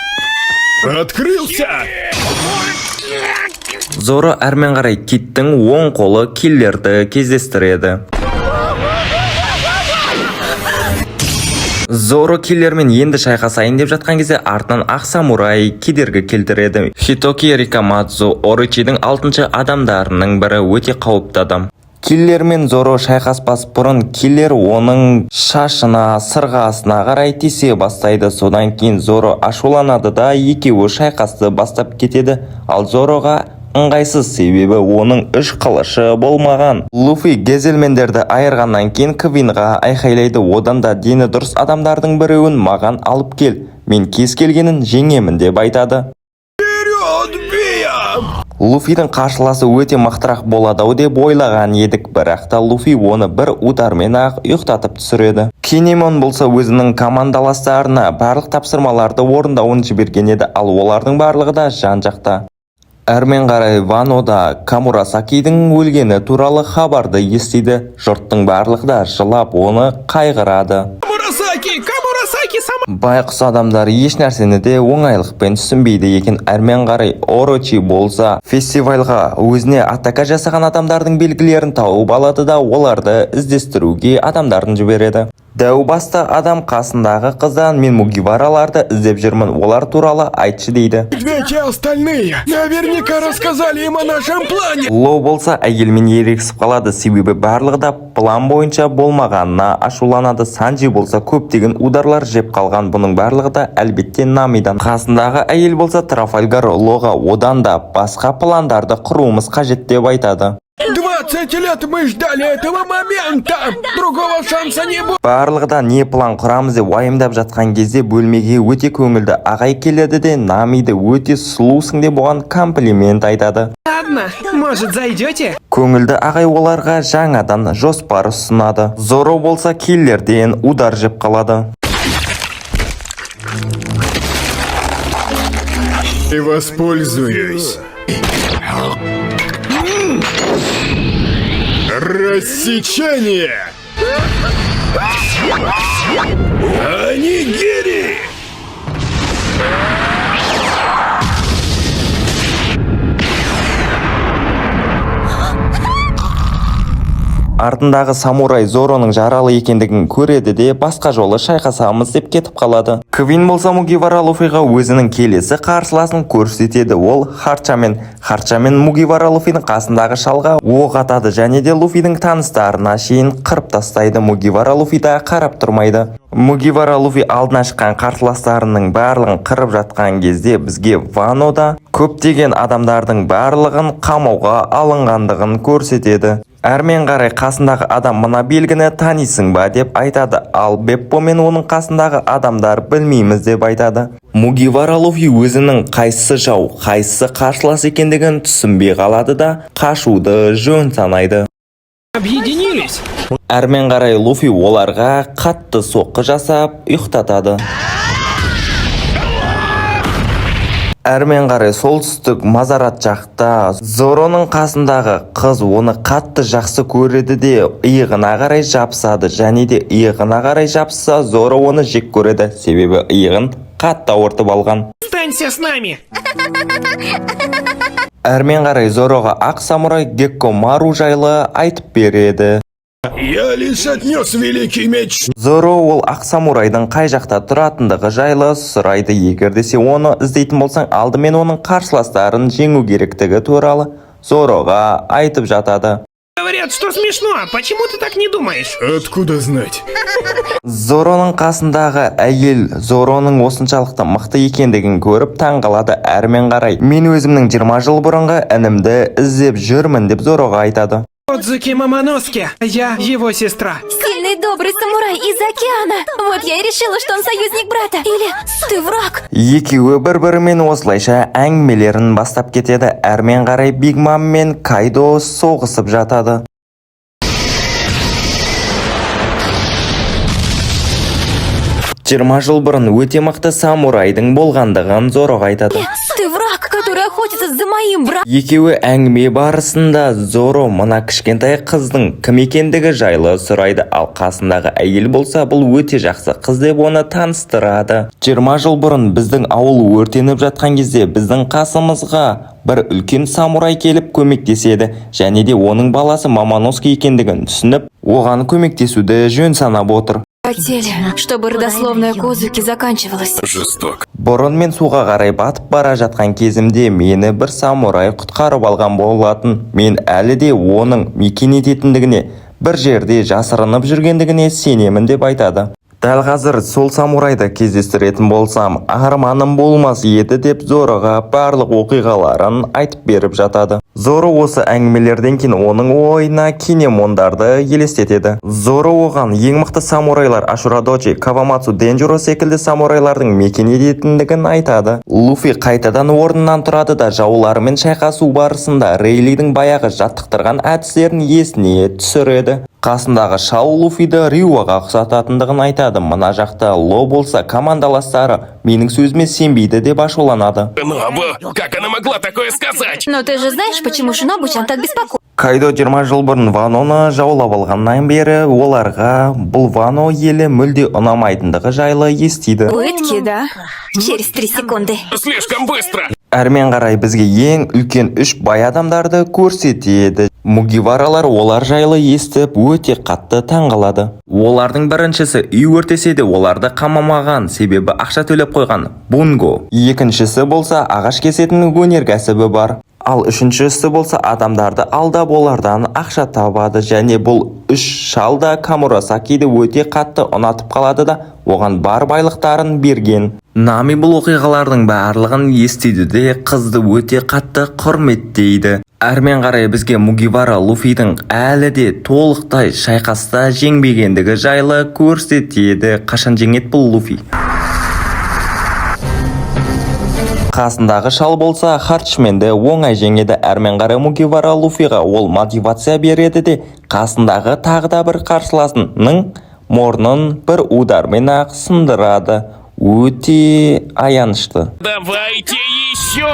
Открылся! Зоро әрмен қарай Киттің оң қолы киллерді кездестіреді. Зоро киллермен енді шайқасайын деп жатқан кезде артынан Ақ самурай кедергі келтіреді. Хитоки Рикамадзу Орочидің 6-шы адамдарының бірі, өте қауіпті адам. Киллермен Зоро шайқаспас бұрын киллер оның шашына, сырғасына қарай тисе бастайды. Содан кейін Зоро ашуланады да екеуі шайқасты бастап кетеді. Ал Зороға ыңғайсыз, себебі оның 3 қылышы болмаған. Луфи Гезельмендерді айырғаннан кейін Квинға айқайлайды: одан да дені дұрыс адамдардың біреуін маған алып кел, мен кез келгенін жеңемін деп айтады. Вперед, Бия! Луфидің қарсыласы өте мықтырақ болады деп ойлаған едік, бірақ та Луфи оны бір удармен ақ ұйықтатып түсіреді. Кинемон болса өзінің командаластарына барлық тапсырмаларды орындауын жіберген еді, ал олардың барлығы да жан-жақта. Әрмен қарай Ванода Камурасакидің өлгені туралы хабарды естиді. Жұрттың барлығы да жылап оны қайғырады. Камурасаки сама. Байқұс адамдар еш нәрсені де оңайлықпен түсінбейді екен. Әрмен қарай Орочи болса фестивальға өзіне атака жасаған адамдардың белгілерін тауып алады да оларды іздестіруге адамдарын жібереді. Дәу басты адам қасындағы қыздан мен Мугивараларды іздеп жүрмін, олар туралы айтшы дейді. Где те остальные? Наверняка рассказали им о нашем плане. Лоу болса әйелмен ерегісіп қалады, себебі барлығы да план бойынша болмағанына ашуланады. Санджи болса көптеген ударлар жеп қалған, бұның барлығы да әлбетте Намидан. Қасындағы әйел болса Трафальгар Лоға одан да басқа пландарды құруымыз қажет деп айтады. 20 лет мы ждали этого момента. Другого шанса не будет. Барлығы да не план құрамыз деп уайымдап жатқан кезде бөлмеге өте көңілді ағай келеді де Намиді өте сұлусың деп оған комплимент айтады. Ладно, может зайдете? Көңілді ағай оларға жаңадан жоспар ұсынады. Зоро болса киллерден удар жеп қалады. И воспользуюсь. Рассечение! Анигири! Артындағы самурай Зороның жаралы екендігін көреді де басқа жолы шайқасамыз деп кетіп қалады. Квин болса Мугивара Луфиға өзінің келесі қарсыласын көрсетеді. Ол Харчамен. Харчамен Мугивара Луфидің қасындағы шалға оқ атады және де Луфидің таныстарына шейін қырып тастайды. Мугивара Луфи да қарап тұрмайды. Мугивара Луфи алдына шыққан қарсыластарының барлығын қырып жатқан кезде бізге Ванода көптеген адамдардың барлығын қамауға алынғандығын көрсетеді. Әрмен қарай қасындағы адам мына белгіні танисың ба деп айтады, ал Беппо мен оның қасындағы адамдар білмейміз деп айтады. Мугивара Луфи өзінің қайсысы жау, қайсысы қарсылас екендігін түсінбей қалады да қашуды жөн санайды. Объединились. Әрмен қарай Луфи оларға қатты соққы жасап ұйықтатады. Әрмен қарай солтүстік Мазарат жақта Зороның қасындағы қыз оны қатты жақсы көреді де иығына қарай жапсады, және де иығына қарай жапса Зоро оны жек көреді, себебі иығын қатты ауыртып алған. Останься с нами. Әрмен қарай Зороға ақ самурай Гекко Мару жайлы айтып береді. Я лишь отнес великий меч. Зоро ол ақ самурайдың қай жақта тұратындығы жайлы сұрайды. Егер десе оны іздейтін болсаң алдымен оның қарсыластарын жеңу керектігі туралы Зороға айтып жатады. Говорят, что смешно. Почему ты так не думаешь? Откуда знать? Зороның қасындағы әйел Зороның осыншалықты мықты екендігін көріп таң қалады. Әрмен қарай мен өзімнің 20 жыл бұрынғы інімді іздеп жүрмін деп Зороға айтады. Одзуки Мамоноски. Я его сестра. Сильный добрый самурай из океана. Вот я и решила, что он союзник брата. Или ты враг. Екеуі бір-бірімен осылайша әңгімелерін бастап кетеді. Әрмен қарай Биг Мам мен Кайдо соғысып жатады. «20 жыл бұрын өте мықты самурайдың болғандығын Зороға айтады. Ты враг, который охотится за моим братом. Екеуі әңгіме барысында Зоро мына кішкентай қыздың кім екендігі жайлы сұрайды, ал қасындағы әйел болса бұл өте жақсы қыз деп оны таныстырады. 20 жыл бұрын біздің ауыл өртеніп жатқан кезде біздің қасымызға бір үлкен самурай келіп көмектеседі, және де оның баласы Мамоноски екендігін түсініп, оған көмектесуді жөн санап отыр. Хотели, чтобы родословная Козуки заканчивалась. Жесток. Бұрын мен суға қарай батып бара жатқан кезімде мені бір самурай құтқарып алған болатын. Мен әлі де оның мекен ететіндігіне, бір жерде жасырынып жүргендігіне сенемін деп айтады. Дәл қазір сол самурайды кездестіретін болсам, арманым болмас еді деп Зороға барлық оқиғаларын айтып беріп жатады. Зоро осы әңгімелерден кейін оның ойына кинемондарды елестетеді. Зоро оған ең мықты самурайлар Ашурадочи, Кавамацу Денджиро секілді самурайлардың мекен ететіндігін айтады. Луфи қайтадан орнынан тұрады да жауларымен шайқасу барысында Рейлидің баяғы жаттықтырған әдістерін есіне түсіреді. Қасындағы шал Луфиді Рюаға ұқсататындығын айтады. Мына жақта Ло болса командаластары менің сөзіме сенбейді деп ашуланады. Нобу, как она могла такое сказать? Но ты же знаешь, почему Шинобу-чан так беспокоит? Кайдо 20 жыл бұрын Ваноны жаулап алғаннан бері оларға бұл Вано елі мүлде ұнамайтындығы жайлы естиді. Пытки, да? Через 3 секунды. Слишком быстро. Әрмен қарай бізге ең үлкен 3 бай адамдарды көрсетеді. Мугиваралар олар жайлы естіп өте қатты таңғалады. Олардың біріншісі үй өртесе де оларды қамамаған, себебі ақша төлеп қойған Бунго. Екіншісі болса ағаш кесетін өнеркәсібі бар. Ал үшіншісі болса адамдарды алдап олардан ақша табады, және бұл 3 шал да Камурасакиді өте қатты ұнатып қалады да оған бар байлықтарын берген. Нами бұл оқиғалардың барлығын естиді де қызды өте қатты құрметтейді. Әрмен қарай бізге Мугивара Луфидің әлі де толықтай шайқаста жеңбегендігі жайлы көрсетеді. Қашан жеңет бұл Луфи? Қасындағы шал болса Харчменді оңай жеңеді. Әрмен қарай Мугивара Луфиға ол мотивация береді де қасындағы тағы да бір қарсыласының мұрнын бір удармен ақ сындырады. Өте аянышты. Давайте еще!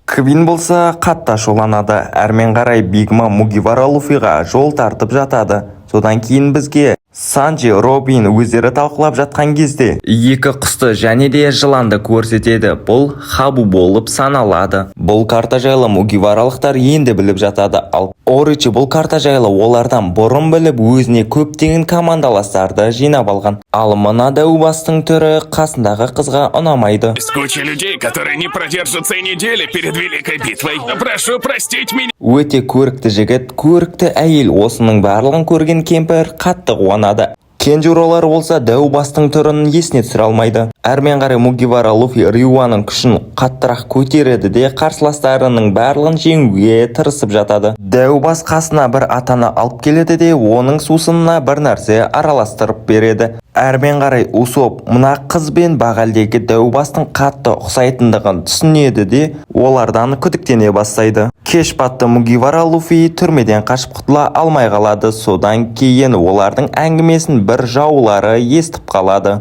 Квин болса қатты ашуланады. Әрмен қарай Бигма Мугивара Луфиға жол тартып жатады. Содан кейін бізге Санджи, Робин өздері талқылап жатқан кезде екі құсты және де жыланды көрсетеді. Бұл Хабу болып саналады. Бұл карта жайлы Мугиваралықтар енді біліп жатады. Ал Оричи бұл карта жайлы олардан бұрын біліп өзіне көптеген командаластарды жинап алған. Ал мына дәубастың түрі қасындағы қызға ұнамайды. Куча людей, которые не продержатся и недели перед великой битвой. Прошу простить меня. Өте көрікті жігіт, көрікті әйел. Осының барлығын көрген кемпір қатты қуанады. Кенжуролар болса дәубастың түрін есіне түсіре алмайды. Әрмен қарай Мугивара Луфи Рюаның күшін қаттырақ көтереді де қарсыластарының барлығын жеңуге тырысып жатады. Дәубас қасына бір атаны алып келеді де оның сусынына бір нәрсе араластырып береді. Әрмен қарай Усоп мына қыз бен бағалдегі дәубастың қатты ұқсайтындығын түсінеді де олардан күдіктене бастайды. Кеш батты Мугивара Луфи түрмеден қашып құтыла алмай қалады. Содан кейін олардың әңгімесін бір жаулары естіп қалады.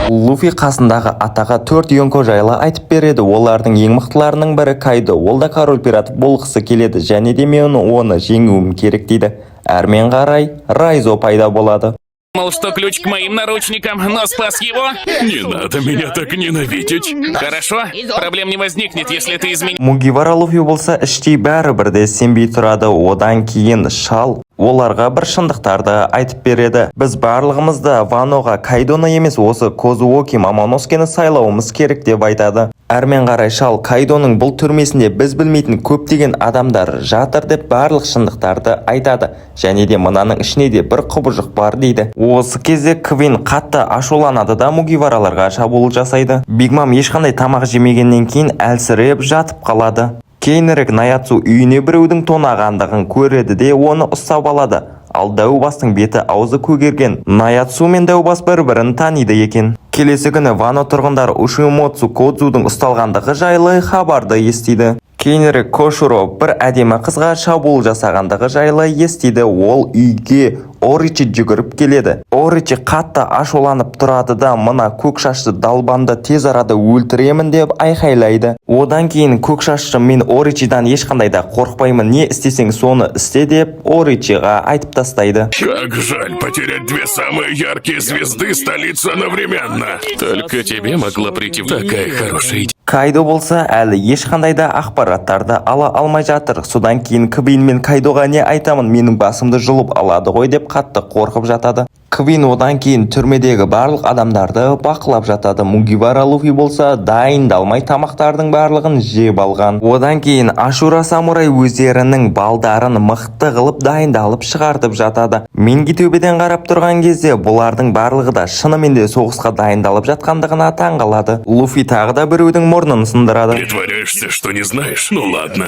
Луфи қасындағы атаға 4 Йонко жайлы айтып береді. Олардың ең мықтыларының бірі Кайдо. Ол да король пират болғысы келеді және де мен оны жеңуім керек дейді. Әрмен қарай Райзо пайда болады. Думал, что ключ к моим наручникам, но спас его? Не надо меня так ненавидеть. Хорошо, проблем не возникнет, если ты изменишь. Мугивара Луфи болса іштей бәрібірде сенбей тұрады. Одан кейін шал оларға бір шындықтарды айтып береді. Біз барлығымызда Ваноға Кайдоны емес, осы Козуоки Мамоноскені сайлауымыз керек деп айтады. Әрмен қарай шал Кайдоның бұл түрмесінде біз білмейтін көптеген адамдар жатыр деп барлық шындықтарды айтады. Және де мынаның ішіне де бір құбыжық бар дейді. Осы кезде Квин қатты ашуланады да Мугивараларға шабуыл жасайды. Бигмам ешқандай тамақ жемегеннен кейін әлсіреп жатып қалады. Кейінірек Наяцу үйіне біреудің тонағандығын көреді де оны ұстап алады. Ал дәубастың беті аузы көгерген. Наяцу мен дәубас бір-бірін таниды екен. Келесі күні Вано тұрғындар Ушимоцу Кодзудың ұсталғандығы жайлы хабарды естиді. Кейінірек Кошуро бір әдемі қызға шабуыл жасағандығы жайлы естиді. Ол үйге Оричи жүгіріп келеді. Оричи қатты ашуланып тұрады да мына көк шашты далбанды тез арада өлтіремін деп айқайлайды. Одан кейін көк шашты мен Оричидан ешқандай да қорықпаймын, не істесең соны істе деп Оричиға айтып тастайды. Как жаль потерять две самые яркие звезды столицы одновременно. Только тебе могла прийти такая хорошая идея. Кайдо болса әлі ешқандай да ақпараттарды ала алмай жатыр. Содан кейін Квин мен Кайдоға не айтамын, менің басымды жұлып алады ғой деп қатты қорқып жатады. Квин одан кейін түрмедегі барлық адамдарды бақылап жатады. Мугивара Луфи болса дайындалмай тамақтардың барлығын жеп алған. Одан кейін Ашура самурай өздерінің балдарын мықты қылып дайындалып шығартып жатады. Менге төбеден қарап тұрған кезде бұлардың барлығы да шынымен де соғысқа дайындалып жатқандығына таң қалады. Луфи тағы да біреудің мұрнын сындырады. Притворяешься, что не знаешь? Ну ладно.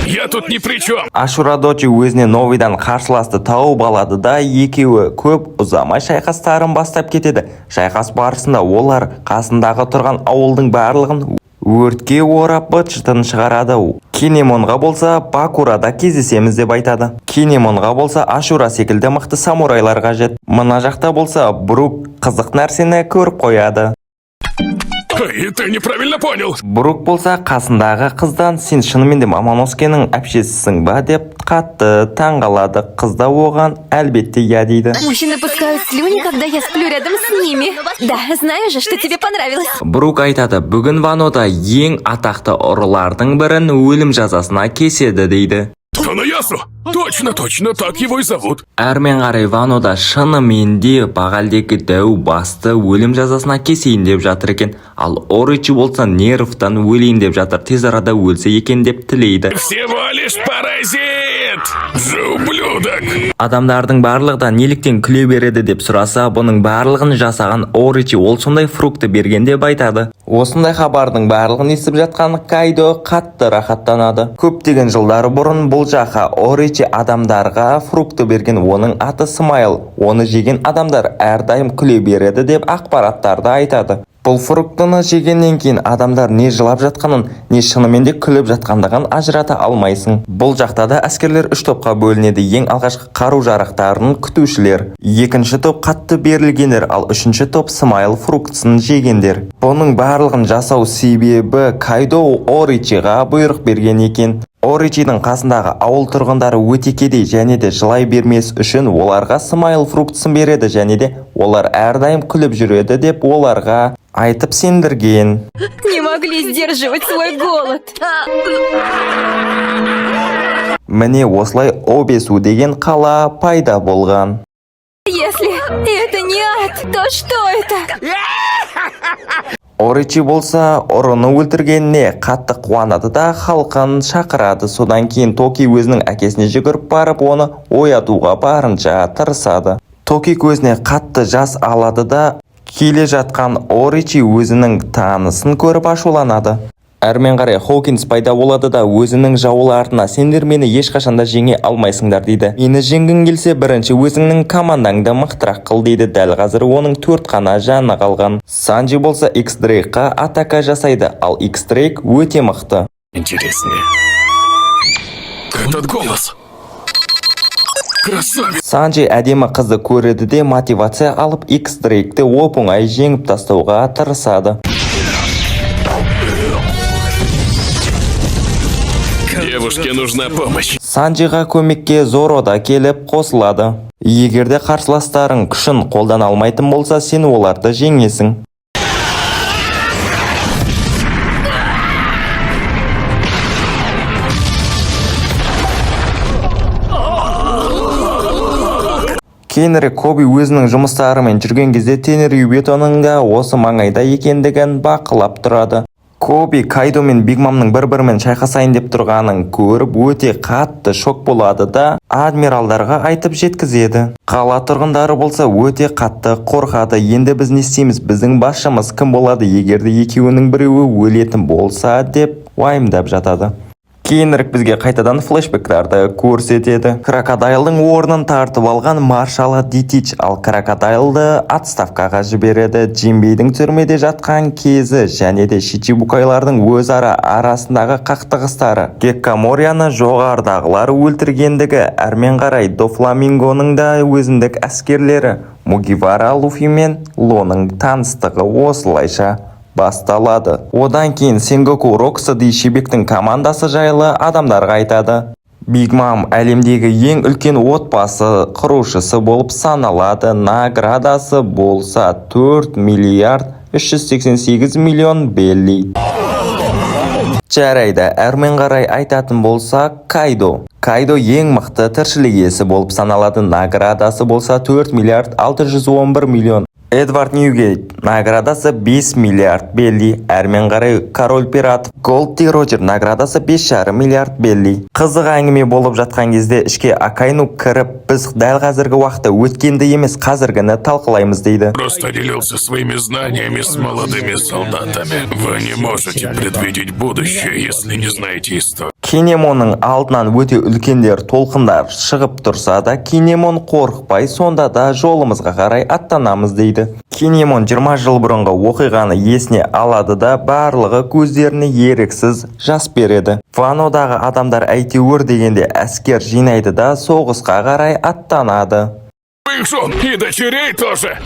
Я тут ни при чем. Ашура Дочи өзіне Новидан қарсыласты тауып алады да екеуі көп ұзамай шайқастарын бастап кетеді. Шайқас барысында олар қасындағы тұрған ауылдың барлығын өртке орап быт-шытын шығарады. Кинемонға болса Бакурада кездесеміз деп айтады. Кинемонға болса Ашура секілді мықты самурайлар қажет. Мына жақта болса Брук қызық нәрсені көріп қояды. Эй, ты неправильно понял. Брук болса қасындағы қыздан сен шынымен де Мамоносскенің әпшесісің ба деп қатты таңғалады. Қыз да оған әлбетте иә дейді. Мужчины пускают слюни, когда я сплю рядом с ними. Да, знаю же, что тебе понравилось. Брук айтады, бүгін Ванода ең атақты ұрылардың бірін өлім жазасына кеседі дейді. Танаясу! Точно, так его и зовут. Әрмен қарай Ванода шынымен де бағалдегі дәу басты өлім жазасына кесейін деп жатыр екен. Ал Оричи болса нервтан өлейін деп жатыр, тез арада өлсе екен деп тілейді. Всего лишь паразит! Же ублюдок! Адамдардың барлығы да неліктен күле береді деп сұраса, бұның барлығын жасаған Оричи ол сондай фрукты берген деп айтады. Осындай хабардың барлығын естіп жатқан Кайдо қатты рахаттанады. Көптеген жылдар бұрын бұл жаққа Оричи адамдарға фрукты берген, оның аты Смайл. Оны жеген адамдар әрдайым күле береді деп ақпараттарды айтады. Бұл фруктыны жегеннен кейін адамдар не жылап жатқанын, не шынымен де күліп жатқандығын ажырата алмайсың. Бұл жақта да әскерлер 3 топқа бөлінеді. Ең алғашқы қару-жарақтарын күтушілер, екінші топ қатты берілгендер, ал үшінші топ Смайл фруктысын жегендер. Бұның барлығын жасау себебі Кайдо Оричиға бұйрық берген екен. Оричидің қасындағы ауыл тұрғындары өте кедей және де жылай бермес үшін оларға Смайл фруктысын береді және де олар әрдайым күліп жүреді деп оларға айтып сендірген. Не могли сдерживать свой голод. Міне осылай Обесу деген қала пайда болған. Если это не ад, то что это? Оричи болса ұрыны өлтіргеніне қатты қуанады да халқын шақырады. Содан кейін Токи өзінің әкесіне жүгіріп барып оны оятуға барынша тырысады. Токи көзіне қатты жас алады да келе жатқан Оричи өзінің танысын көріп ашуланады. Әрмен қарай Хоукинс пайда болады да өзінің жауларына сендер мені ешқашанда жеңе алмайсыңдар дейді. Мені жеңгің келсе бірінші өзіңнің командаңды мықтырақ қыл дейді. Дәл қазір оның 4 қана жаны қалған. Санджи болса X-Drake'қа атака жасайды, ал X-Drake өте мықты. Интереснее. Этот голос. Красавец. Санджи әдемі қызды көреді де мотивация алып X-Drake'ті оп-оңай жеңіп тастауға тырысады. Девушке нужна помощь. Санджиға көмекке Зоро да келіп қосылады. Егерде қарсыластарың күшін қолдана алмайтын болса, сен оларды жеңесің. Кейінірек Коби өзінің жұмыстарымен жүрген кезде Тенрюбетоның да осы маңайда екендігін бақылап тұрады. Коби Кайдо мен Биг Мамның бір-бірімен шайқасайын деп тұрғанын көріп өте қатты шок болады да адмиралдарға айтып жеткізеді. Қала тұрғындары болса өте қатты қорқады. Енді біз не істейміз, біздің басшымыз кім болады егерде екеуінің біреуі өлетін болса деп уайымдап жатады. Кейінірек бізге қайтадан флешбектарды көрсетеді. Крокодайлдың орнын тартып алған маршалы Дитич, ал Крокодайлды отставкаға жібереді. Джимбейдің түрмеде жатқан кезі және де Шичибукайлардың өзара арасындағы қақтығыстары. Геккаморияны жоғардағылар өлтіргендігі, әрмен қарай Дофламингоның да өзіндік әскерлері, Мугивара, Луфи мен Лоның таныстығы осылайша басталады. Одан кейін Сенгоку Роксади Шибектің командасы жайлы адамдарға айтады. Биг Мам әлемдегі ең үлкен отбасы құрушысы болып саналады. Наградасы болса 4 миллиард 388 миллион белли. Жарайды, әрмен қарай айтатын болса Кайдо. Кайдо ең мықты тіршілік иесі болып саналады. Наградасы болса 4 миллиард 611 миллион. Эдвард Ньюгейт наградасы 5 миллиард белли. Әрмен қарай Король Пират Голди Роджер наградасы 5,5 миллиард белли. Қызық әңгіме болып жатқан кезде ішке Акайну кіріп, біз дәл қазіргі уақытта өткенді емес қазіргіні талқылаймыз дейді. Просто делился своими знаниями с молодыми солдатами. Вы не можете предвидеть будущее, если не знаете историю. Кинемонның алдынан өте үлкендер толқындар шығып тұрса да, Кинемон қорықпай, сонда да жолымызға қарай аттанамыз дейді. Кинемон 20 жыл бұрынғы оқиғаны есіне алады да барлығы көздеріне еріксіз жас береді. Ванодағы адамдар әйтеуір дегенде әскер жинайды да соғысқа қарай аттанады. Их жен и дочерей тоже.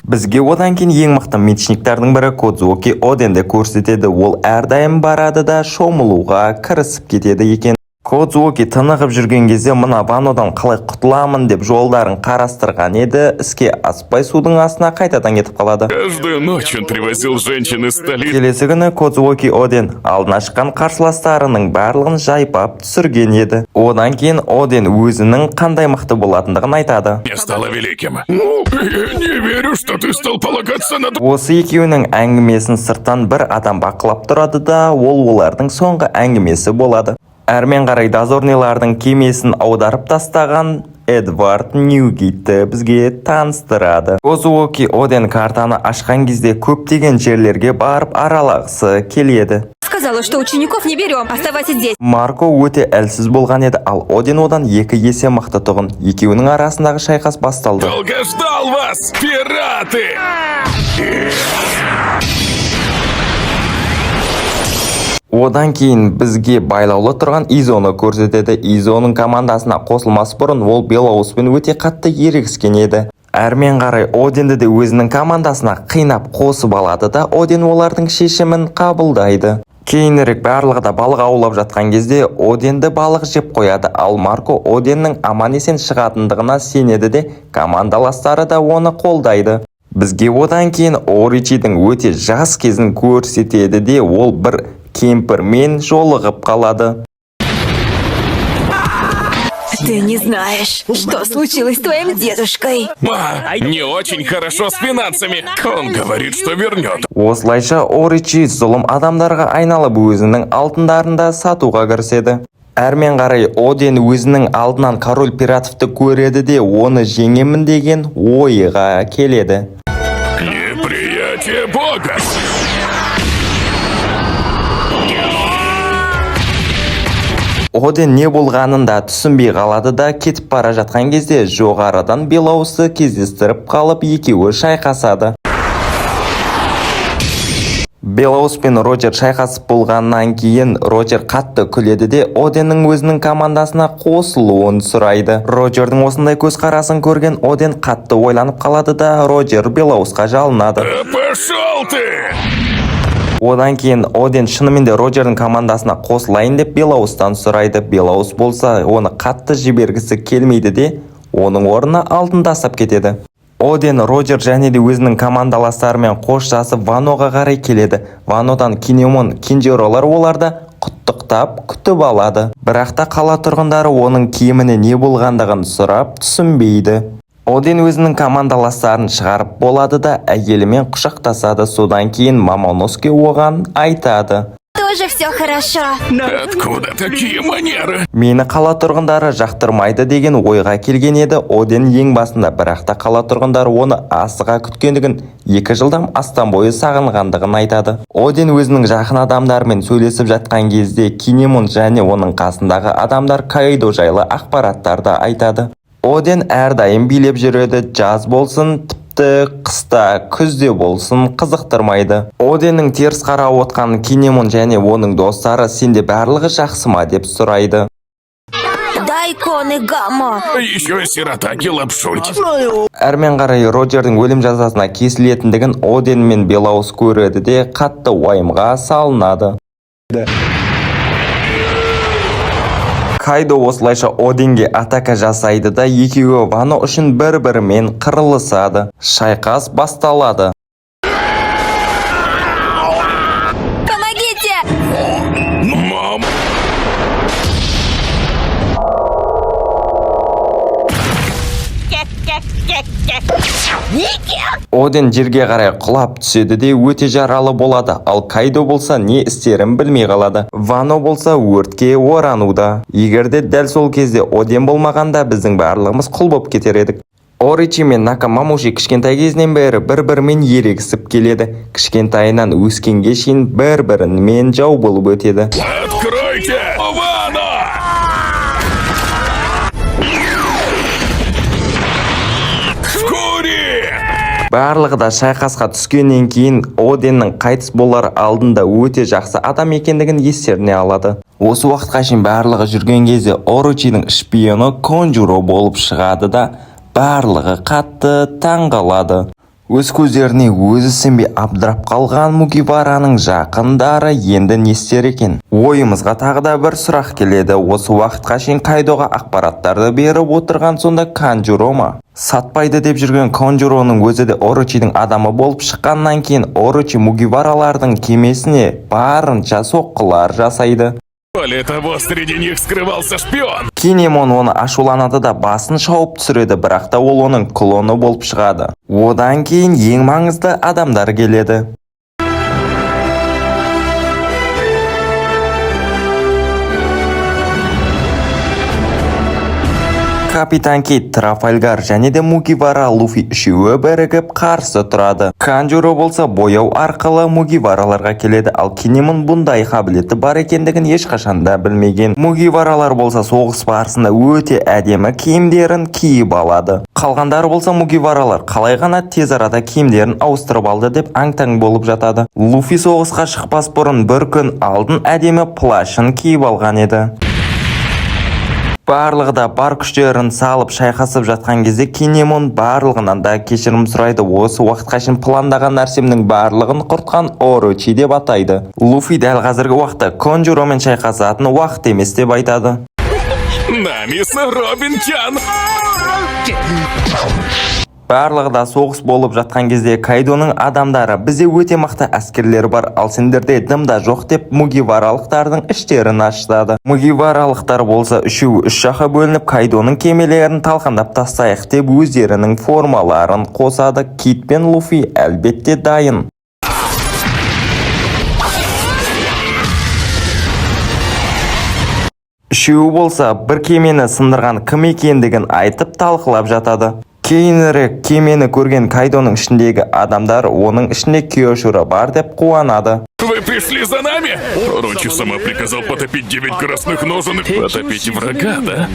Бізге одан кейін ең мықты мечниктардың бірі Кодзуоки Оденді көрсетеді. Ол әрдайым барады да шомылуға кірісіп кетеді екен. Кодзуоки тынығып жүрген кезде мына Ванодан қалай құтыламын деп жолдарын қарастырған еді, іске аспай судың астына қайтадан кетіп қалады. Каждую ночь он привозил женщин из столицы. Келесі күні Кодзуоки Оден алдына шыққан қарсыластарының барлығын жайпап түсірген еді. Одан кейін Оден өзінің қандай мықты болатындығын айтады. Я стала великим. Ну, я не верю, что ты стал полагаться на... Осы екеуінің әңгімесін сырттан бір адам бақылап тұрады да, ол олардың соңғы әңгімесі болады. Әрмен қарай дозорнилардың кемесін аударып тастаған Эдвард Ньюгейтті бізге таныстырады. Кодзуоки Оден картаны ашқан кезде көптеген жерлерге барып аралағысы келеді. Сказала, что учеников не берем. Оставайся здесь. Марко өте әлсіз болған еді, ал Оден одан 2 есе мықты тұғын. Екеуінің арасындағы шайқас басталды. Долго ждал вас, пираты! Одан кейін бізге байлаулы тұрған Изоны көрсетеді. Изоның командасына қосылмас бұрын ол Белоуспен өте қатты ерегіскен еді. Әрмен қарай Оденді де өзінің командасына қинап қосып алады да, Оден олардың шешімін қабылдайды. Кейінірек барлығы да балық аулап жатқан кезде Оденді балық жеп қояды, ал Марко Оденнің аман есен шығатындығына сенеді де, командаластары да оны қолдайды. Бізге одан кейін Оричидің өте жас кезін көрсетеді де, ол бір кемпірмен жолығып қалады. Ты не знаешь, что случилось с твоим дедушкой. Не очень хорошо с финансами. Он говорит, что вернет. Осылайша Оричи зұлым адамдарға айналып өзінің алтындарын да сатуға кіріседі. Әрмен қарай Оден өзінің алдынан король пиратовты көреді де, оны жеңемін деген ойға келеді. Неприятие Бога. Оден не болғанын да түсінбей қалады да, кетіп бара жатқан кезде жоғарыдан Белоусты кездестіріп қалып екеуі шайқасады. Белоус пен Роджер шайқасып болғаннан кейін Роджер қатты күледі де, Оденнің өзінің командасына қосылуын сұрайды. Роджердің осындай көзқарасын көрген Оден қатты ойланып қалады да, Роджер Белоусқа жалынады. Пошел ты! Одан кейін Оден шынымен де Роджердің командасына қосылайын деп Белоустан сұрайды. Белоус болса оны қатты жібергісі келмейді де, оның орнына алтындасап кетеді. Оден, Роджер және де өзінің командаластарымен қоштасып Ваноға қарай келеді. Ванодан Кинемон, Кинжеролар оларды құттықтап күтіп алады. Бірақ та қала тұрғындары оның киіміне не болғандығын сұрап түсінбейді. Оден өзінің командаластарын шығарып болады да, әйелімен құшақтасады. Содан кейін Мамоноске оған айтады. Тоже все хорошо. Откуда такие манеры? Мені қала тұрғындары жақтырмайды деген ойға келген еді Оден ең басында, бірақ та қала тұрғындары оны асыға күткендігін, 2 жылдан астам бойы сағынғандығын айтады. Оден өзінің жақын адамдарымен сөйлесіп жатқан кезде Кинемон және оның қасындағы адамдар Кайдо жайлы ақпараттарды айтады. Оден әрдайым билеп жүреді, жаз болсын, тіпті қыста, күзде болсын қызықтырмайды. Оденнің теріс қарап отқан Кинемон және оның достары сенде барлығы жақсы ма деп сұрайды. Дайкон и Гаммо. Еще и сирота Килапшульт. Әрмен қарай Роджердің өлім жазасына кесілетіндігін Оден мен Белоус көреді де, қатты уайымға салынады. Кайдо осылайша Оденге атака жасайды да, екеуі Вано үшін бір-бірімен қырылысады. Шайқас басталады. Помогите! Мам! Оден жерге қарай құлап түседі де өте жаралы болады, ал Кайдо болса не істерін білмей қалады. Вано болса өртке орануда. Егерде дәл сол кезде Оден болмағанда біздің барлығымыз құл боп кетер едік. Оричи мен Накамамуши кішкентай кезінен бері бір-бірімен ерегісіп келеді. Кішкентайынан өскенге шейін бір-бірімен жау болып өтеді. Откройте! Вано! Фури! Барлығы да шайқасқа түскеннен кейін Оденнің қайтыс болар алдында өте жақсы адам екендігін естеріне алады. Осы уақытқа шейін барлығы жүрген кезде Орочидің шпионы Конджуро болып шығады да барлығы қатты таңғалады. Өз көздеріне өзі сенбей абдырап қалған Мугивараның жақындары енді не істер екен? Ойымызға тағы да бір сұрақ келеді. Осы уақытқа шейін Кайдоға ақпараттарды беріп отырған сонда Канжуро ма? Сатпайды деп жүрген Конджуроның өзі де Орочидің адамы болып шыққаннан кейін Орочи Мугиваралардың кемесіне барынша соққылар жасайды. Более того, среди них скрывался шпион. Кинемон оны ашуланады да басын шауып түсіреді, бірақ та ол оның клоны болып шығады. Одан кейін ең маңызды адамдар келеді. Капитан Кейт, Трафальгар және де Мугивара Луфи үшеуі бірігіп қарсы тұрады. Канжуро болса бояу арқылы Мугивараларға келеді, ал Кинемон бұндай қабілеті бар екендігін ешқашанда білмеген. Мугиваралар болса соғыс барысында өте әдемі киімдерін киіп алады. Қалғандары болса Мугиваралар қалай ғана тез арада киімдерін ауыстырып алды деп аң-таң болып жатады. Луфи соғысқа шықпас бұрын бір күн алдын әдемі плашын киіп алған еді. Барлығы да бар күштерін салып шайқасып жатқан кезде Кинемон барлығынан да кешірім сұрайды. Осы уақытқа шейін пландаған нәрсемнің барлығын құртқан Орочи деп атайды. Луфи дәл қазіргі уақытта Конджуромен шайқасатын уақыт емес деп айтады. Намис Робин-чан! Барлығы да соғыс болып жатқан кезде Кайдоның адамдары бізде өте мықты әскерлер бар, ал сендерде дымда жоқ деп Мугиваралықтардың іштерін ашады. Мугиваралықтар болса үшеуі үш жаққа бөлініп Кайдоның кемелерін талқандап тастайық деп өздерінің формаларын қосады. Кит пен Луфи әлбетте дайын. Үшеуі болса бір кемені сындырған кім екендігін айтып талқылап жатады. Кейінірек кемені көрген Кайдоның ішіндегі адамдар оның ішінде Киошура бар деп қуанады. Вы пришли за нами? Орочи сама приказал потопить 9 красных ноженок. Потопить врага, да?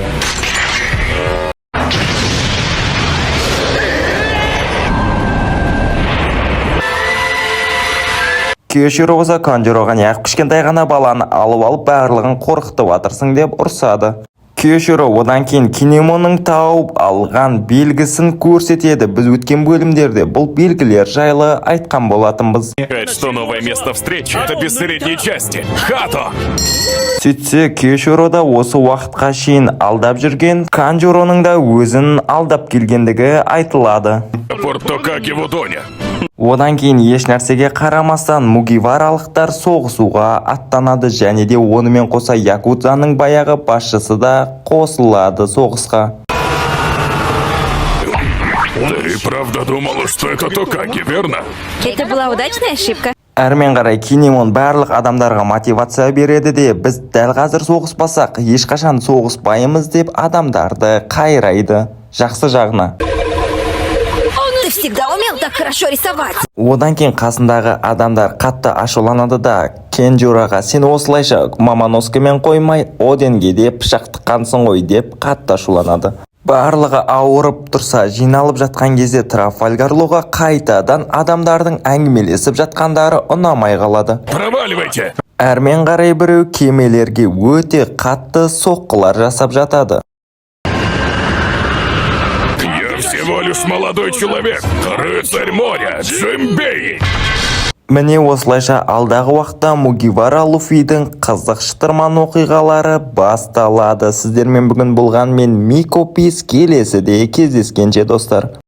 Киошура болса Конджуроға неғып кішкентай ғана баланы алып барлығын қорқытып атырсың деп ұрсады. Киошура одан кейін Кинемонның тауып алған белгісін көрсетеді. Біз өткен бөлімдерде бұл белгілер жайлы айтқан болатынбыз. Что новое место встречи? Это без средней части. Хато! Сөйтсе, Киошура да осы уақытқа шейін алдап жүрген Канжуроның да өзін алдап келгендігі айтылады. Портокаги Вудоня. Одан кейін еш нәрсеге қарамастан Мугиваралықтар соғысуға аттанады және де онымен қоса Якудзаның баяғы басшысы да қосылады соғысқа. Ты правда думала, что это Токаги, верно? Это была удачная ошибка. Әрмен қарай Кинемон барлық адамдарға мотивация береді де біз дәл қазір соғыспасақ ешқашан соғыспаймыз деп адамдарды қайрайды жақсы жағына. Ты всегда умел так хорошо рисовать. Одан кейін қасындағы адамдар қатты ашуланады да Кенджураға сен осылайша Мамоноскемен қоймай Оденге де пышақ тыққансың ғой деп қатты ашуланады. Барлығы ауырып тұрса жиналып жатқан кезде Трафальгарлоға қайтадан адамдардың әңгімелесіп жатқандары ұнамай қалады. Проваливайте! Әрмен қарай біреу кемелерге өте қатты соққылар жасап жатады. Всего лишь молодой человек, рыцарь моря, Джимбей. Міне осылайша алдағы уақытта Мугивара Луфидің қызық шытырман оқиғалары басталады. Сіздермен бүгін болған мен Мико Пис, келесіде кездескенше достар.